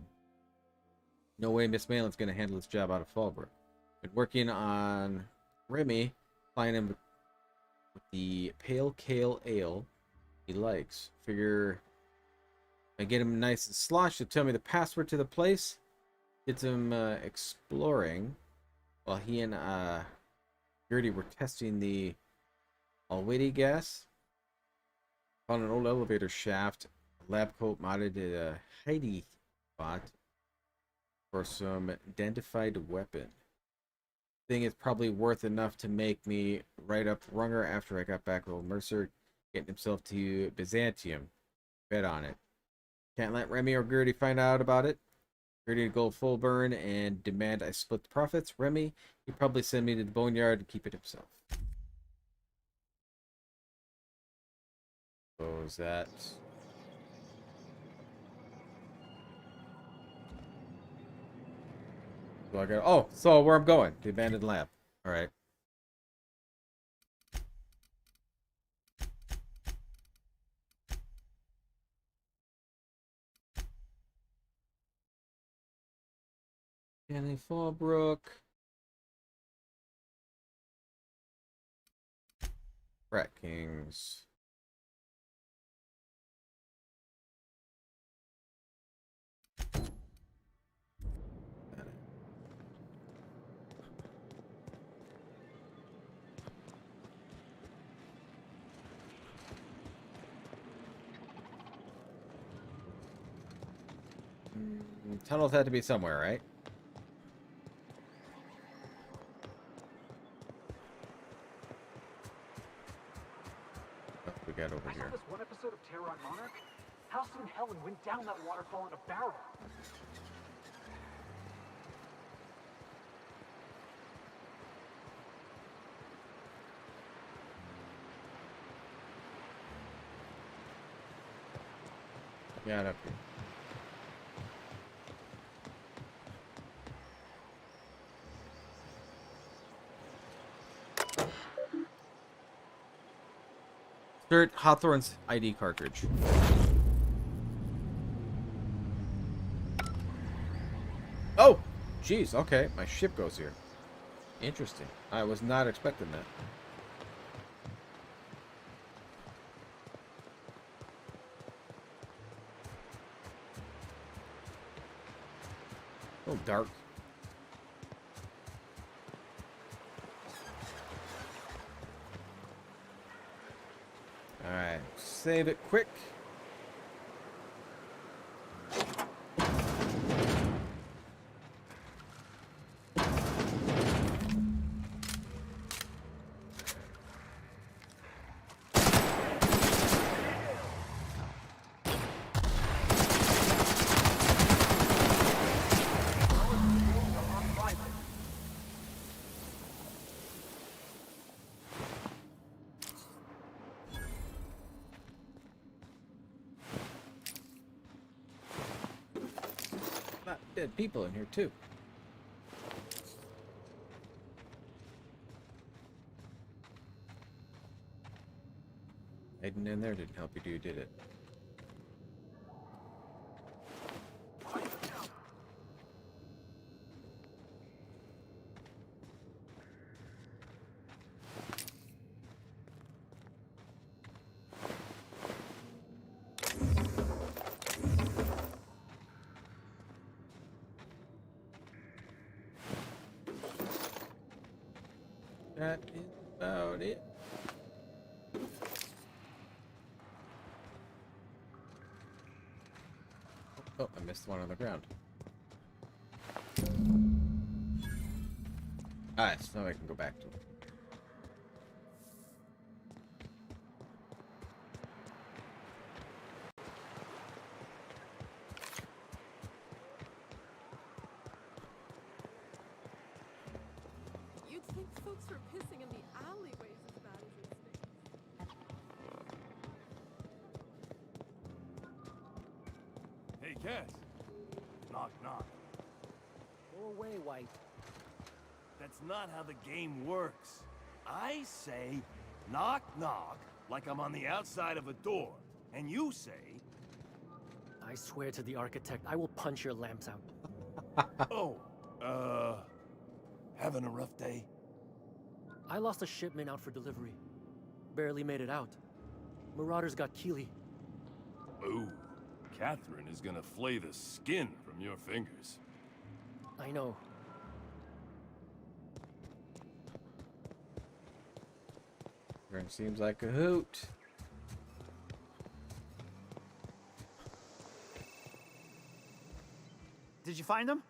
No way Miss Malin's gonna handle this job out of Fallbrook. Been working on Remy, flying him with the pale kale ale he likes. Figure I get him nice and sloshed. He'll tell me the password to the place. Get him exploring while he and Gertie were testing the Alwady gas. Found an old elevator shaft. Lab coat modded a hidey spot for some identified weapon. Thing is probably worth enough to make me write up Runger after I got back with old Mercer getting himself to Byzantium. Bet on it. Can't let Remy or Gertie find out about it. Gertie to go full burn and demand I split the profits. Remy, he'd probably send me to the boneyard to keep it himself. So is that... So I got... Oh, so where I'm going. The abandoned lab. Alright. Stanley Fallbrook. Rat Kings. Tunnels had to be somewhere, right? What we got over I here? saw this one episode of Terror on Monarch. How soon Helen went down that waterfall in a barrel. Yeah, up here. Third, Hawthorne's ID cartridge. Oh! Jeez, okay. My ship goes here. Interesting. I was not expecting that. Oh, dark. Alright, save it quick. Dead people in here too. Hiding in there didn't help you, did it? That is about it. Oh, I missed one on the ground. Alright, so now I can go back to it. You'd think folks were pissing in the alleyways as bad as it stinks. Hey, Cass. Knock, knock. Go away, White. That's not how the game works. I say, knock, knock, like I'm on the outside of a door. And you say... I swear to the architect, I will punch your lamps out. Oh, having a rough day? I lost a shipment out for delivery. Barely made it out. Marauders got Keely. Ooh, Catherine is gonna flay the skin from your fingers. I know. Seems like a hoot. Did you find them?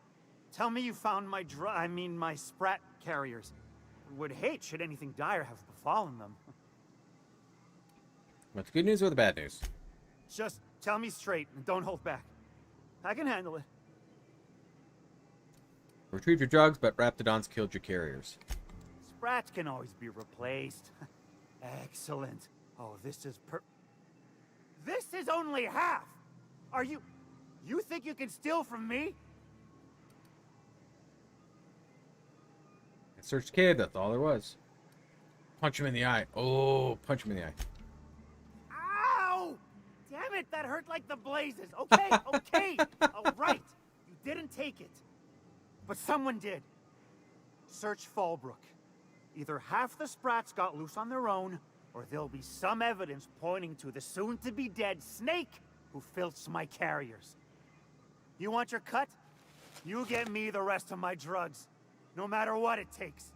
Tell me you found my my sprat carriers. Would hate should anything dire have befallen them. What's the good news or the bad news? Just tell me straight and don't hold back. I can handle it. Retrieved your drugs, but Raptidons killed your carriers. Sprats can always be replaced. Excellent. Oh, this is This is only half! Are you... You think you can steal from me? I searched the cave, that's all there was. Punch him in the eye. Oh, punch him in the eye. Ow! Damn it, that hurt like the blazes. Okay, okay. All right. You didn't take it. But someone did. Search Fallbrook. Either half the Sprats got loose on their own, or there'll be some evidence pointing to the soon-to-be-dead Snake who filched my carriers. You want your cut? You get me the rest of my drugs, no matter what it takes.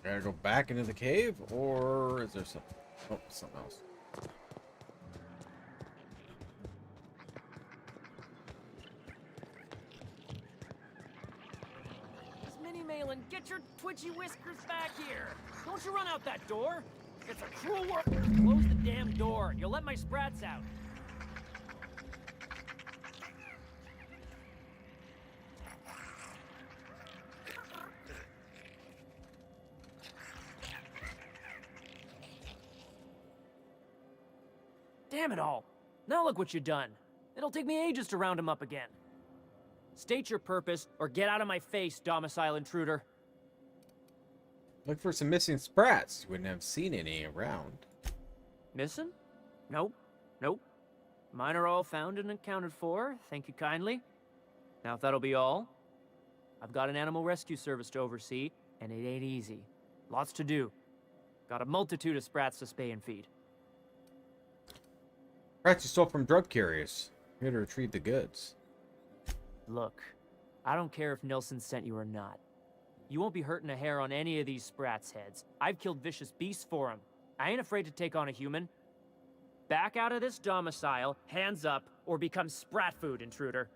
Gotta go back into the cave, or is there something? Oh, something else. Mini Malin, get your twitchy whiskers back here! Don't you run out that door! It's a cruel work. Close the damn door. You'll let my sprats out. Damn it all. Now look what you've done. It'll take me ages to round him up again. State your purpose, or get out of my face, domicile intruder. Look for some missing sprats. You wouldn't have seen any around. Missing? Nope. Nope. Mine are all found and accounted for, thank you kindly. Now if that'll be all, I've got an animal rescue service to oversee, and it ain't easy. Lots to do. Got a multitude of sprats to spay and feed. Sprats you stole from drug carriers. Here to retrieve the goods. Look, I don't care if Nilsson sent you or not. You won't be hurting a hair on any of these sprats' heads. I've killed vicious beasts for them. I ain't afraid to take on a human. Back out of this domicile, hands up, or become sprat food, intruder.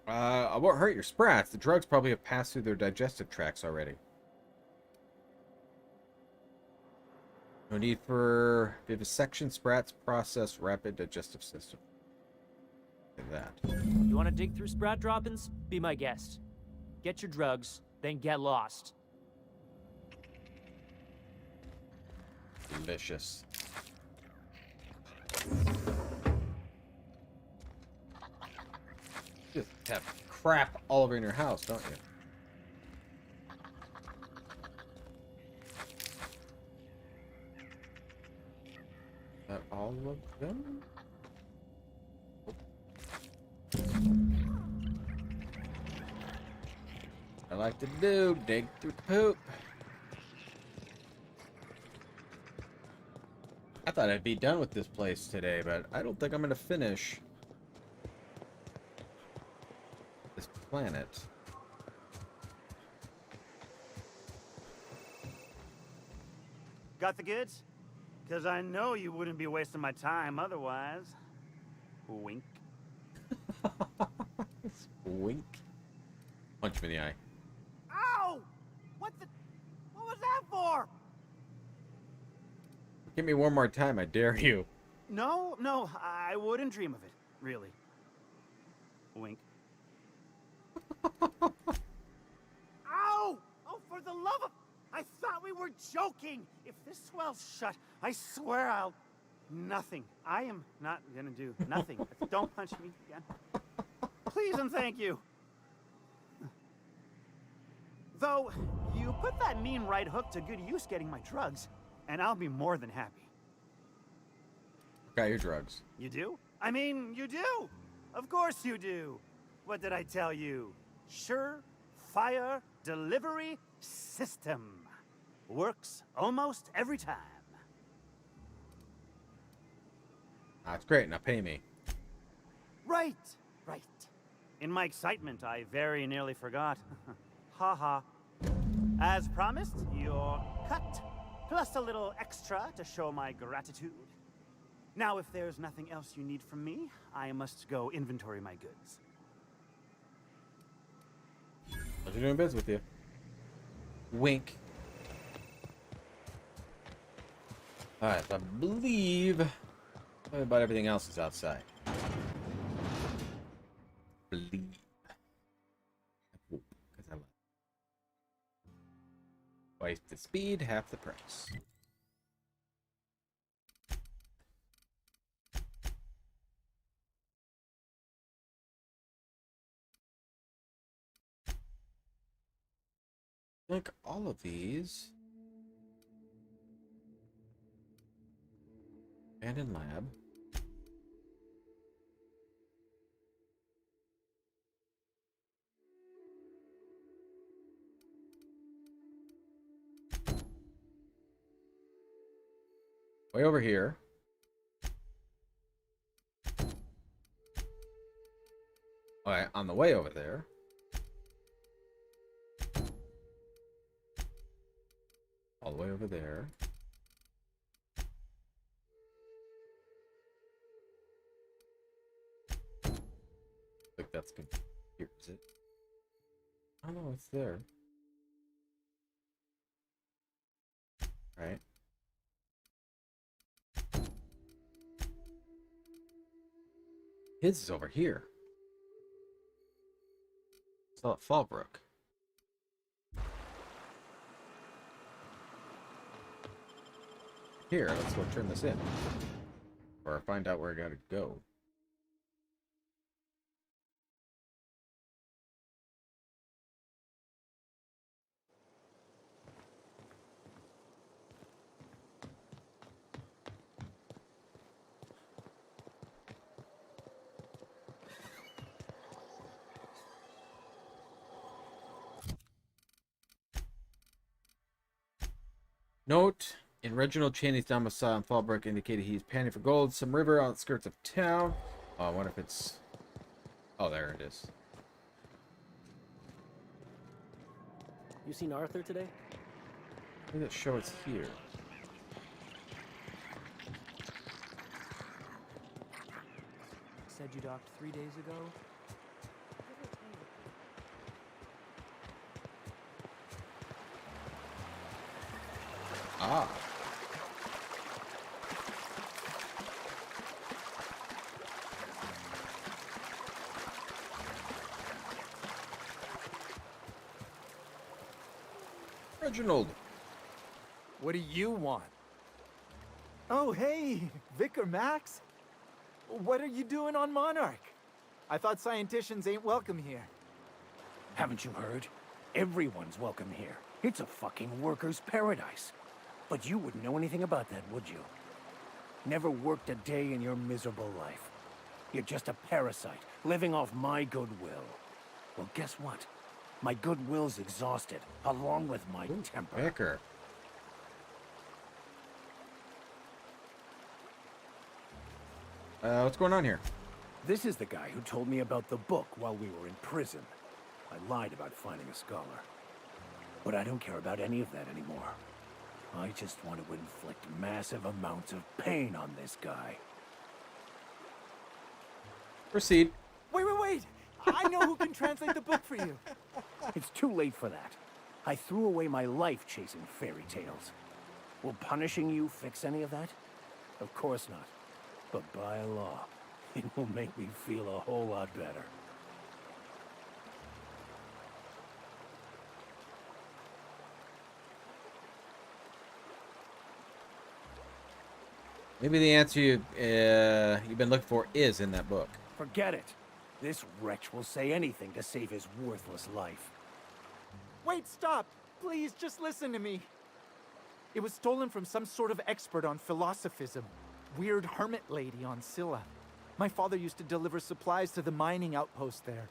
I won't hurt your sprats. The drugs probably have passed through their digestive tracts already. No need for vivisection. Sprats process rapid digestive system. Look at that. You want to dig through sprat droppings? Be my guest. Get your drugs, then get lost. Delicious. Just have crap all over in your house, don't you? Is that all of them? I like to do, dig through poop. I thought I'd be done with this place today, but I don't think I'm gonna finish this planet. Got the goods? Because I know you wouldn't be wasting my time otherwise. Wink. Wink. Punch him in the eye. Ow! What was that for? Give me one more time, I dare you. No, I wouldn't dream of it, really. Wink. Ow! Oh, for the love of... I thought we were joking! If this swells shut, I swear I'll... Nothing. I am not gonna do nothing. Don't punch me again. Please and thank you. Though, you put that mean right hook to good use getting my drugs, and I'll be more than happy. Got your drugs. You do? I mean, you do! Of course you do! What did I tell you? Sure-fire delivery system. Works almost every time. That's great, now pay me. Right. In my excitement, I very nearly forgot. Ha. As promised, your cut, plus a little extra to show my gratitude. Now, if there's nothing else you need from me, I must go inventory my goods. Pleasure doing business with you. Wink. Alright, I believe about everything else is outside. Believe. Twice the speed, half the price. I think all of these. Abandoned lab. Way over here. Alright, on the way over there. All the way over there. I think that's good. Here, is it? Oh no, it's there. Right. His is over here. Still at Fallbrook. Here, let's go turn this in. Or find out where I gotta go. Note, in Reginald Cheney's domicile in Fallbrook indicated he's panning for gold. Some river on the skirts of town. Oh, I wonder if it's... Oh, there it is. You seen Arthur today? Where does it show it's here? Said you docked 3 days ago. Ah. Reginald. What do you want? Oh, hey, Vicar Max. What are you doing on Monarch? I thought scienticians ain't welcome here. Haven't you heard? Everyone's welcome here. It's a fucking worker's paradise. But you wouldn't know anything about that, would you? Never worked a day in your miserable life. You're just a parasite, living off my goodwill. Well, guess what? My goodwill's exhausted, along with my temper. Vicar. What's going on here? This is the guy who told me about the book while we were in prison. I lied about finding a scholar. But I don't care about any of that anymore. I just want to inflict massive amounts of pain on this guy. Proceed. Wait! I know who can translate the book for you. It's too late for that. I threw away my life chasing fairy tales. Will punishing you fix any of that? Of course not. But by law, it will make me feel a whole lot better. Maybe the answer you've been looking for is in that book. Forget it. This wretch will say anything to save his worthless life. Wait, stop! Please, just listen to me. It was stolen from some sort of expert on philosophism. Weird hermit lady on Scylla. My father used to deliver supplies to the mining outpost there.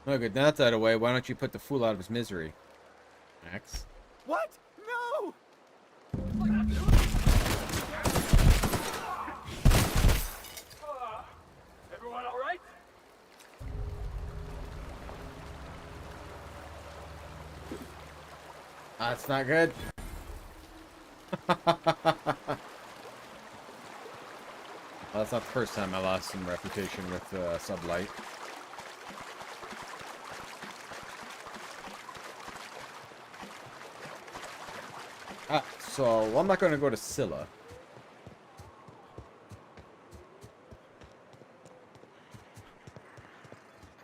Oh, good. Now that's out of the way. Why don't you put the fool out of his misery, Max? What? No! Everyone all right? That's not good. Well, that's not the first time I lost some reputation with Sublight. So I'm not going to go to Scylla.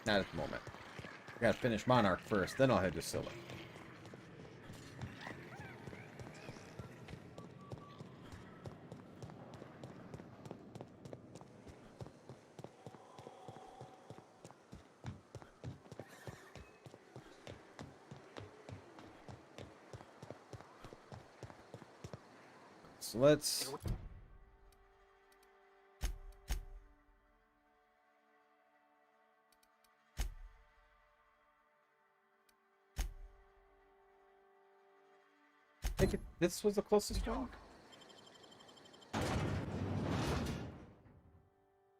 Not at the moment. I gotta finish Monarch first, then I'll head to Scylla. So let's... I think this was the closest one.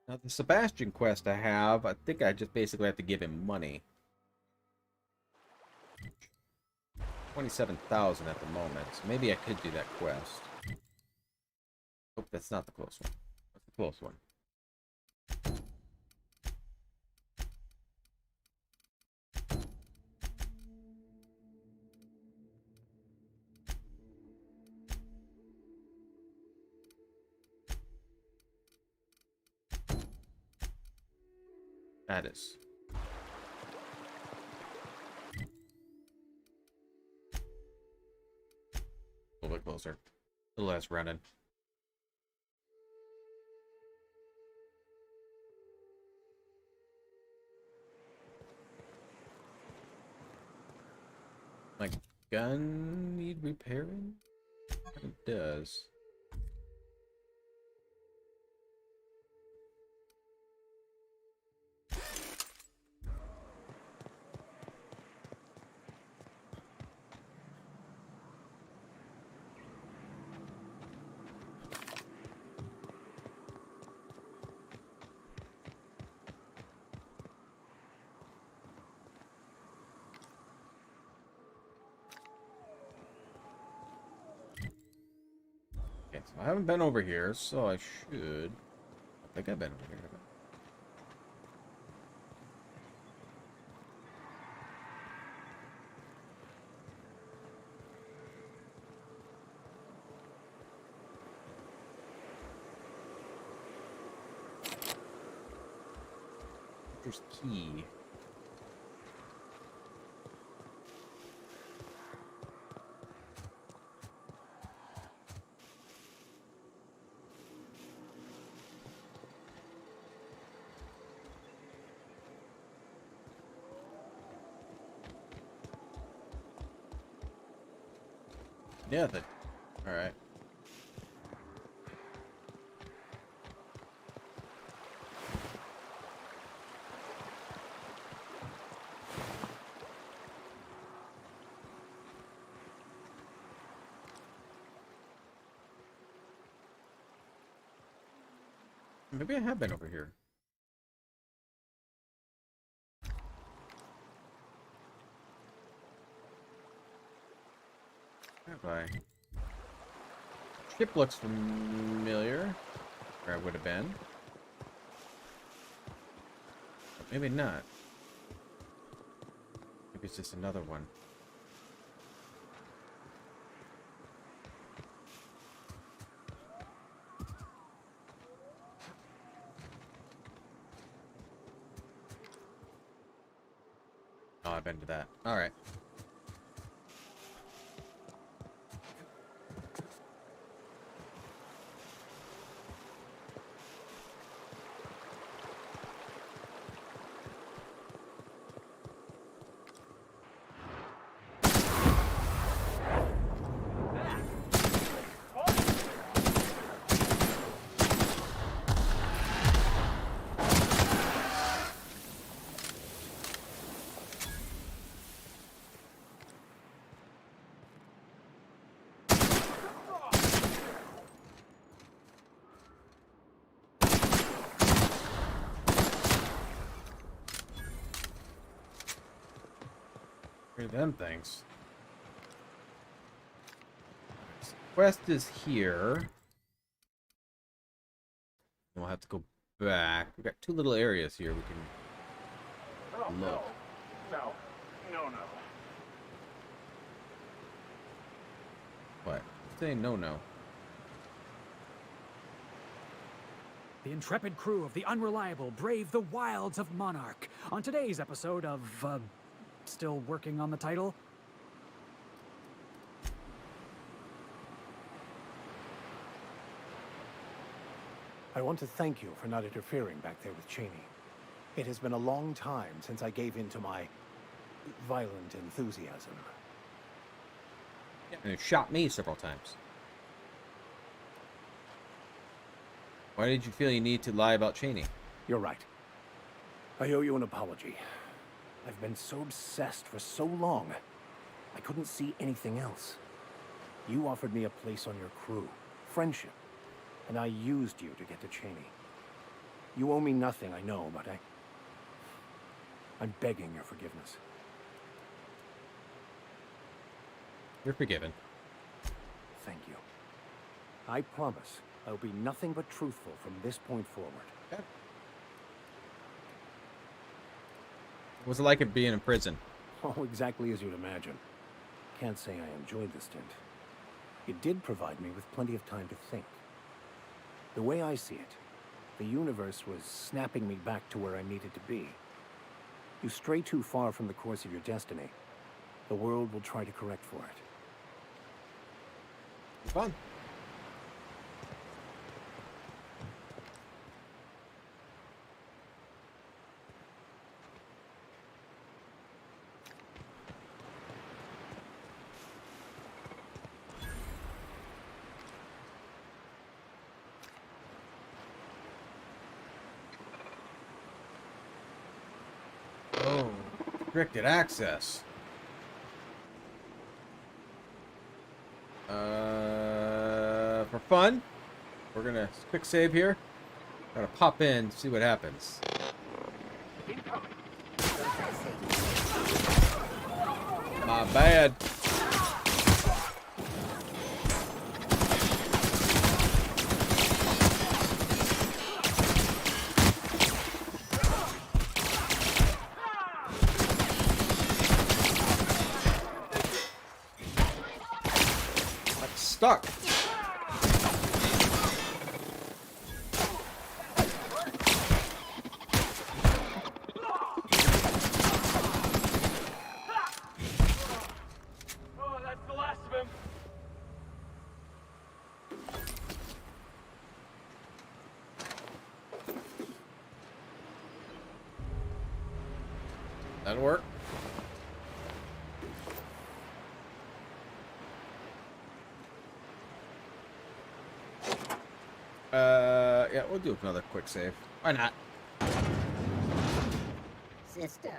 Now the Sebastian quest I have, I think I just basically have to give him money. 27,000 at the moment, so maybe I could do that quest. Nope, that's not the close one. That's the close one. That is. closer. A little less running. My gun need repairing? It does. Okay, so I haven't been over here, so I should. I think I've been over here. There's key. Yeah, all right. Maybe I have been over here. Have I? Ship looks familiar. Where I would have been. But maybe not. Maybe it's just another one. Oh, I've been to that. All right. Hear them things. Quest is here. We'll have to go back. We've got two little areas here we can look. No. What? Say no. The intrepid crew of the Unreliable brave the wilds of Monarch. On today's episode of, still working on the title? I want to thank you for not interfering back there with Cheney. It has been a long time since I gave in to my violent enthusiasm. And it shot me several times. Why did you feel you need to lie about Cheney? You're right. I owe you an apology. I've been so obsessed for so long, I couldn't see anything else. You offered me a place on your crew, friendship, and I used you to get to Cheney. You owe me nothing, I know, but I'm begging your forgiveness. You're forgiven. Thank you. I promise I'll be nothing but truthful from this point forward. Okay. What was it like it being in prison? Oh, exactly as you'd imagine. Can't say I enjoyed the stint. It did provide me with plenty of time to think. The way I see it, the universe was snapping me back to where I needed to be. You stray too far from the course of your destiny, the world will try to correct for it. Fun. Oh, restricted access. For fun, we're gonna quick save here. Gotta pop in, see what happens. My bad. I'm stuck. Oh, that's the last of him. That'll work. Yeah, we'll do another quick save. Why not? System.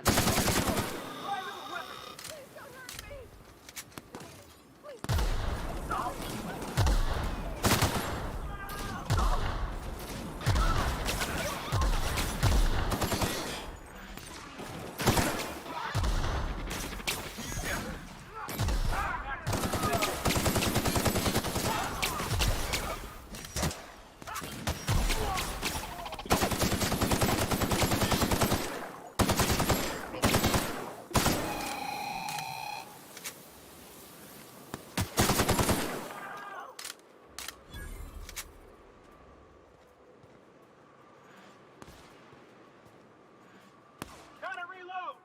Gotta reload.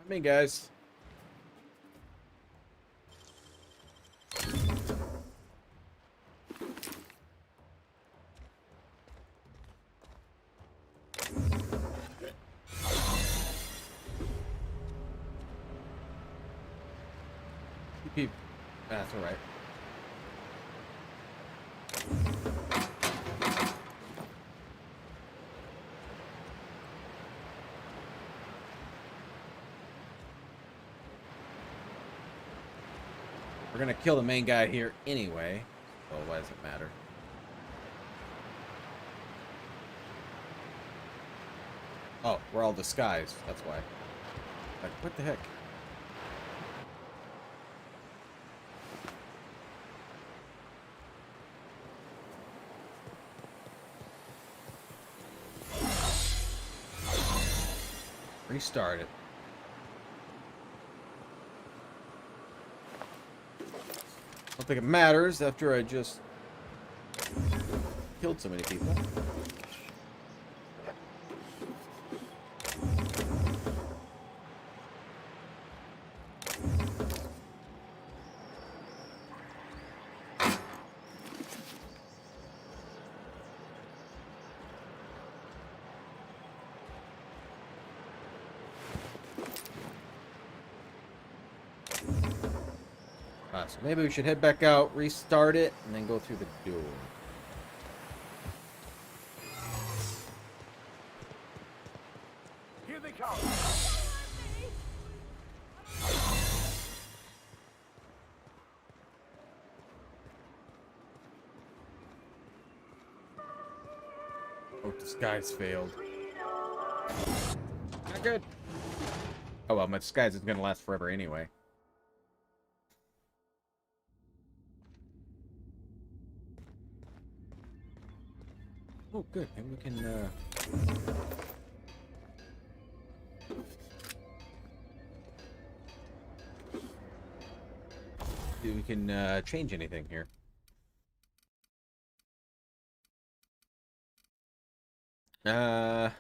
I mean, guys. That's all right. We're gonna kill the main guy here anyway, so why does it matter? Oh, we're all disguised. That's why. Like, what the heck? Restart it. Don't think it matters after I just killed so many people. So maybe we should head back out, restart it, and then go through the door. Here they come. Oh, disguise failed. Not good. Oh well, my disguise is gonna last forever anyway. Oh, good. And we can, See if we can change anything here. Uh,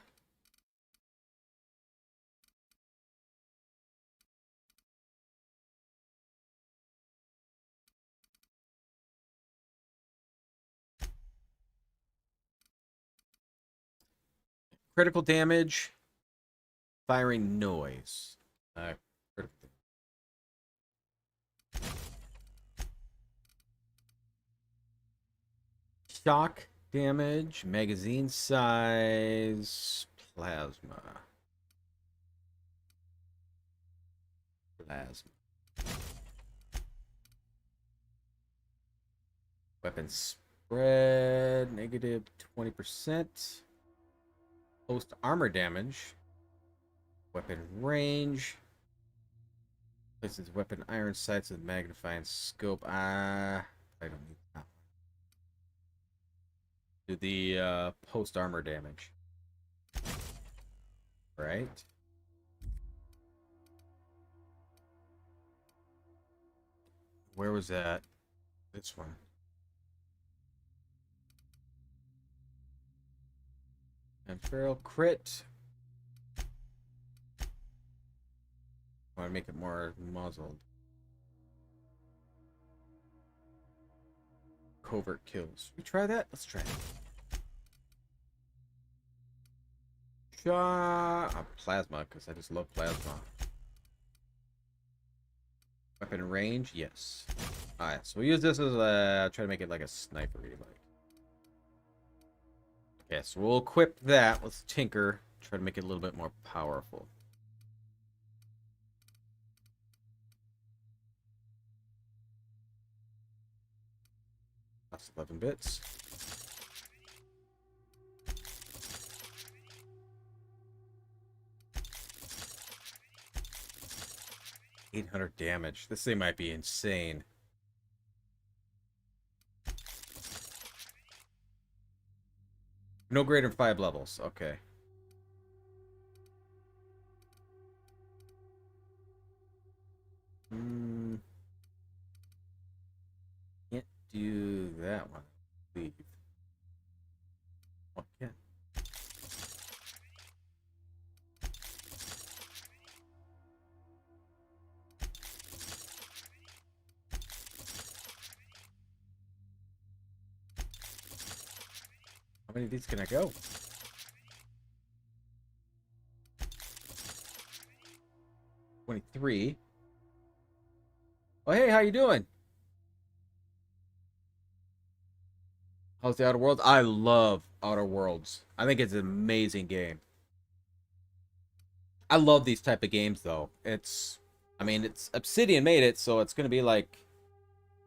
critical damage, firing noise. Critical. Shock damage, magazine size, plasma. Weapon spread, negative 20%. Post armor damage. Weapon range. Places weapon iron sights with magnifying scope. I don't need that. Do the post armor damage. Right. Where was that? This one. And feral crit. I want to make it more muzzled. Covert kills. Should we try that? Let's try it. Plasma, because I just love plasma. Weapon range, yes. Alright, so we use this as a try to make it like a sniper like. Okay, so we'll equip that. Let's tinker. Try to make it a little bit more powerful. That's 11 bits. $800 damage. This thing might be insane. No greater than 5 levels. Okay. Can't do that one. Leave. Oh, yeah. How many of these can I go? $23. Oh, hey, how you doing? How's the Outer Worlds? I love Outer Worlds. I think it's an amazing game. I love these type of games, though. I mean, it's Obsidian made it, so it's going to be like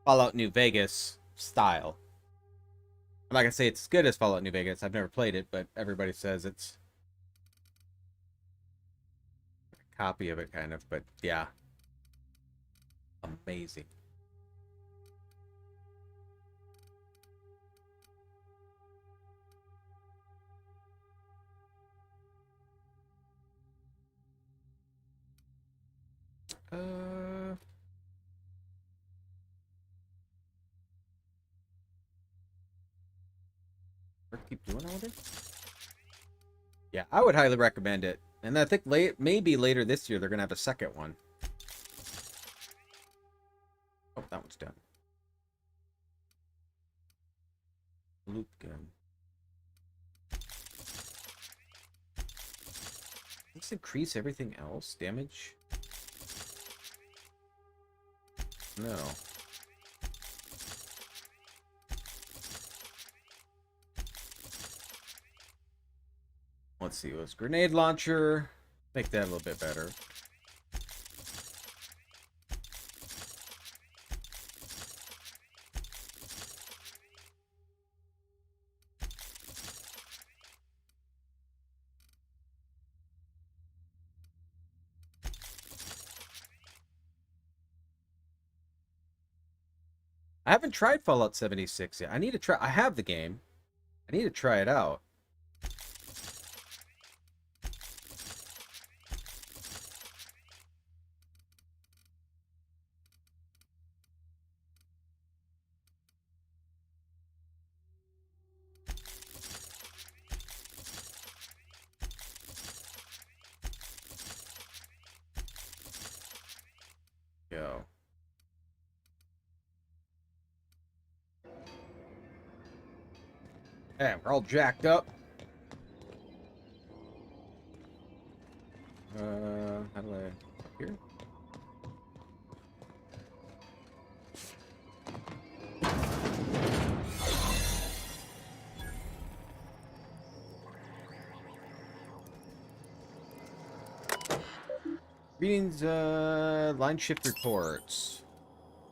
Fallout New Vegas style. I'm not going to say it's as good as Fallout New Vegas. I've never played it, but everybody says it's a copy of it, kind of. But, yeah. Amazing. Keep doing all this? Yeah, I would highly recommend it. And I think maybe later this year they're going to have a second one. Oh, that one's done. Loop gun. Let's increase everything else. Damage? No. Let's see, it was grenade launcher. Make that a little bit better. I haven't tried Fallout 76 yet. I need to try. I have the game. I need to try it out. go. Hey, we're all jacked up. How do I... Up here? Greetings, line shift reports.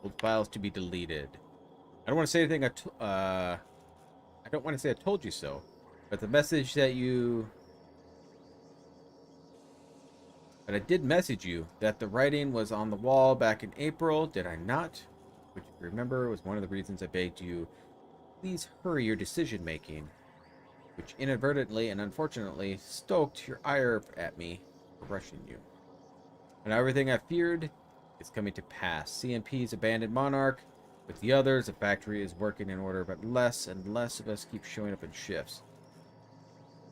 Old files to be deleted. I don't want to say anything. I don't want to say I told you so, but the message that you... But I did message you that the writing was on the wall back in April, did I not? Which, if you remember, was one of the reasons I begged you, please hurry your decision making, which inadvertently and unfortunately stoked your ire at me for rushing you. And everything I feared is coming to pass. CMP's abandoned Monarch. With the others, the factory is working in order, but less and less of us keep showing up in shifts.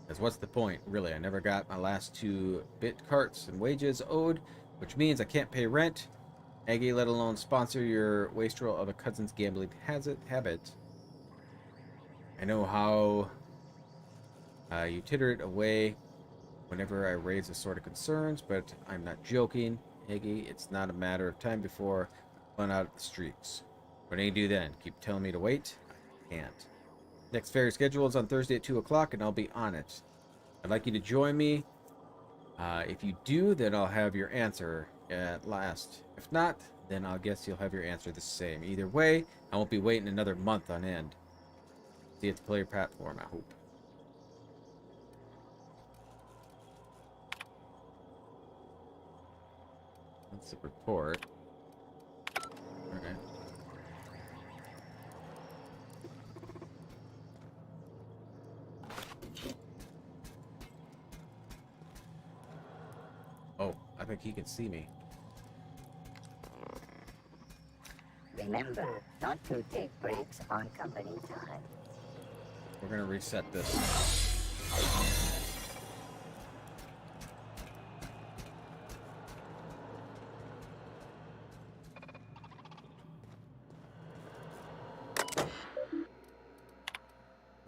Because what's the point? Really, I never got my last 2 bit carts and wages owed, which means I can't pay rent, Aggie, let alone sponsor your wastrel of a cousin's gambling habit. I know how you titter it away whenever I raise this sort of concerns, but I'm not joking. Aggie, it's not a matter of time before I run out of the streets. What do you do then? Keep telling me to wait? I can't. Next ferry schedule is on Thursday at 2 o'clock, and I'll be on it. I'd like you to join me. If you do, then I'll have your answer at last. If not, then I'll guess you'll have your answer the same. Either way, I won't be waiting another month on end. See you at the player platform, I hope. That's the report. Okay. Oh, I think he can see me. Remember not to take breaks on company time. We're gonna reset this.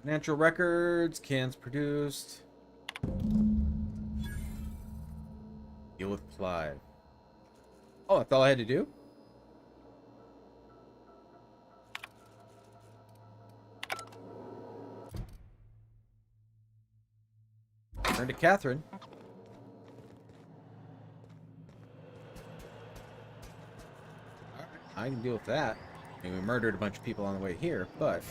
Financial records, cans produced. Deal with Clive. Oh, that's all I had to do? Turn to Catherine. Alright, I can deal with that. I mean, we murdered a bunch of people on the way here, but...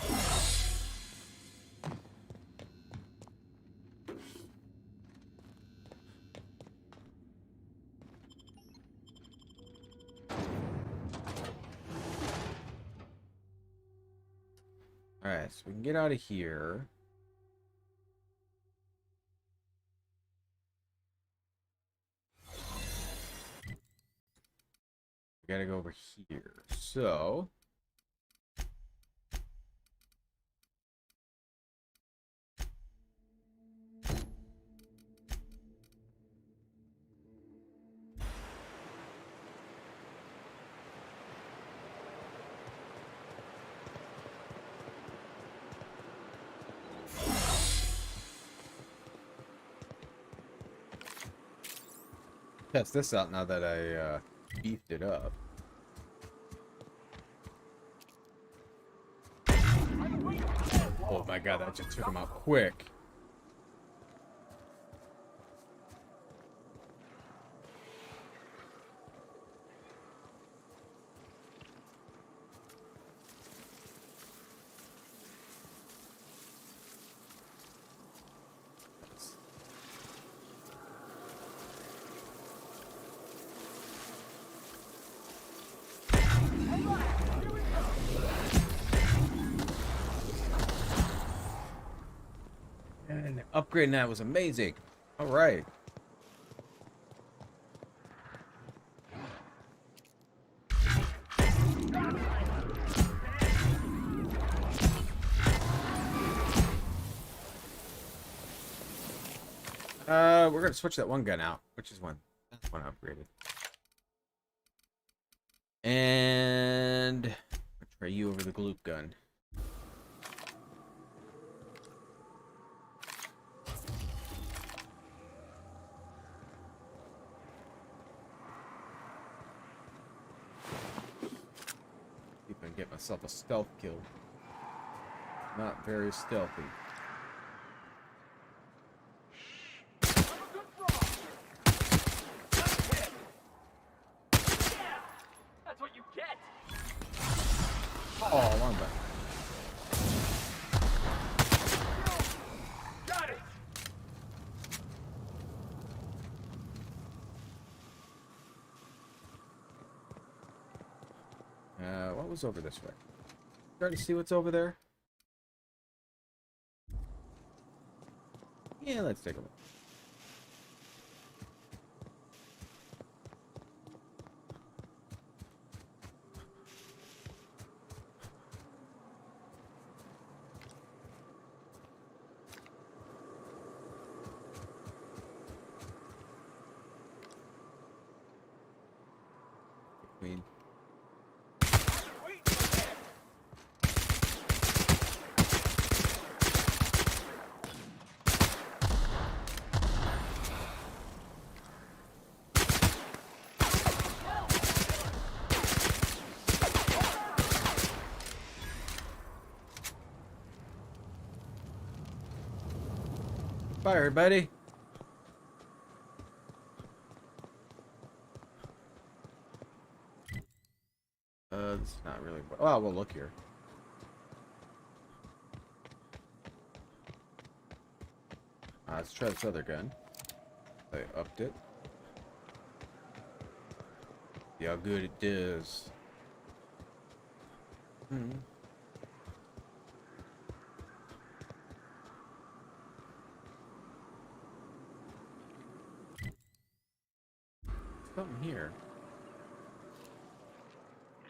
Alright, so we can get out of here. We gotta go over here. So... test this out now that I beefed it up. Oh my god, that just took him out quick. And upgrading that was amazing. All right. We're gonna switch that one gun out. Which is one? That's one upgraded. And I'll try you over the gloop gun. See if I can get myself a stealth kill. Not very stealthy. That's what you get. Oh, long back. Got it. What was over this way? Starting to see what's over there? Yeah, let's take a look. Queen. Bye, everybody. This is not really. Oh, well, look here. Let's try this other gun. I upped it. See how good it does. Something here.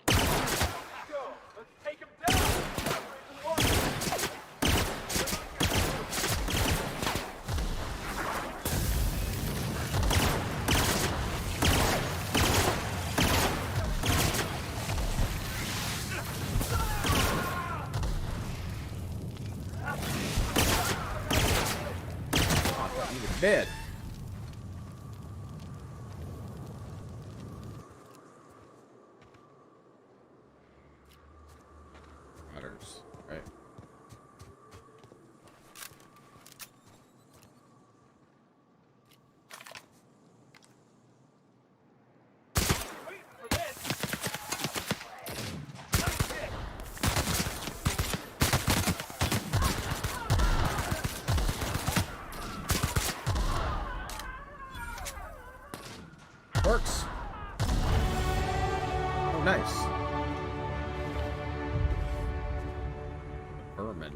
Let's take him down. Dead. Otters, right? Works. Oh, nice. Vermin.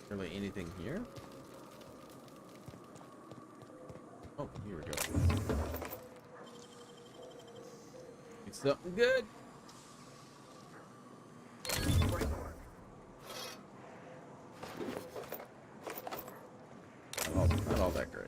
Really anything here? Oh, here we go. It's something good. Not all that great.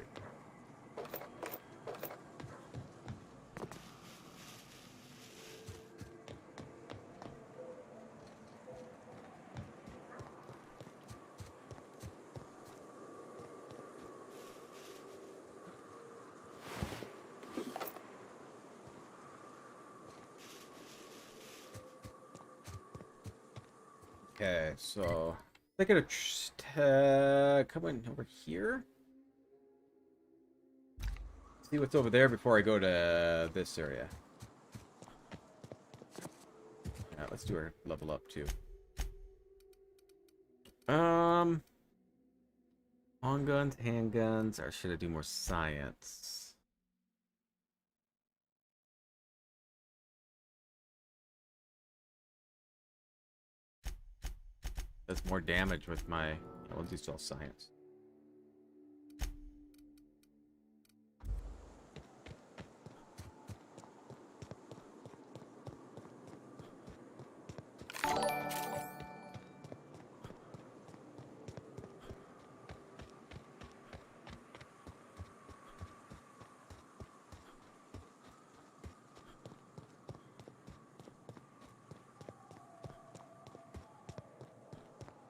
Okay, so I think I'm coming over here. See what's over there before I go to this area. Yeah, let's do our level up too. Long guns, handguns, or should I do more science? Does more damage with my. I'll do still science.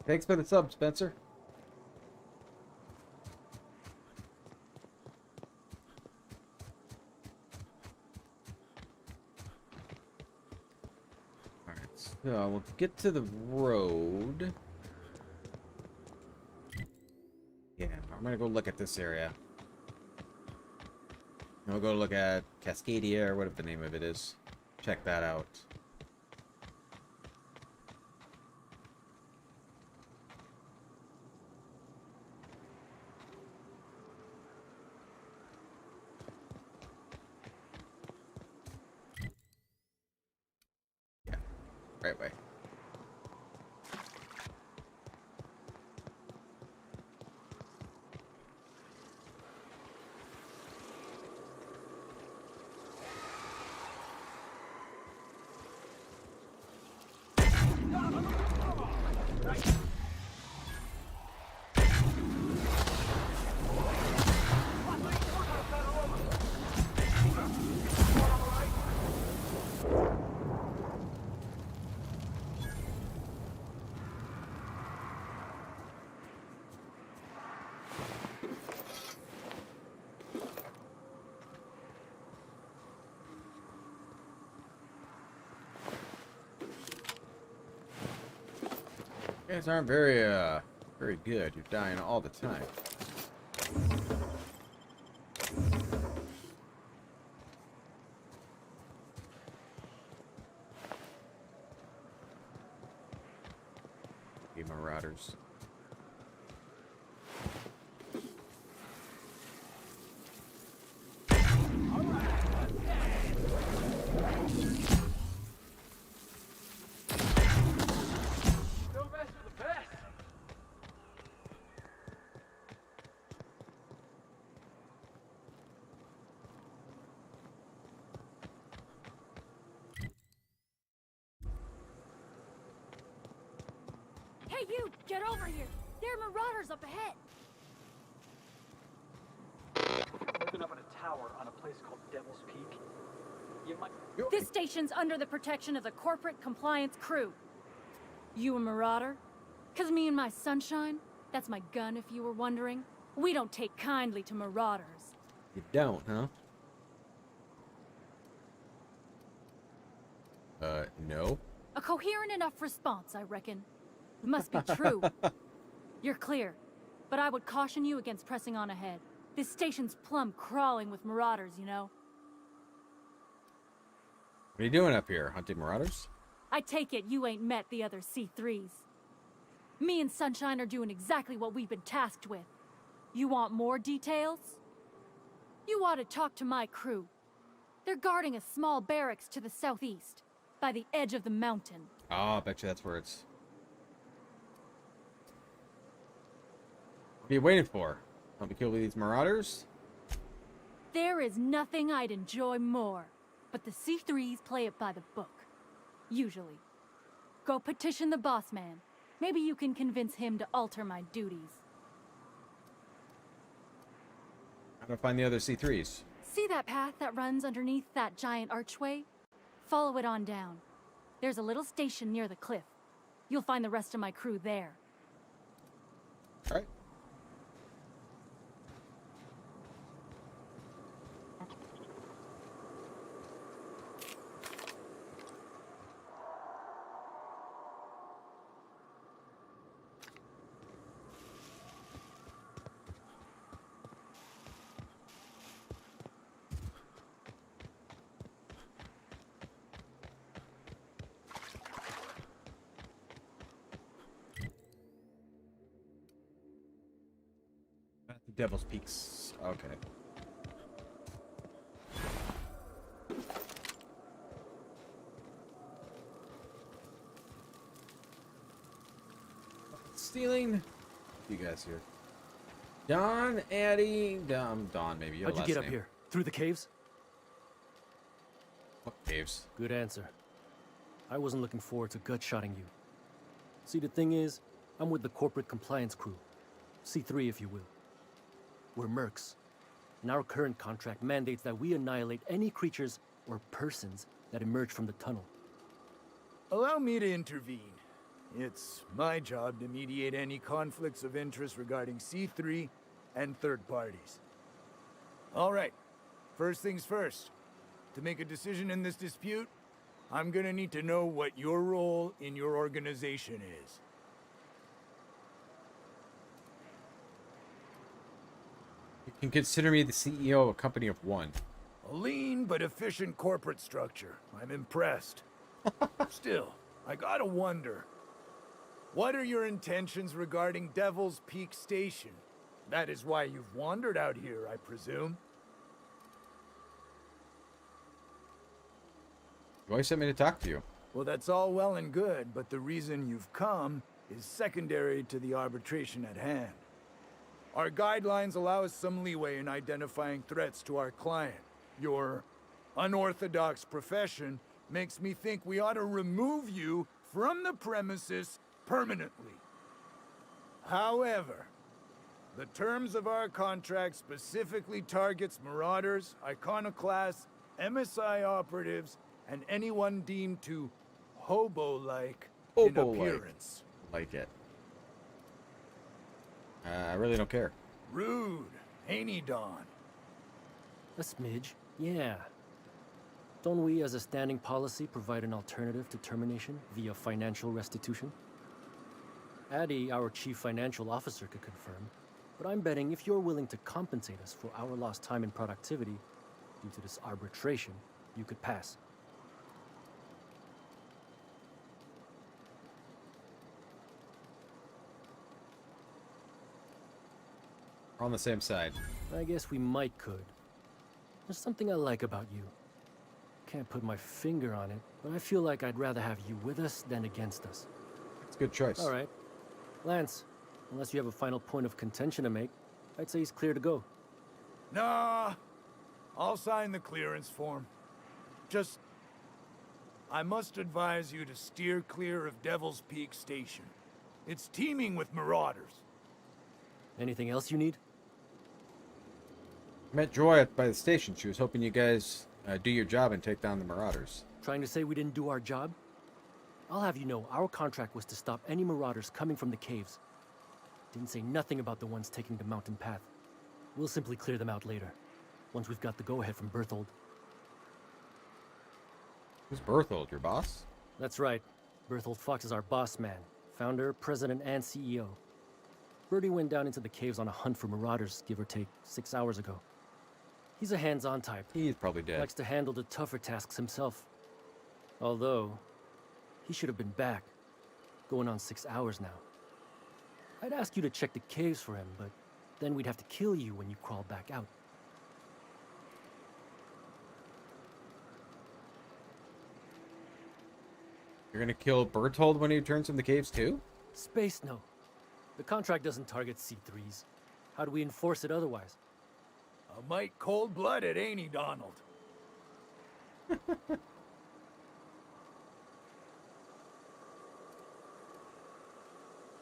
Thanks for the sub, Spencer. Alright, so we'll get to the road. Yeah, I'm gonna go look at this area. And we'll go look at Cascadia, or whatever the name of it is. Check that out. Yeah, right way. You guys aren't very good. You're dying all the time. You marauders. Hey, you! Get over here! There are marauders up ahead! Looking up at a tower on a place called Devil's Peak. You might... This station's under the protection of the corporate compliance crew. You a marauder? 'Cause me and my sunshine, that's my gun if you were wondering, we don't take kindly to marauders. You don't, huh? No. A coherent enough response, I reckon. Must be true. You're clear, but I would caution you against pressing on ahead. This station's plumb crawling with marauders, you know. What are you doing up here? Hunting marauders? I take it you ain't met the other C3s. Me and Sunshine are doing exactly what we've been tasked with. You want more details? You ought to talk to my crew. They're guarding a small barracks to the southeast, by the edge of the mountain. Oh, I bet you that's where it's... What are you waiting for? Want to kill these marauders? There is nothing I'd enjoy more, but the C3s play it by the book. Usually. Go petition the boss man. Maybe you can convince him to alter my duties. How do I find the other C3s? See that path that runs underneath that giant archway? Follow it on down. There's a little station near the cliff. You'll find the rest of my crew there. All right. Devil's Peaks. Okay. Stealing. You guys here? Don, Addie, Don, maybe. Your How'd you last get up name. here? Through the caves? What caves? Good answer. I wasn't looking forward to gut-shotting you. See, the thing is, I'm with the corporate compliance crew. C3, if you will. We're mercs, and our current contract mandates that we annihilate any creatures or persons that emerge from the tunnel. Allow me to intervene. It's my job to mediate any conflicts of interest regarding C3 and third parties. All right, first things first. To make a decision in this dispute, I'm gonna need to know what your role in your organization is. You can consider me the CEO of a company of one. A lean but efficient corporate structure. I'm impressed. Still, I gotta wonder. What are your intentions regarding Devil's Peak Station? That is why you've wandered out here, I presume. You always sent me to talk to you. Well, that's all well and good, but the reason you've come is secondary to the arbitration at hand. Our guidelines allow us some leeway in identifying threats to our client. Your unorthodox profession makes me think we ought to remove you from the premises permanently. However, the terms of our contract specifically targets marauders, iconoclasts, MSI operatives, and anyone deemed to hobo-like in appearance. Like it. I really don't care. Rude, ain't he, Don? A smidge, yeah. Don't we, as a standing policy, provide an alternative to termination via financial restitution? Addie, our chief financial officer, could confirm, but I'm betting if you're willing to compensate us for our lost time and productivity due to this arbitration, you could pass. We're on the same side. I guess we could. There's something I like about you. Can't put my finger on it, but I feel like I'd rather have you with us than against us. It's a good choice. All right. Lance, unless you have a final point of contention to make, I'd say he's clear to go. Nah, I'll sign the clearance form. Just, I must advise you to steer clear of Devil's Peak Station. It's teeming with marauders. Anything else you need? Met Joy by the station. She was hoping you guys do your job and take down the marauders. Trying to say we didn't do our job? I'll have you know, our contract was to stop any marauders coming from the caves. Didn't say nothing about the ones taking the mountain path. We'll simply clear them out later, once we've got the go-ahead from Berthold. Who's Berthold, your boss? That's right. Berthold Fox is our boss man, founder, president, and CEO. Bertie went down into the caves on a hunt for marauders, give or take, 6 hours ago. He's a hands-on type. He's probably dead. Likes to handle the tougher tasks himself. Although, he should have been back. Going on 6 hours now. I'd ask you to check the caves for him, but then we'd have to kill you when you crawl back out. You're gonna kill Berthold when he returns from the caves too? Space, no. The contract doesn't target C3s. How do we enforce it otherwise? A mite cold-blooded, ain't he, Donald?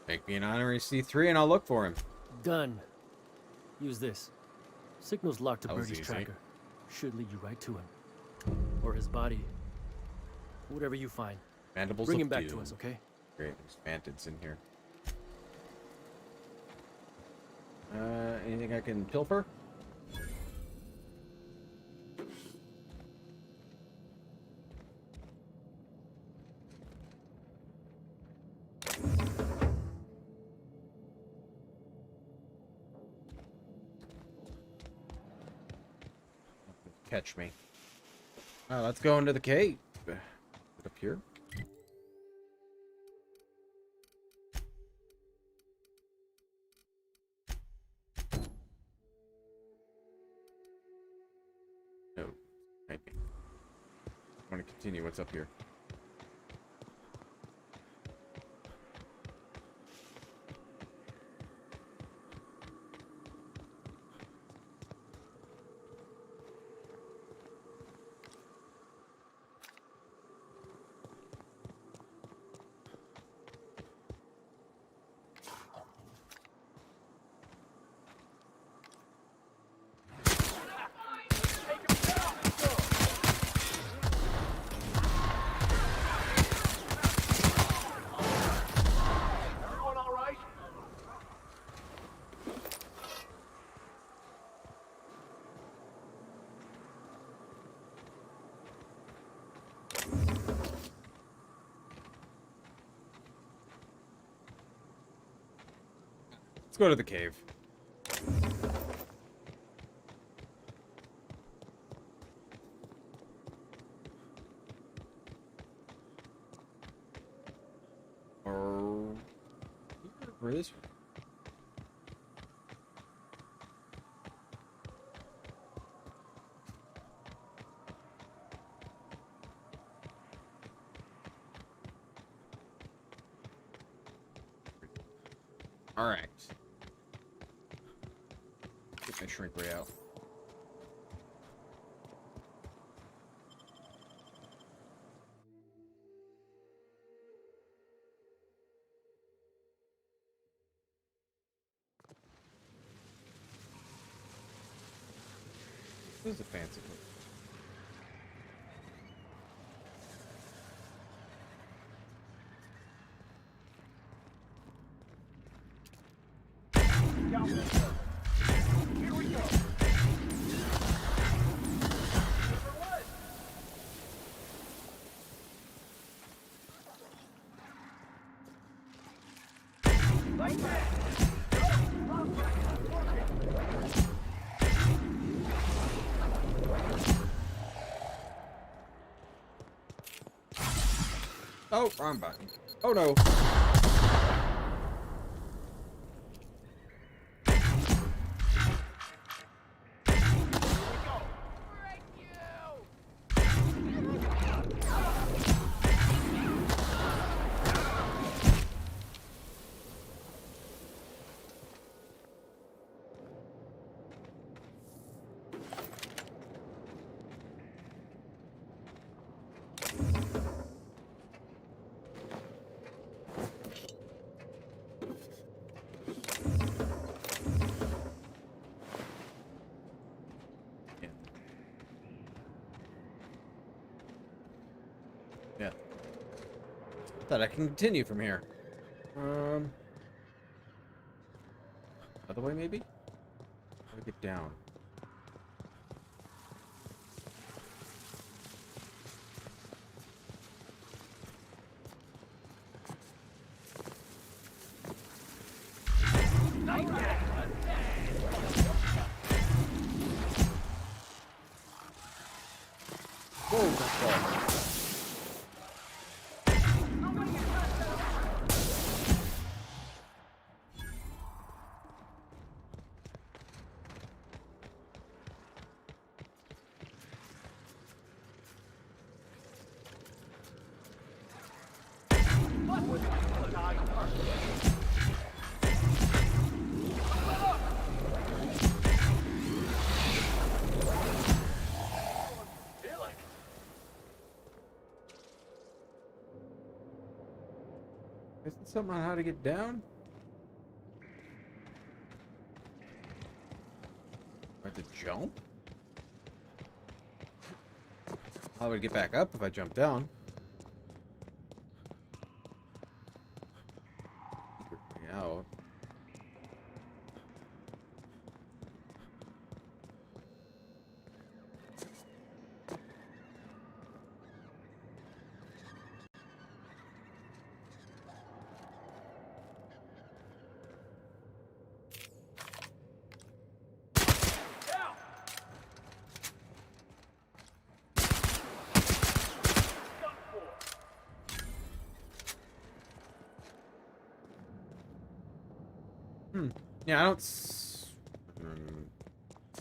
Make me an honorary C3 and I'll look for him. Done. Use this. Signal's locked to That was Bertie's easy. tracker. Should lead you right to him. Or his body. Whatever you find. Mandibles Bring of him back to Doom. us, okay? Great, there's mantids in here. Anything I can pilfer? Catch me. Let's go into the cave. Is it up here? No. Maybe. I want to continue. What's up here? go to the cave. Or where is it? All right. Get my shrink ray out. This is a fancy one. Here we go. Like that. Oh, wrong button. Oh no. Yeah. Thought I can continue from here. Other way maybe? How do I get down? Whoa, that's bad. Isn't something on how to get down? I have to jump? How would I get back up if I jump down? Secret way out. Yeah, I don't.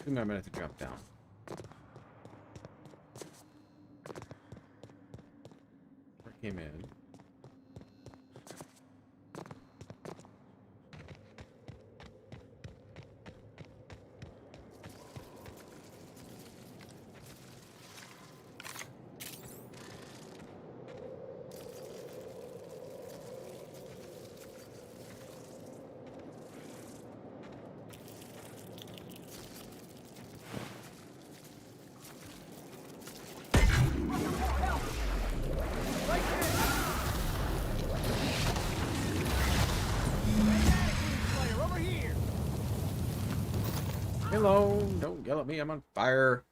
I'm gonna have to jump down. I came in. Hello, don't yell at me, I'm on fire.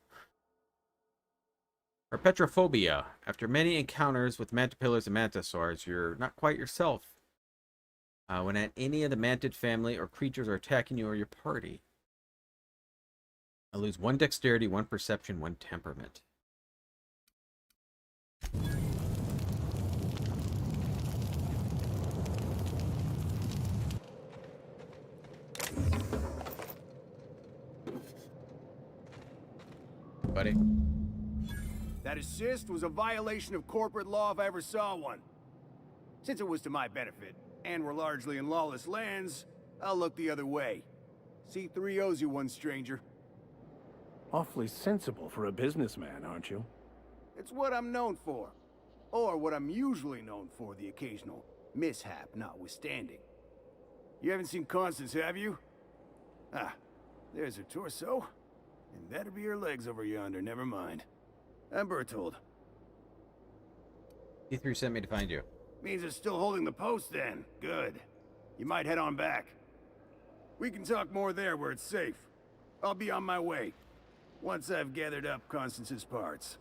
Herpetrophobia. After many encounters with mantipillars and mantisaurs, you're not quite yourself. When any of the mantid family or creatures are attacking you or your party. I lose 1 dexterity, 1 perception, 1 temperament. Buddy. That assist was a violation of corporate law if I ever saw one. Since it was to my benefit, and we're largely in lawless lands, I'll look the other way. C3 owes you one, stranger. Awfully sensible for a businessman, aren't you? It's what I'm known for. Or what I'm usually known for, the occasional mishap notwithstanding. You haven't seen Constance, have you? Ah, there's her torso. And that'll be her legs over yonder, never mind. I'm Bertold. C3 sent me to find you. Means it's still holding the post then. Good. You might head on back. We can talk more there where it's safe. I'll be on my way. Once I've gathered up Constance's parts.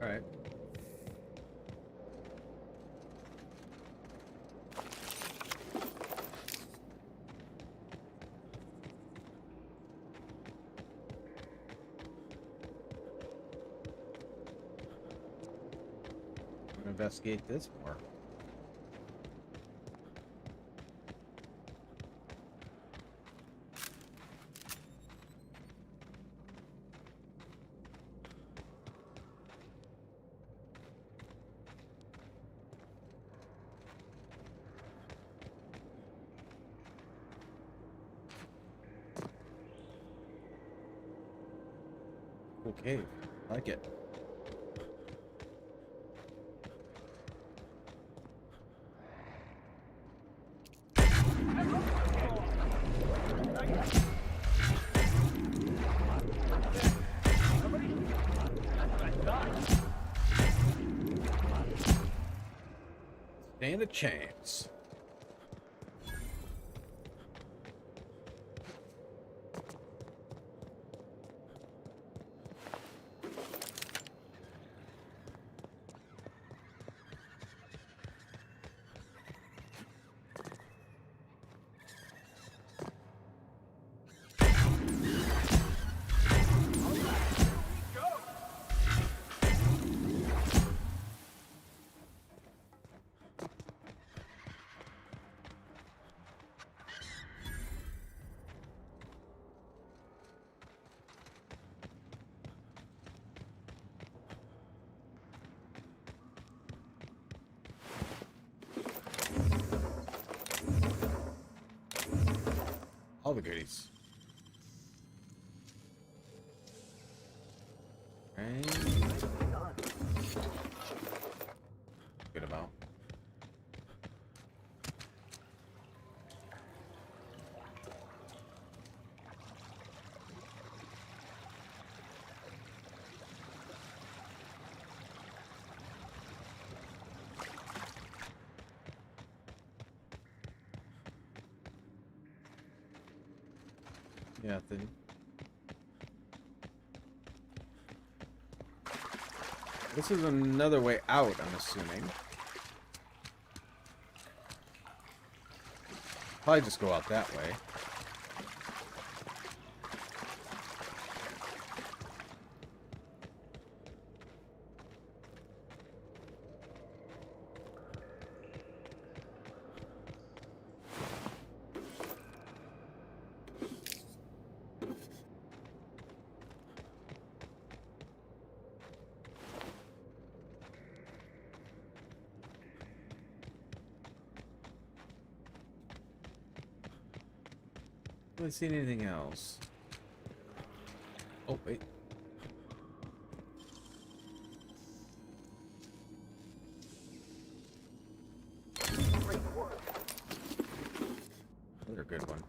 Alright. Investigate this more. Okay, like it. Stand a chance. All the goodies. Right. Good amount. Yeah, this is another way out, I'm assuming. Probably just go out that way. Haven't seen anything else. Oh, wait. Another good one.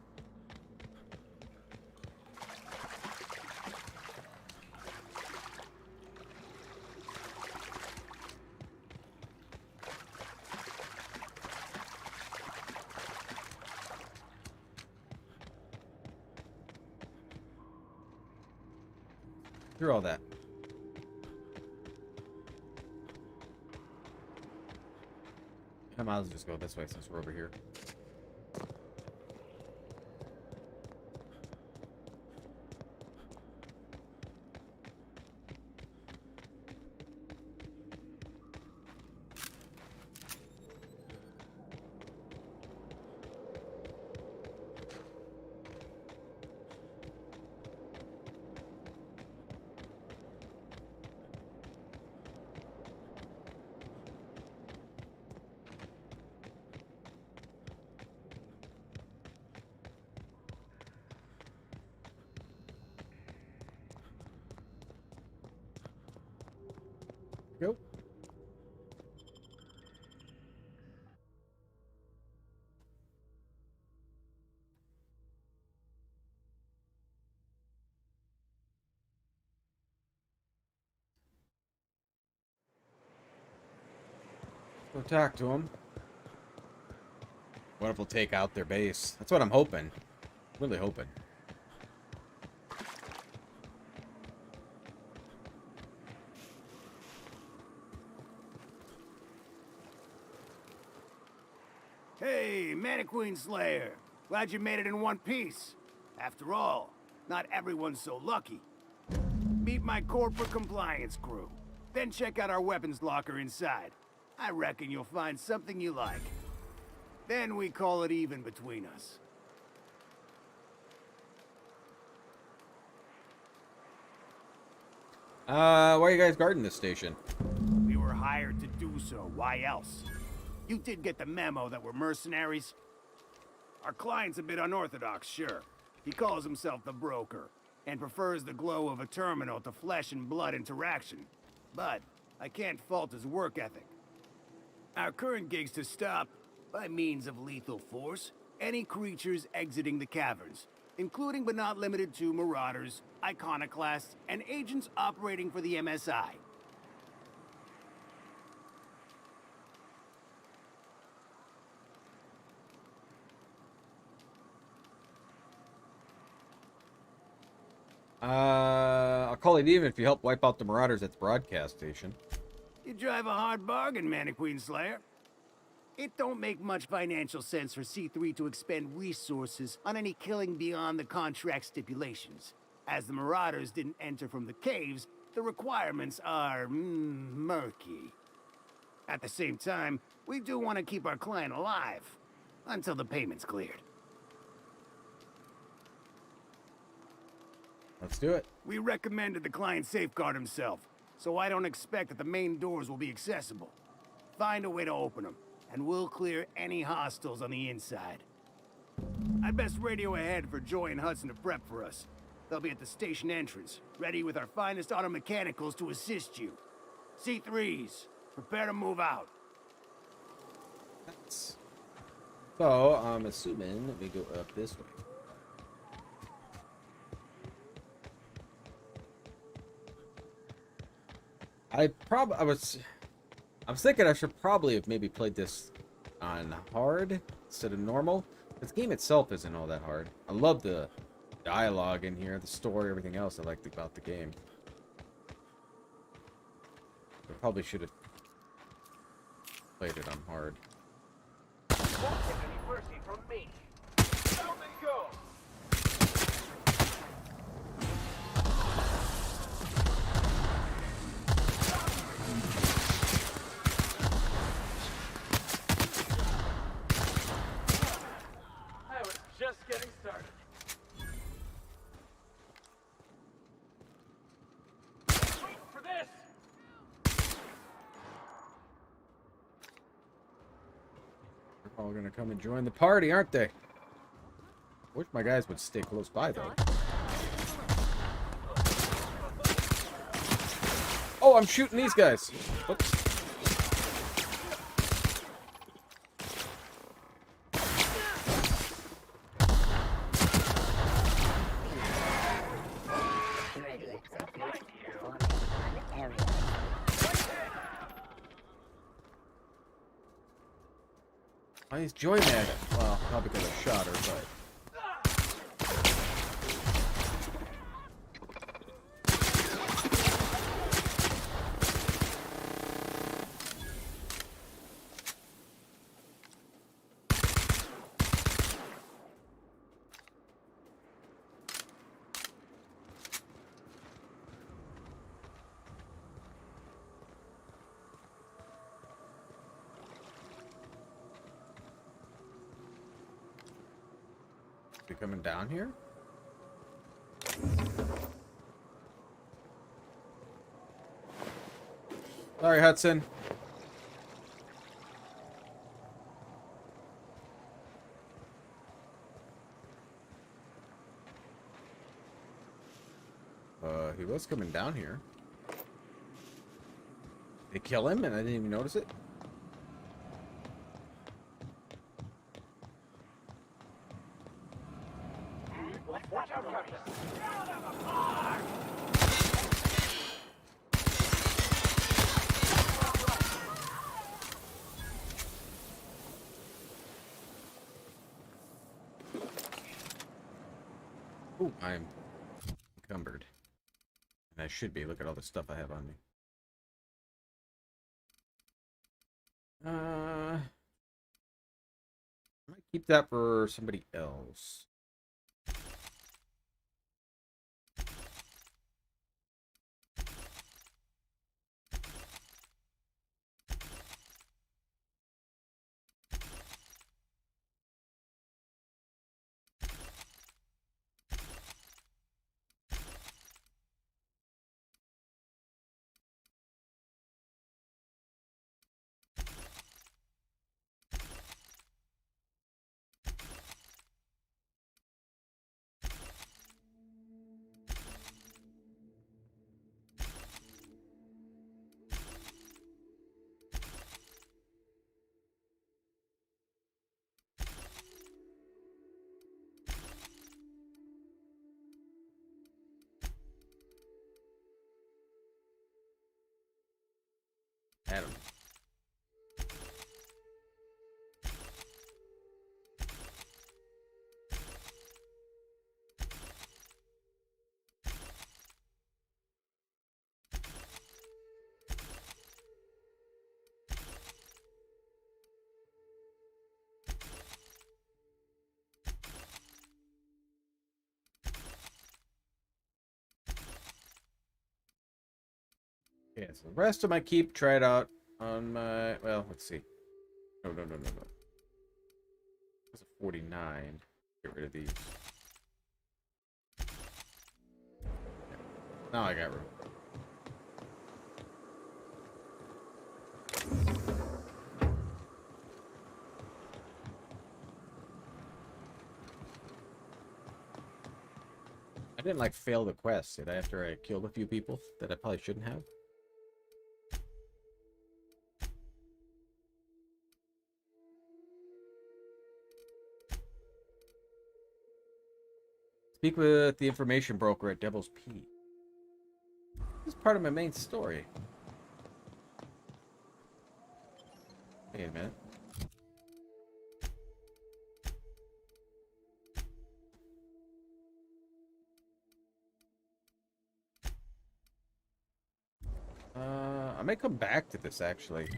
Through all that. might as well just go this way since we're over here. Go. Go talk to him. What if we'll take out their base? That's what I'm hoping. Really hoping. Hey, Mannequin Slayer. Glad you made it in one piece. After all, not everyone's so lucky. Meet my corporate compliance crew. Then check out our weapons locker inside. I reckon you'll find something you like. Then we call it even between us. Why are you guys guarding this station? We were hired to do so. Why else? You did get the memo that we're mercenaries? Our client's a bit unorthodox, sure. He calls himself the broker, and prefers the glow of a terminal to flesh and blood interaction. But I can't fault his work ethic. Our current gig's to stop, by means of lethal force, any creatures exiting the caverns, including but not limited to marauders, iconoclasts, and agents operating for the MSI. I'll call it even if you help wipe out the marauders at the broadcast station. You drive a hard bargain, Mannequin Slayer. It don't make much financial sense for C3 to expend resources on any killing beyond the contract stipulations. As the marauders didn't enter from the caves, the requirements are murky. At the same time, we do want to keep our client alive until the payment's cleared. Let's do it. We recommended the client safeguard himself, so I don't expect that the main doors will be accessible. Find a way to open them, and we'll clear any hostiles on the inside. I'd best radio ahead for Joy and Hudson to prep for us. They'll be at the station entrance, ready with our finest auto mechanicals to assist you. C3s, prepare to move out. So, I'm assuming we go up this way. I was thinking I should probably have maybe played this on hard instead of normal. This game itself isn't all that hard. I love the dialogue in here, the story, everything else I liked about the game. I probably should have played it on hard. Won't get any mercy from me. Down they go. I was just getting started. Wait for this. They're all gonna come and join the party, aren't they? Wish my guys would stay close by though. Oh, I'm shooting these guys. Whoops. Oh, he's joined that. Well, not because I shot her, but. They coming down here? Sorry, Hudson. He was coming down here. They kill him and I didn't even notice it? Watch out, guys. Oh, I'm encumbered. And I should be. Look at all the stuff I have on me. I might keep that for somebody else. Adam. Yeah, so the rest of my keep, try it out on my, well, let's see. No. That's a 49. Get rid of these. Now I got room. I didn't like fail the quest, did I, after I killed a few people that I probably shouldn't have? Speak with the information broker at Devil's Peak. This is part of my main story. Wait a minute. I may come back to this, actually.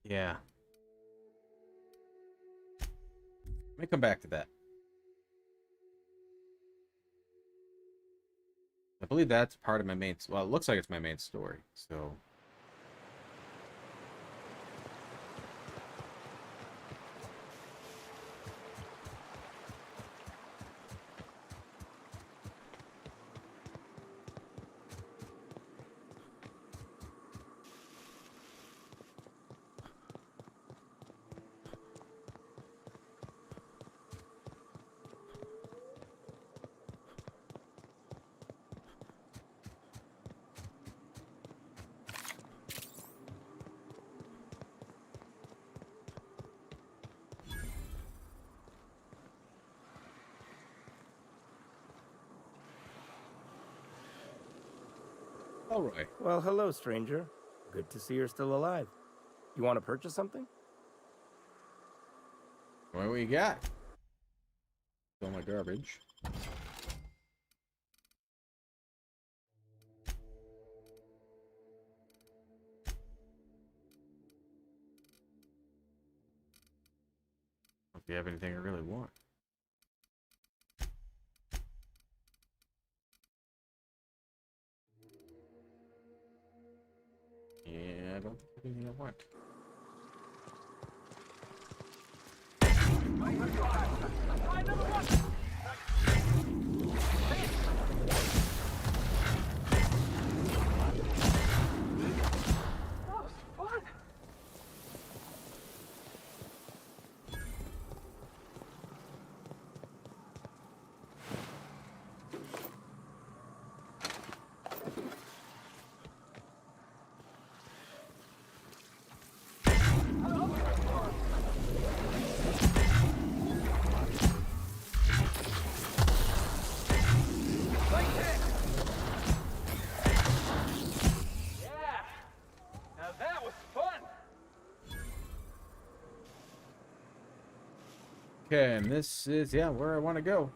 Yeah. Let me come back to that. I believe that's part of my main... Well, it looks like it's my main story, so... Elroy. Well, hello, stranger. Good to see you're still alive. You want to purchase something? What we got? Fill my garbage. If you have anything I really want. Yeah, I don't think anything I want. Okay, and this is, yeah, where I want to go.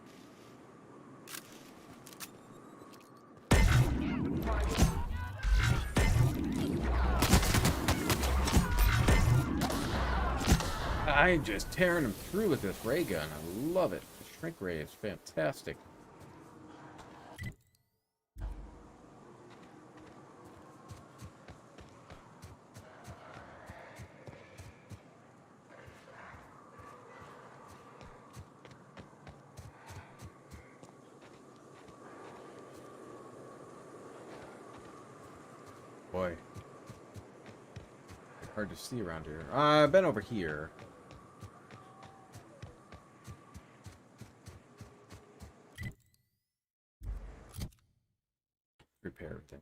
I'm just tearing them through with this ray gun. I love it. The shrink ray is fantastic. Boy. Hard to see around here. I've been over here. Repair everything.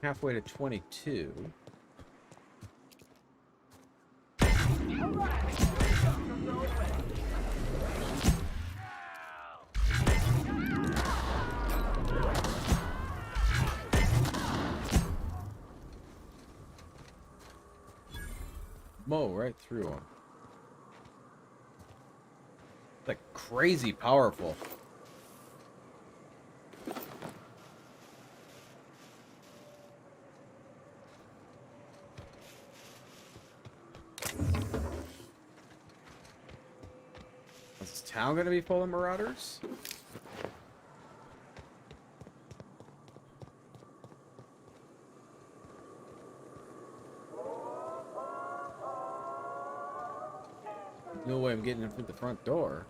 Halfway to 22. Mow right through them. Like crazy powerful. Is this town gonna be full of marauders? No way I'm getting in through the front door.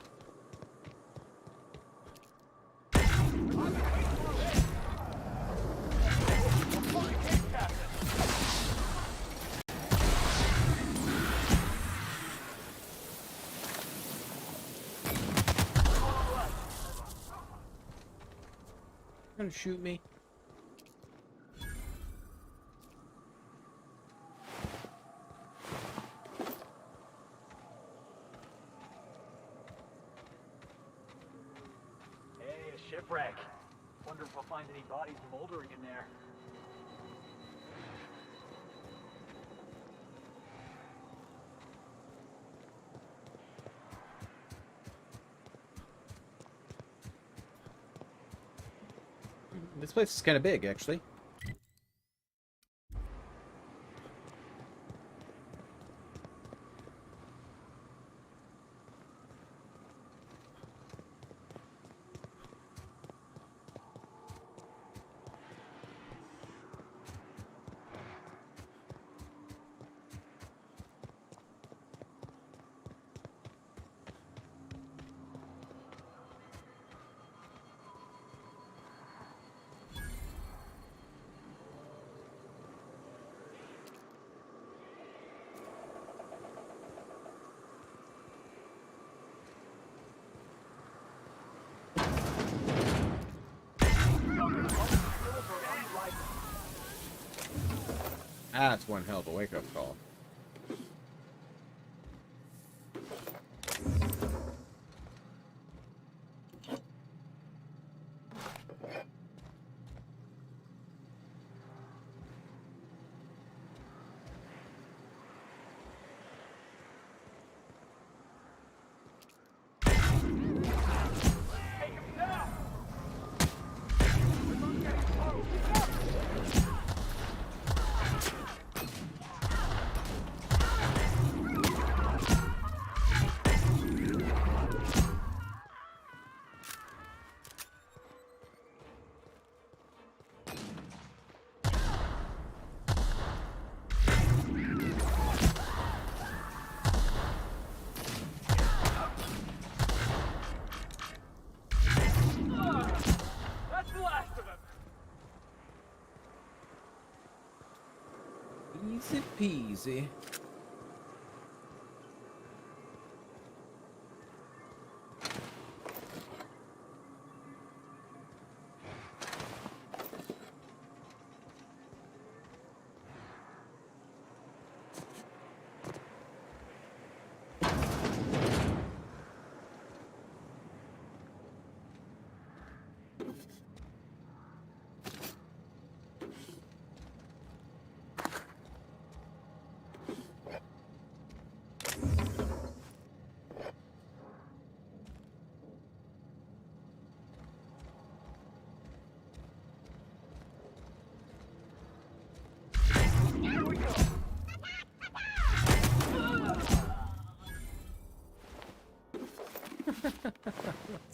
Gonna shoot me? Hey, a shipwreck. Wonder if we'll find any bodies moldering in there. This place is kind of big, actually. That's one hell of a wake-up call. Easy peasy.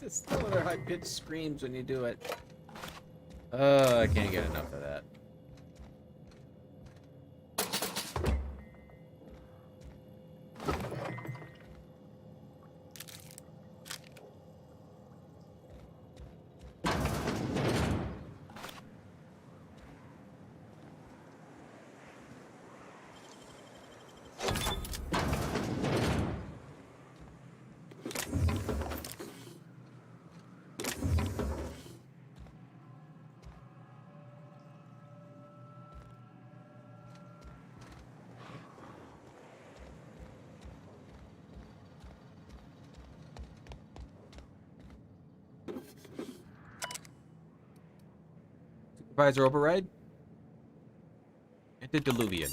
It's still their high-pitched screams when you do it. I can't get enough of that. Supervisor override? Antediluvian.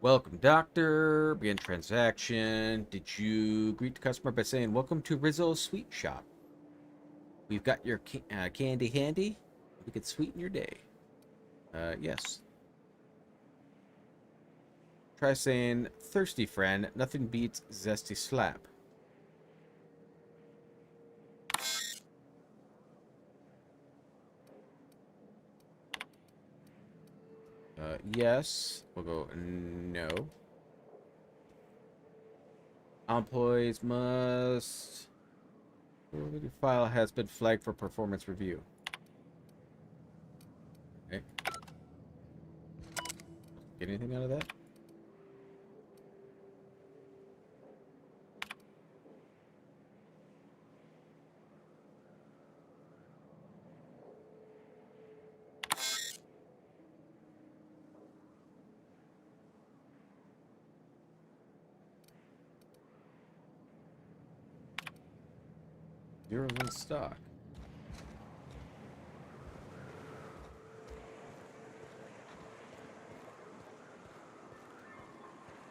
Welcome, doctor. Begin transaction. Did you greet the customer by saying, "Welcome to Rizzo's Sweet Shop. We've got your candy handy. We could sweeten your day." Yes. Try saying, "Thirsty friend, nothing beats zesty slap." Yes. We'll go no. Employees must... Your file has been flagged for performance review. Okay. Get anything out of that? Zeros in stock.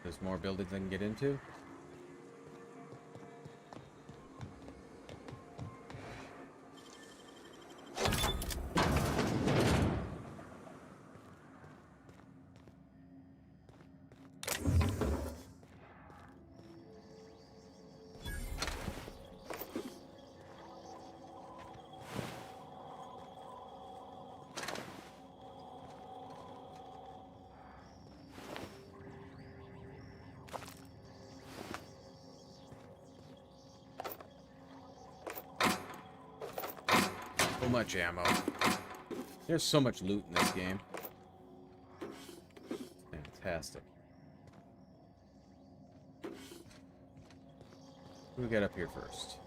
There's more buildings I can get into. So much ammo. There's so much loot in this game. Fantastic. What do we got up here first?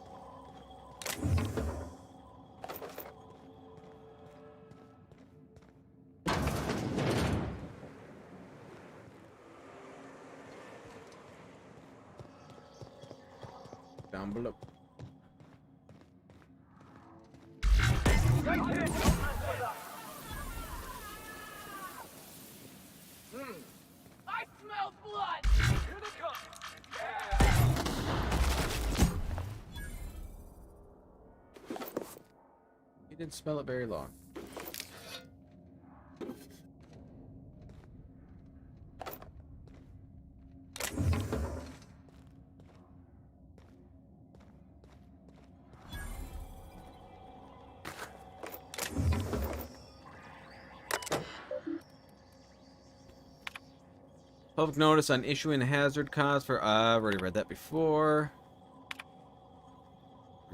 Down below. I smell blood! Here they come! He didn't smell it very long. Public notice on issuing a hazard cause for... I've already read that before.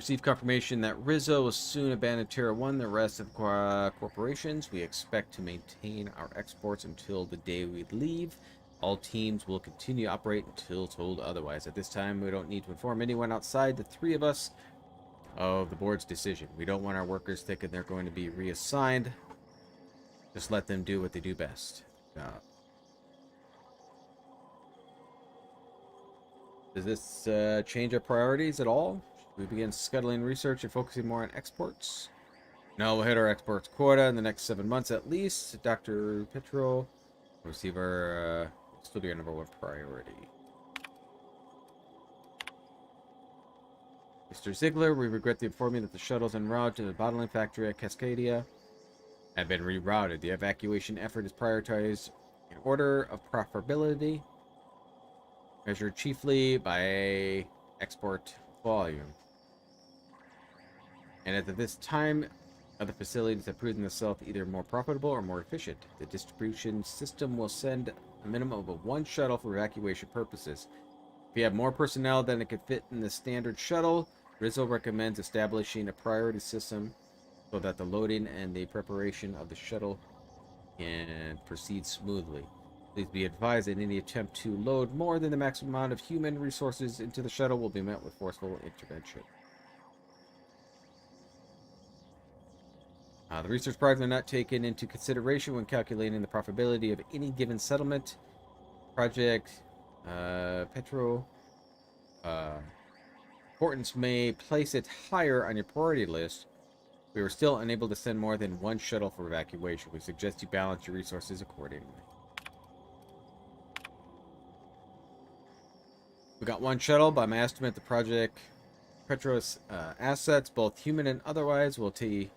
Received confirmation that Rizzo will soon abandon Terra 1, the rest of corporations. We expect to maintain our exports until the day we leave. All teams will continue to operate until told otherwise. At this time, we don't need to inform anyone outside the three of us of the board's decision. We don't want our workers thinking they're going to be reassigned. Just let them do what they do best. Does this change our priorities at all? Should we begin scuttling research and focusing more on exports? No, we'll hit our exports quota in the next 7 months at least. Dr. Petro will receive our still be our #1 priority. Mr. Ziegler, we regret to inform you that the shuttles en route to the bottling factory at Cascadia have been rerouted. The evacuation effort is prioritized in order of profitability, measured chiefly by export volume. And at this time, other facilities have proven themselves either more profitable or more efficient. The distribution system will send a minimum of 1 shuttle for evacuation purposes. If you have more personnel than it can fit in the standard shuttle, Rizzo recommends establishing a priority system so that the loading and the preparation of the shuttle can proceed smoothly. Please be advised that any attempt to load more than the maximum amount of human resources into the shuttle will be met with forceful intervention. The research projects are not taken into consideration when calculating the profitability of any given settlement. Project Petro importance may place it higher on your priority list. We were still unable to send more than 1 shuttle for evacuation. We suggest you balance your resources accordingly. We got 1 shuttle. By my estimate, the Project Petro's assets, both human and otherwise, will take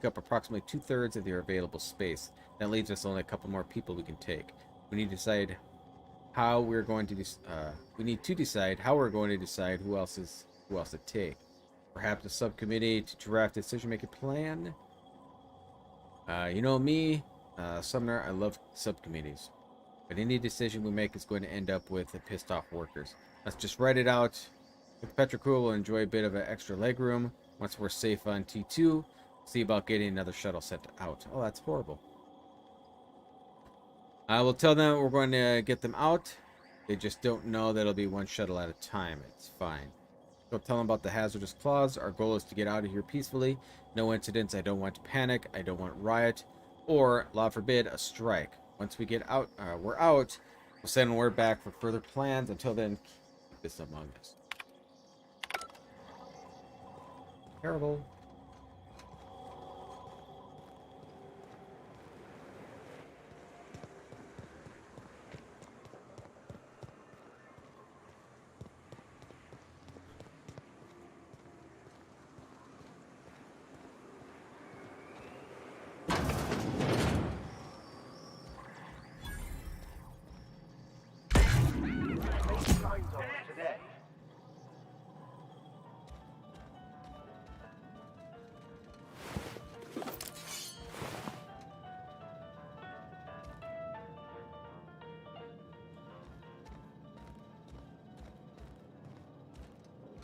up approximately 2/3 of their available space. That leaves us only a couple more people we can take. We need to decide how we're going to decide how we're going to decide who else to take. Perhaps a subcommittee to draft a decision-making plan. You know me, Sumner, I love subcommittees. But any decision we make is going to end up with pissed-off workers. Let's just write it out. The Petra crew will enjoy a bit of an extra legroom. Once we're safe on T2, see about getting another shuttle sent out. Oh, that's horrible. I will tell them we're going to get them out. They just don't know that it'll be 1 shuttle at a time. It's fine. Don't tell them about the hazardous clause. Our goal is to get out of here peacefully. No incidents. I don't want to panic. I don't want riot. Or, law forbid, a strike. Once we get out, we're out. We'll send word back for further plans. Until then, keep this among us. Terrible.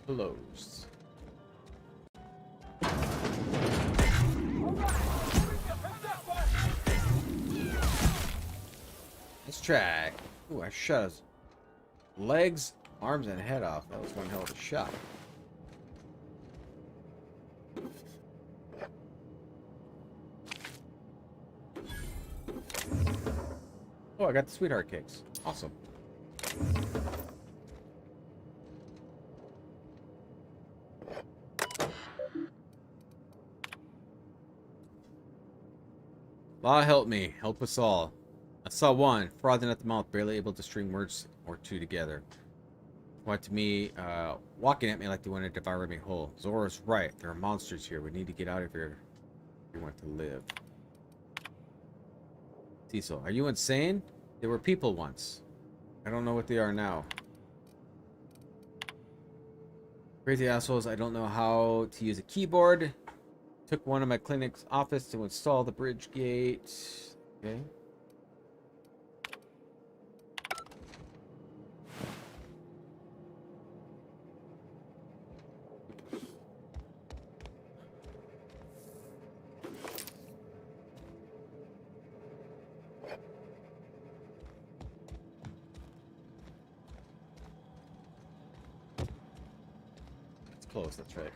Closed. Let's try. Ooh, I shot his legs, arms, and head off. That was one hell of a shot. Oh, I got the sweetheart cakes. Awesome. Law help me. Help us all. I saw one, frothing at the mouth, barely able to string words or two together. Walking at me like they wanted to devour me whole. Zora's right. There are monsters here. We need to get out of here if we want to live. Cecil, are you insane? They were people once. I don't know what they are now. Crazy assholes, I don't know how to use a keyboard. Took one of my clinic's office to install the bridge gate. Okay. close, that's right.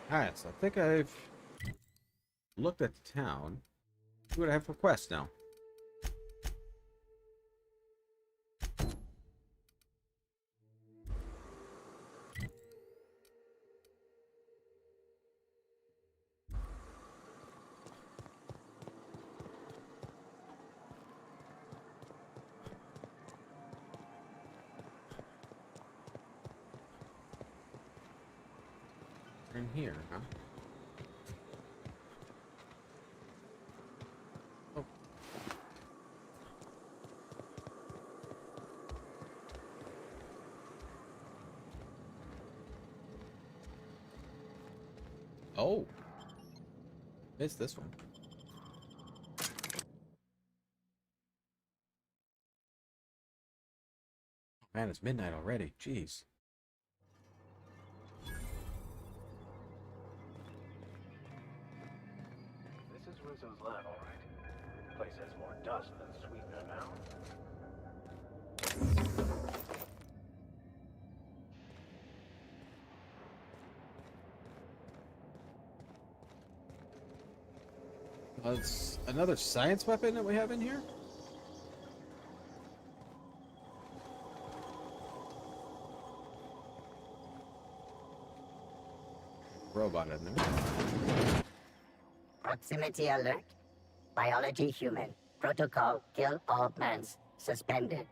Alright, so I think I've looked at the town. See what I have for quests now. In here, huh? Oh. Oh. Missed this one. Man, it's midnight already. Jeez. This is Rizzo's lab, all right. Place has more dust than sweetener now. It's another science weapon that we have in here? Robot in there. Proximity alert. Biology human. Protocol kill all plants. Suspended.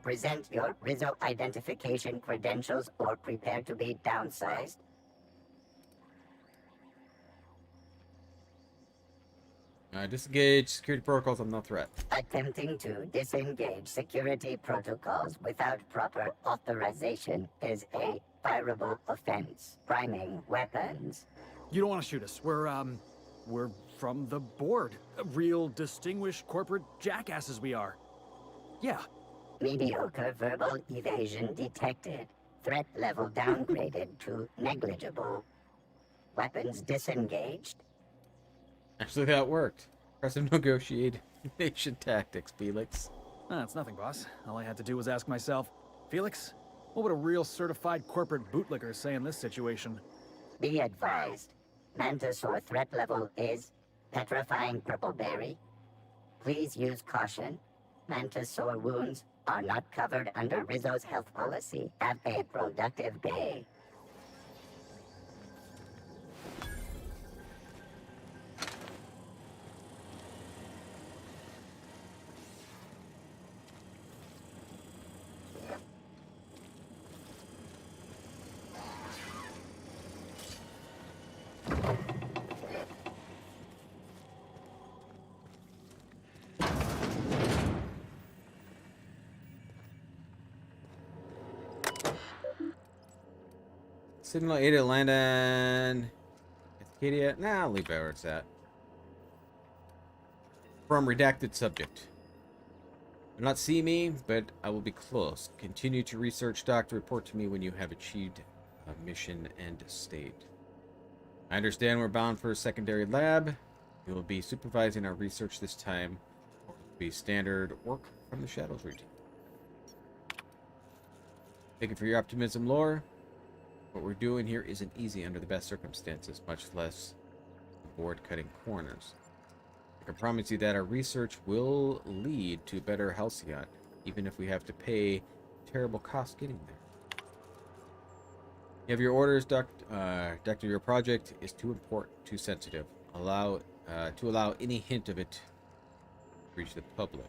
Present your Rizzo identification credentials or prepare to be downsized. Disengage security protocols. I'm no threat. Attempting to disengage security protocols without proper authorization is a fireable offense. Priming weapons. You don't want to shoot us. We're from the board. Real distinguished corporate jackasses we are. Yeah. Mediocre verbal evasion detected. Threat level downgraded to negligible. Weapons disengaged. Actually, that worked. Impressive negotiation tactics, Felix. It's nothing, boss. All I had to do was ask myself, Felix, what would a real certified corporate bootlicker say in this situation? Be advised. Mantisaur threat level is petrifying purple berry. Please use caution. Mantisaur wounds are not covered under Rizzo's health policy. Have a productive day. Signal 8 at Landon. Acadia. Nah, I'll leave it where it's at. From redacted subject. Do not see me, but I will be close. Continue to research, Doctor. Report to me when you have achieved a mission end state. I understand we're bound for a secondary lab. You will be supervising our research this time. It will be standard work from the Shadows routine. Thank you for your optimism, Lore. What we're doing here isn't easy under the best circumstances, much less the board cutting corners. I can promise you that our research will lead to better Halcyon, even if we have to pay terrible costs getting there. You have your orders, Doctor. Your project is too important, too sensitive. To allow any hint of it to reach the public.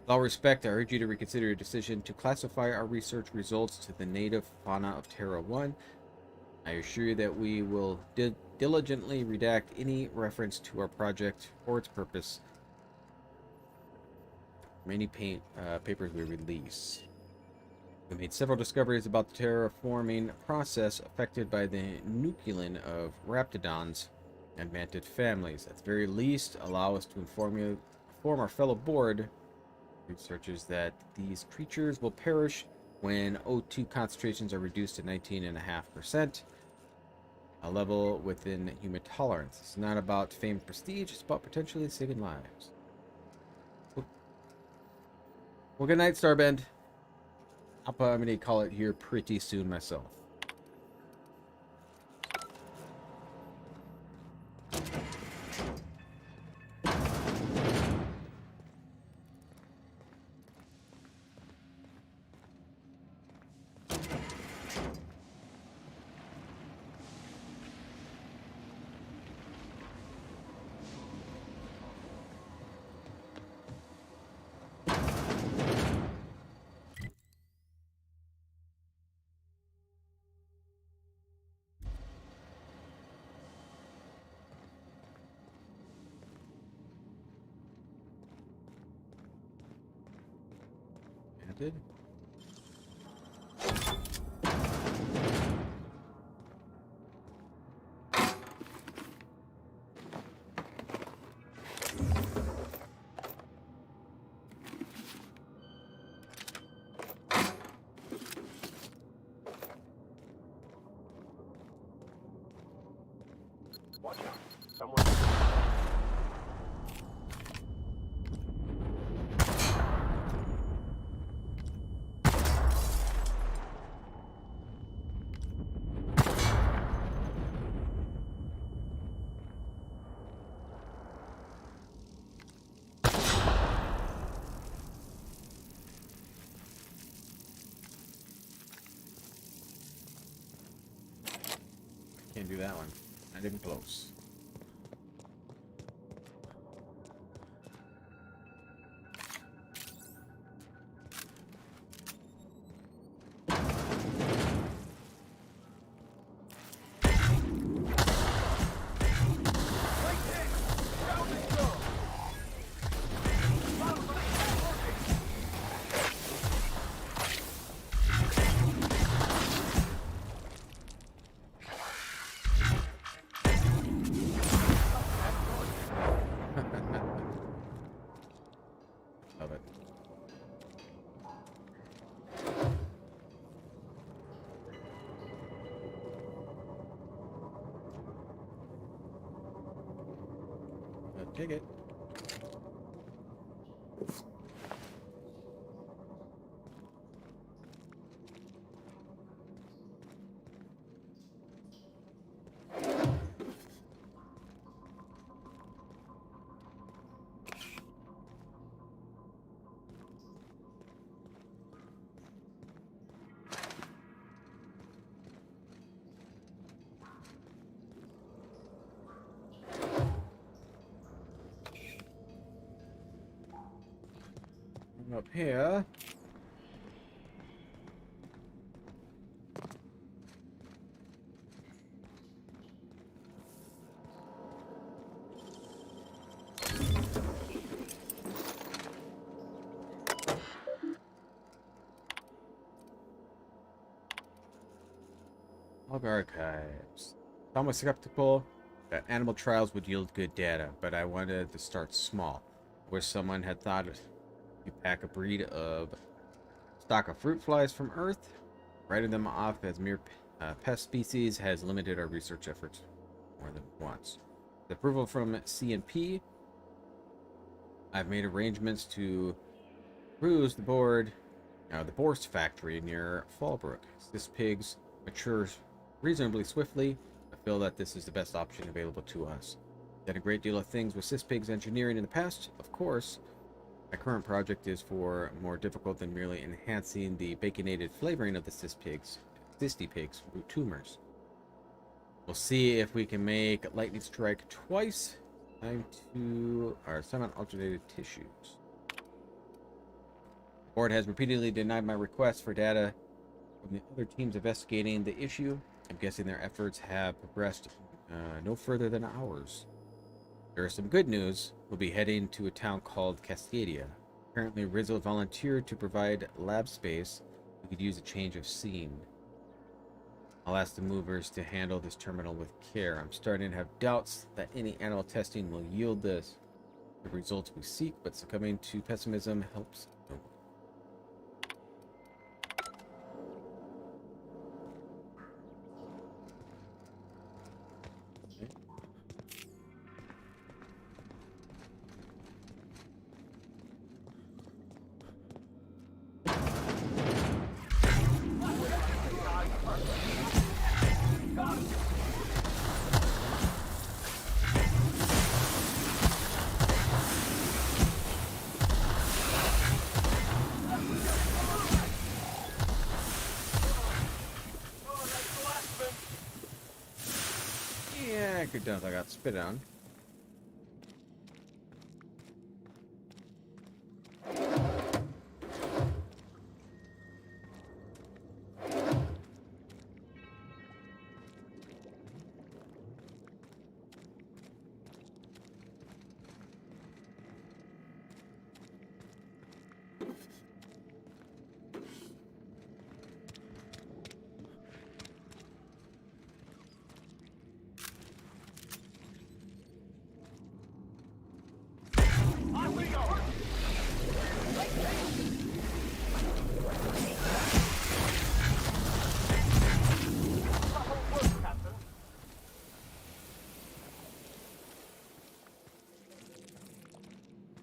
With all respect, I urge you to reconsider your decision to classify our research results to the native fauna of Terra 1. I assure you that we will diligently redact any reference to our project or its purpose from any papers we release. We made several discoveries about the terraforming process affected by the nuclein of raptidons and mantid families. At the very least, allow us to inform our fellow board Researchers that these creatures will perish when O2 concentrations are reduced to 19.5%, a level within human tolerance. It's not about fame and prestige, it's about potentially saving lives. Well, good night, Starbend. I'm going to call it here pretty soon myself. Did. Watch out. Someone. Can't do that one. Not even close. Love it. Take it. Up here. Log archives. Almost skeptical that animal trials would yield good data, but I wanted to start small. Where someone had thought you pack a breed of stock of fruit flies from Earth, writing them off as mere pest species has limited our research efforts more than once. The approval from CNP, I've made arrangements to cruise the Boar's factory near Fallbrook. This pigs matures reasonably swiftly. I feel that this is the best option available to us. Done a great deal of things with Cispigs engineering in the past, of course. My current project is for more difficult than merely enhancing the baconated flavoring of the Cysty pigs root tumors. We'll see if we can make lightning strike twice. Time to summon alternated tissues. The board has repeatedly denied my request for data from the other teams investigating the issue. I'm guessing their efforts have progressed no further than ours. There is some good news. We'll be heading to a town called Cascadia. Apparently, Rizzo volunteered to provide lab space. We could use a change of scene. I'll ask the movers to handle this terminal with care. I'm starting to have doubts that any animal testing will yield the results we seek, but succumbing to pessimism helps Concrete duns I got spit on.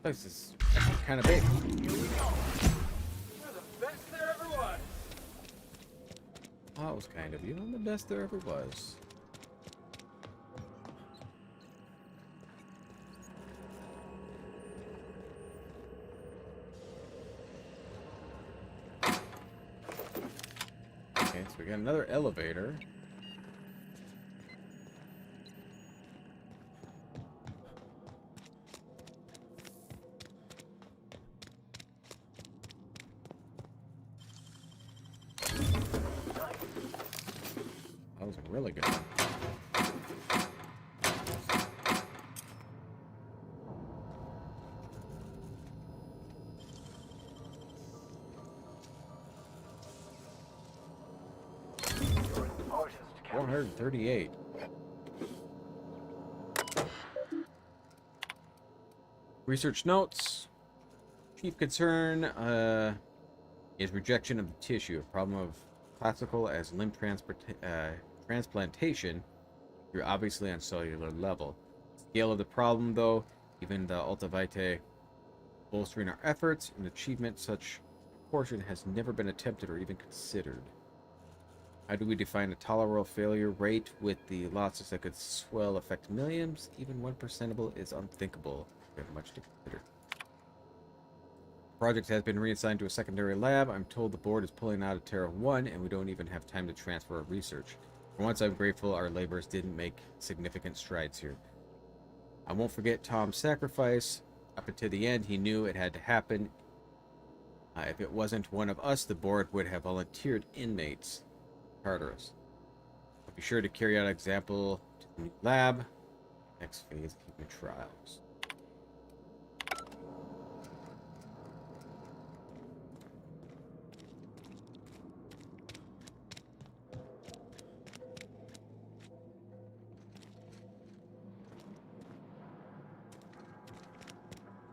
This is kind of big. Oh, that was kind of you. I'm the best there ever was. Okay, so we got another elevator. That was really good. $438. Research notes. Chief concern is rejection of the tissue, a problem of classical as limb transplantation. You're obviously on cellular level. Scale of the problem, though, even the ultivite bolstering our efforts, an achievement such portion has never been attempted or even considered. How do we define a tolerable failure rate with the losses that could swell affect millions? Even 1% is unthinkable. We have much to consider. The project has been reassigned to a secondary lab. I'm told the board is pulling out of Terra 1 and we don't even have time to transfer our research. For once, I'm grateful our labors didn't make significant strides here. I won't forget Tom's sacrifice. Up until the end, he knew it had to happen. If it wasn't one of us, the board would have volunteered inmates. Tartarus. Be sure to carry out example to the new lab. Next phase of human trials.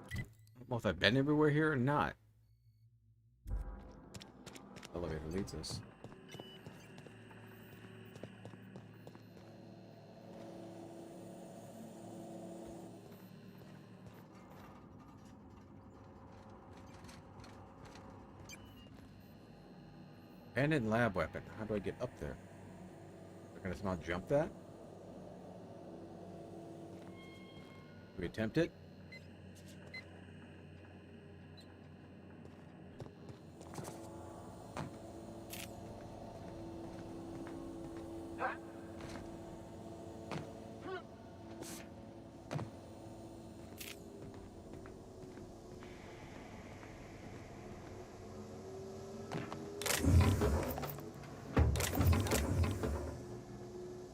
I don't know if I've been everywhere here or not. Elevator leads us. Abandoned lab weapon. How do I get up there? Can I somehow jump that? Do we attempt it?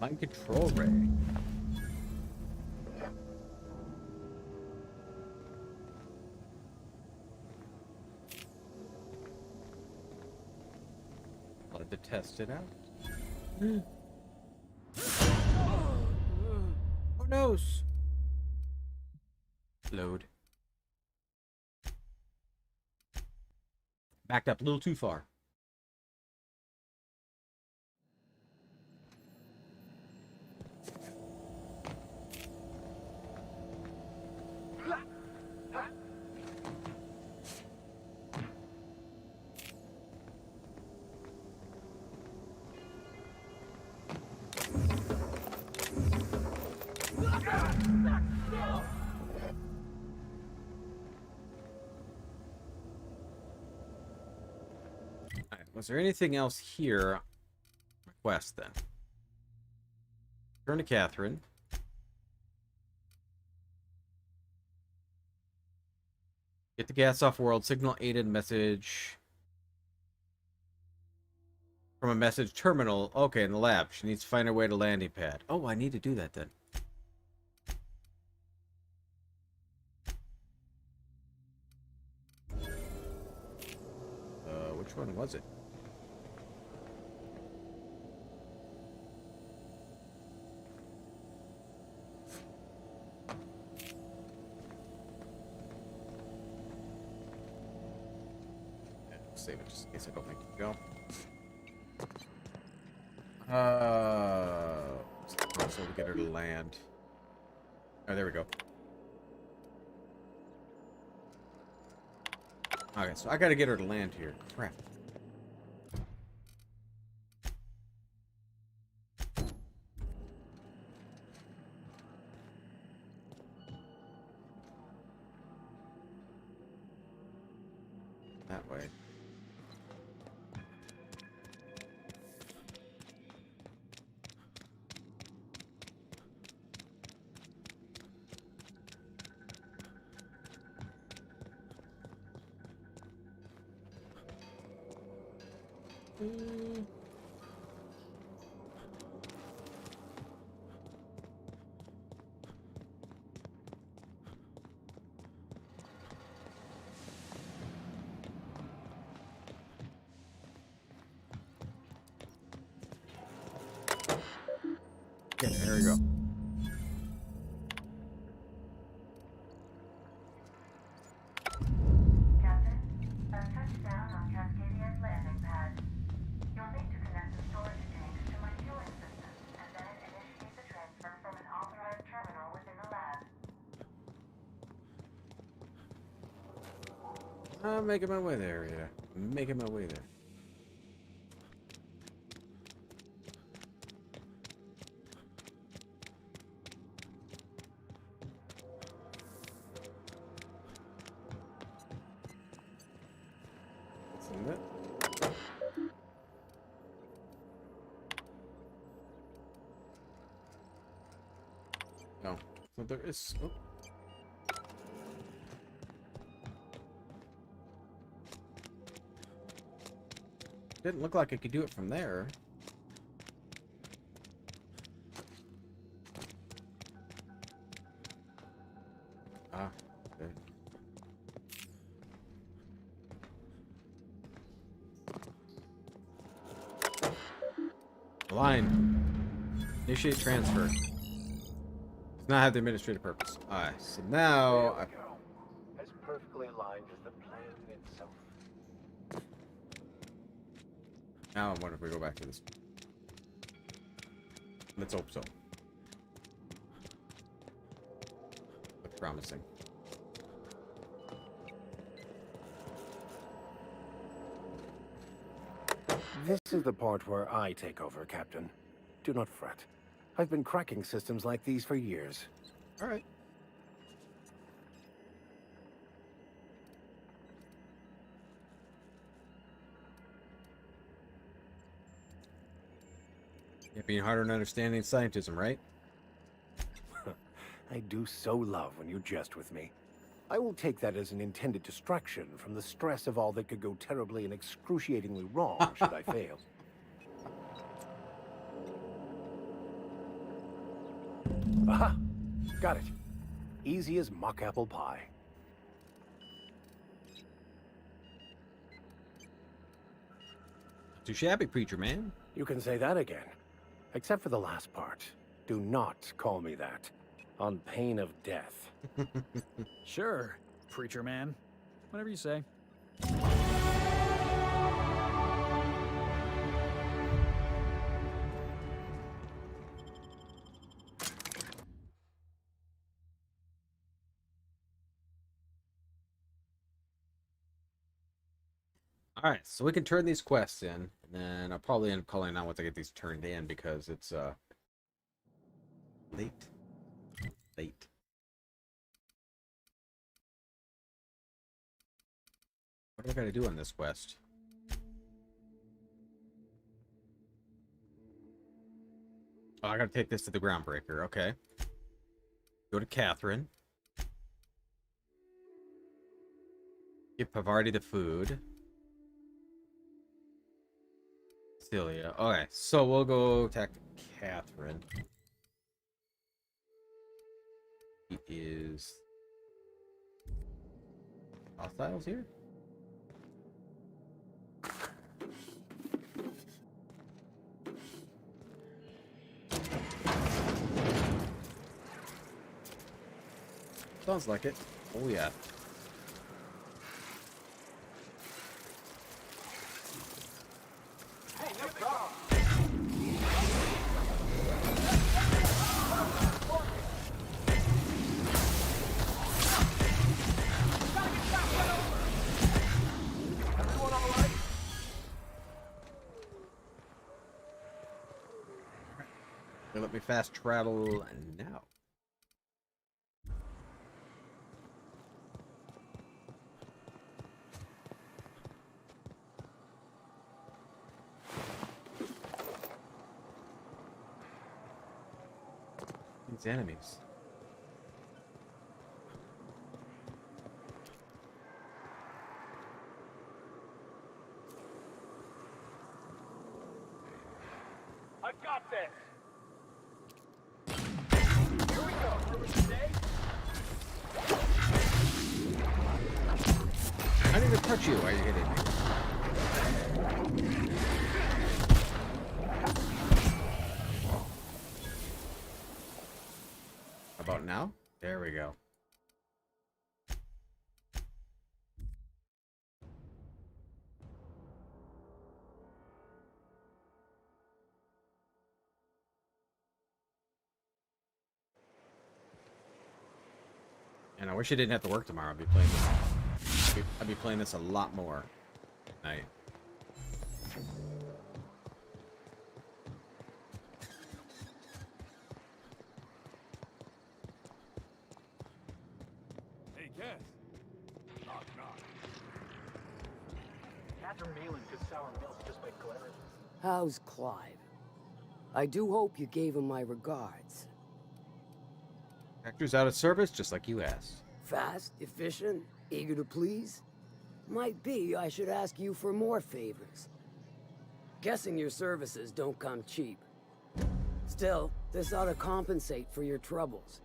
Mind control ray. Let to test it out. Oh no! Load. Backed up a little too far. Was there anything else here? Request then. Turn to Catherine. Get the gas off world. Signal aided message from a message terminal. Okay, in the lab. She needs to find her way to landing pad. Oh, I need to do that then. Which one was it? Save it just in case I don't make it go. So we get her to land. Oh, there we go. Okay, so I gotta get her to land here. Crap. That way. Yeah, there we go. I'm making my way there, yeah. Making my way there. Isn't it? No. So there is... Oh. Didn't look like I could do it from there. Ah, okay. Line. Initiate transfer. Does not have the administrative purpose. Alright, so now... As perfectly aligned as the plan itself. Now I wonder if we go back to this. Let's hope so. Looks promising. This is the part where I take over, Captain. Do not fret. I've been cracking systems like these for years. All right. Yeah, being harder in understanding scientism, right? I do so love when you jest with me. I will take that as an intended distraction from the stress of all that could go terribly and excruciatingly wrong should I fail. Aha! Got it. Easy as mock apple pie. Too shabby, preacher man. You can say that again. Except for the last part. Do not call me that. On pain of death. Sure, preacher man. Whatever you say. All right, so we can turn these quests in, and then I'll probably end up calling out once I get these turned in because it's late. What do I gotta do on this quest? Oh, I gotta take this to the groundbreaker. Okay. Go to Catherine. Give Pavarti the food. Celia. Okay, so we'll go attack Catherine. He is hostiles here? Sounds like it. Oh yeah. Hey, no problem. Everyone all right? They let me fast travel now. These enemies. I got this. Here we go. Ruin today. I didn't even touch you. Are you kidding me? How about now? There we go. And I wish I didn't have to work tomorrow. I'd be playing this. I'd be playing this a lot more at night. Hey, Cass. Knock, knock. Catherine Malin could sour milk just by glaring. How's Clive? I do hope you gave him my regards. Actor's out of service, just like you asked. Fast, efficient, eager to please? Might be I should ask you for more favors. Guessing your services don't come cheap. Still, this ought to compensate for your troubles.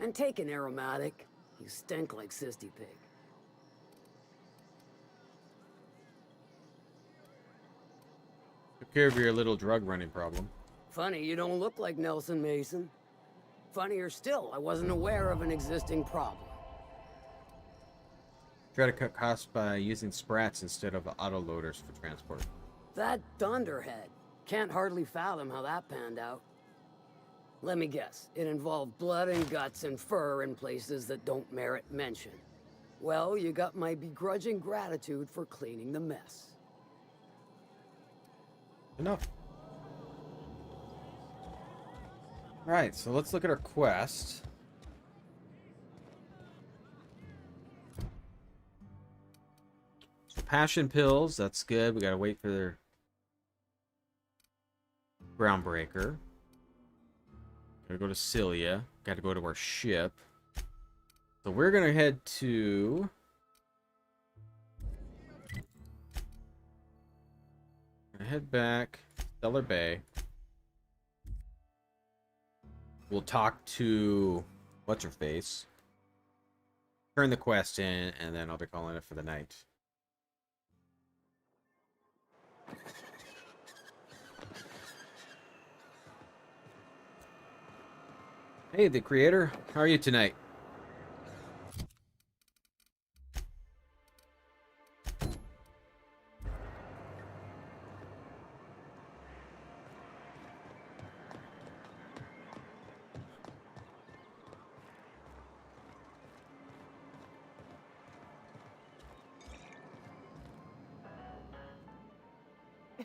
And take an aromatic. You stink like Sisty Pig. Took care of your little drug running problem. Funny you don't look like Nelson Mason. Funnier still, I wasn't aware of an existing problem. Try to cut costs by using sprats instead of autoloaders for transport. That dunderhead. Can't hardly fathom how that panned out. Let me guess, it involved blood and guts and fur in places that don't merit mention. Well, you got my begrudging gratitude for cleaning the mess. Enough. Alright, so let's look at our quest. So passion pills, that's good. We gotta wait for their groundbreaker. Gotta go to Celia. Gotta go to our ship. So we're gonna head to... head back, Stellar Bay. We'll talk to what's-her-face. Turn the quest in, and then I'll be calling it for the night. Hey, the creator. How are you tonight?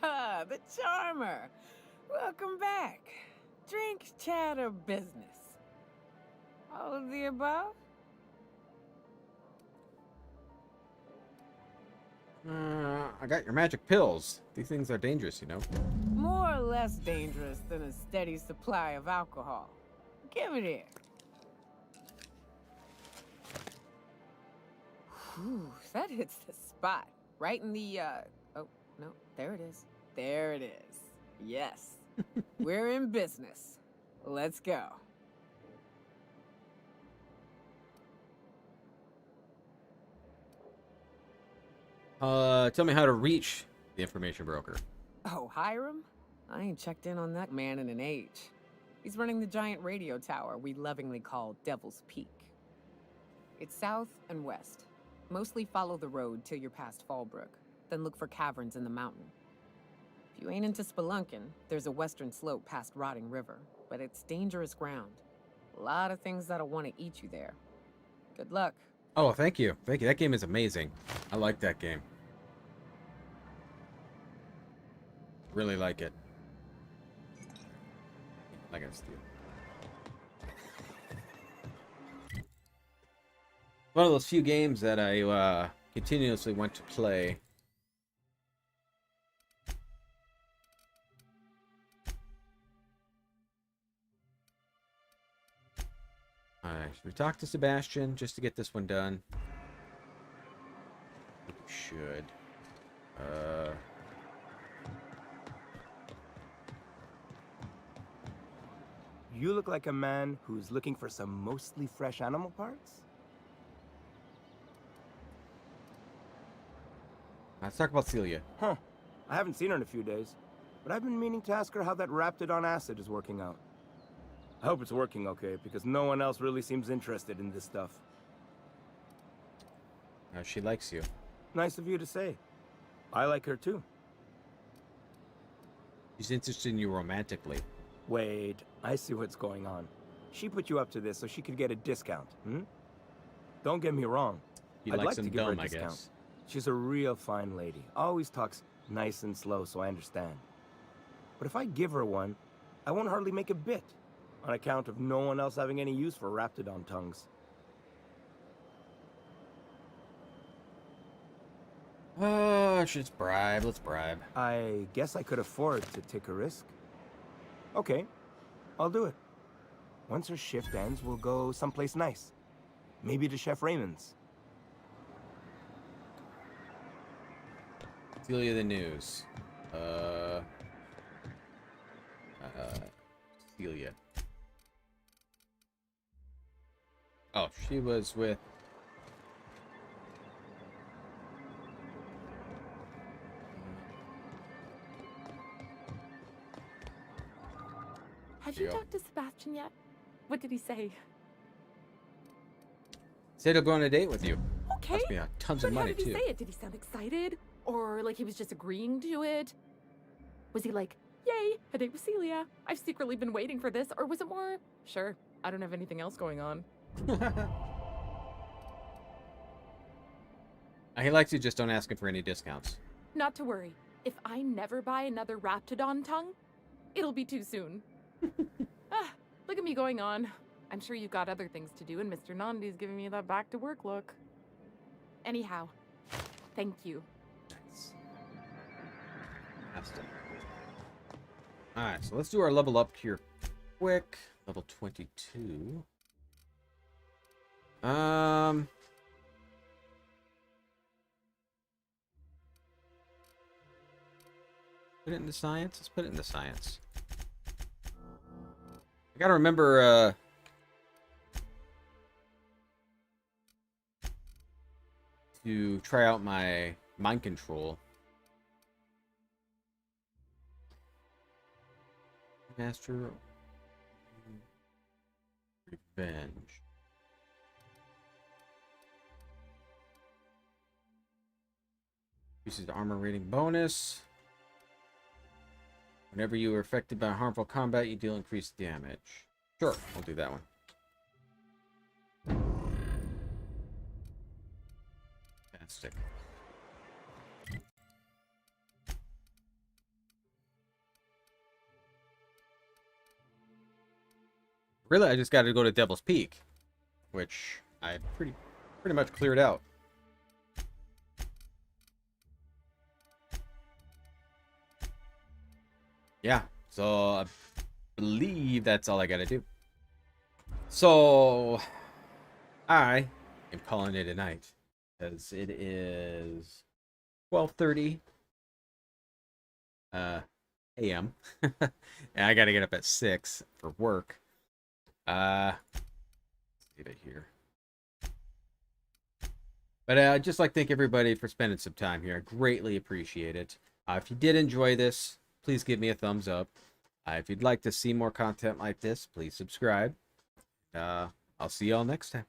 Ah, the charmer. Welcome back. Drink, chat, or business? All of the above? I got your magic pills. These things are dangerous, you know. More or less dangerous than a steady supply of alcohol. Give it here. Ooh, that hits the spot. Right in the, oh, no, there it is. There it is. Yes. We're in business. Let's go. Tell me how to reach the information broker. Oh, Hiram? I ain't checked in on that man in an age. He's running the giant radio tower we lovingly call Devil's Peak. It's south and west. Mostly follow the road till you're past Fallbrook, then look for caverns in the mountain. If you ain't into spelunking, there's a western slope past Rotting River, but it's dangerous ground. A lot of things that'll want to eat you there. Good luck. Oh, thank you. Thank you. That game is amazing. I like that game. Really like it. I gotta steal. One of those few games that I continuously want to play. Alright, should we talk to Sebastian just to get this one done? I think we should. You look like a man who's looking for some mostly fresh animal parts? Let's talk about Celia. Huh. I haven't seen her in a few days, but I've been meaning to ask her how that Raptidon acid is working out. I hope it's working okay, because no one else really seems interested in this stuff. She likes you. Nice of you to say. I like her too. She's interested in you romantically. Wait, I see what's going on. She put you up to this so she could get a discount, hmm? Don't get me wrong. I'd like to give her a discount. Guess. She's a real fine lady. Always talks nice and slow, so I understand. But if I give her one, I won't hardly make a bit, on account of no one else having any use for Raptidon tongues. Just bribe. Let's bribe. I guess I could afford to take a risk. Okay, I'll do it. Once her shift ends, we'll go someplace nice. Maybe to Chef Raymond's. Celia the News. Celia. Oh, she was with... Have you talked to Sebastian yet? What did he say? Said he'll go on a date with you. Okay. Cost me tons of money, how did he too. say it? Did he sound excited? Or like he was just agreeing to it? Was he like, yay, a date with Celia. I've secretly been waiting for this. Or was it more, sure, I don't have anything else going on? He likes you, just don't ask him for any discounts. Not to worry. If I never buy another Raptidon tongue, it'll be too soon. Look at me going on. I'm sure you've got other things to do, and Mr. Nandi's giving me that back to work look. Anyhow, thank you. Nice. Alright, so let's do our level up here quick. Level 22. Put it into science? Let's put it into science. I gotta remember, to try out my mind control. Master Revenge. Increases the armor rating bonus. Whenever you are affected by harmful combat, you deal increased damage. Sure, we'll do that one. Fantastic. Really, I just got to go to Devil's Peak, which I pretty much cleared out. Yeah, so I believe that's all I got to do. So I am calling it a night. because it is 12:30 a.m. and I got to get up at 6 for work. Let's leave it here. But I'd just like to thank everybody for spending some time here. I greatly appreciate it. If you did enjoy this, please give me a thumbs up. If you'd like to see more content like this, please subscribe. I'll see y'all next time.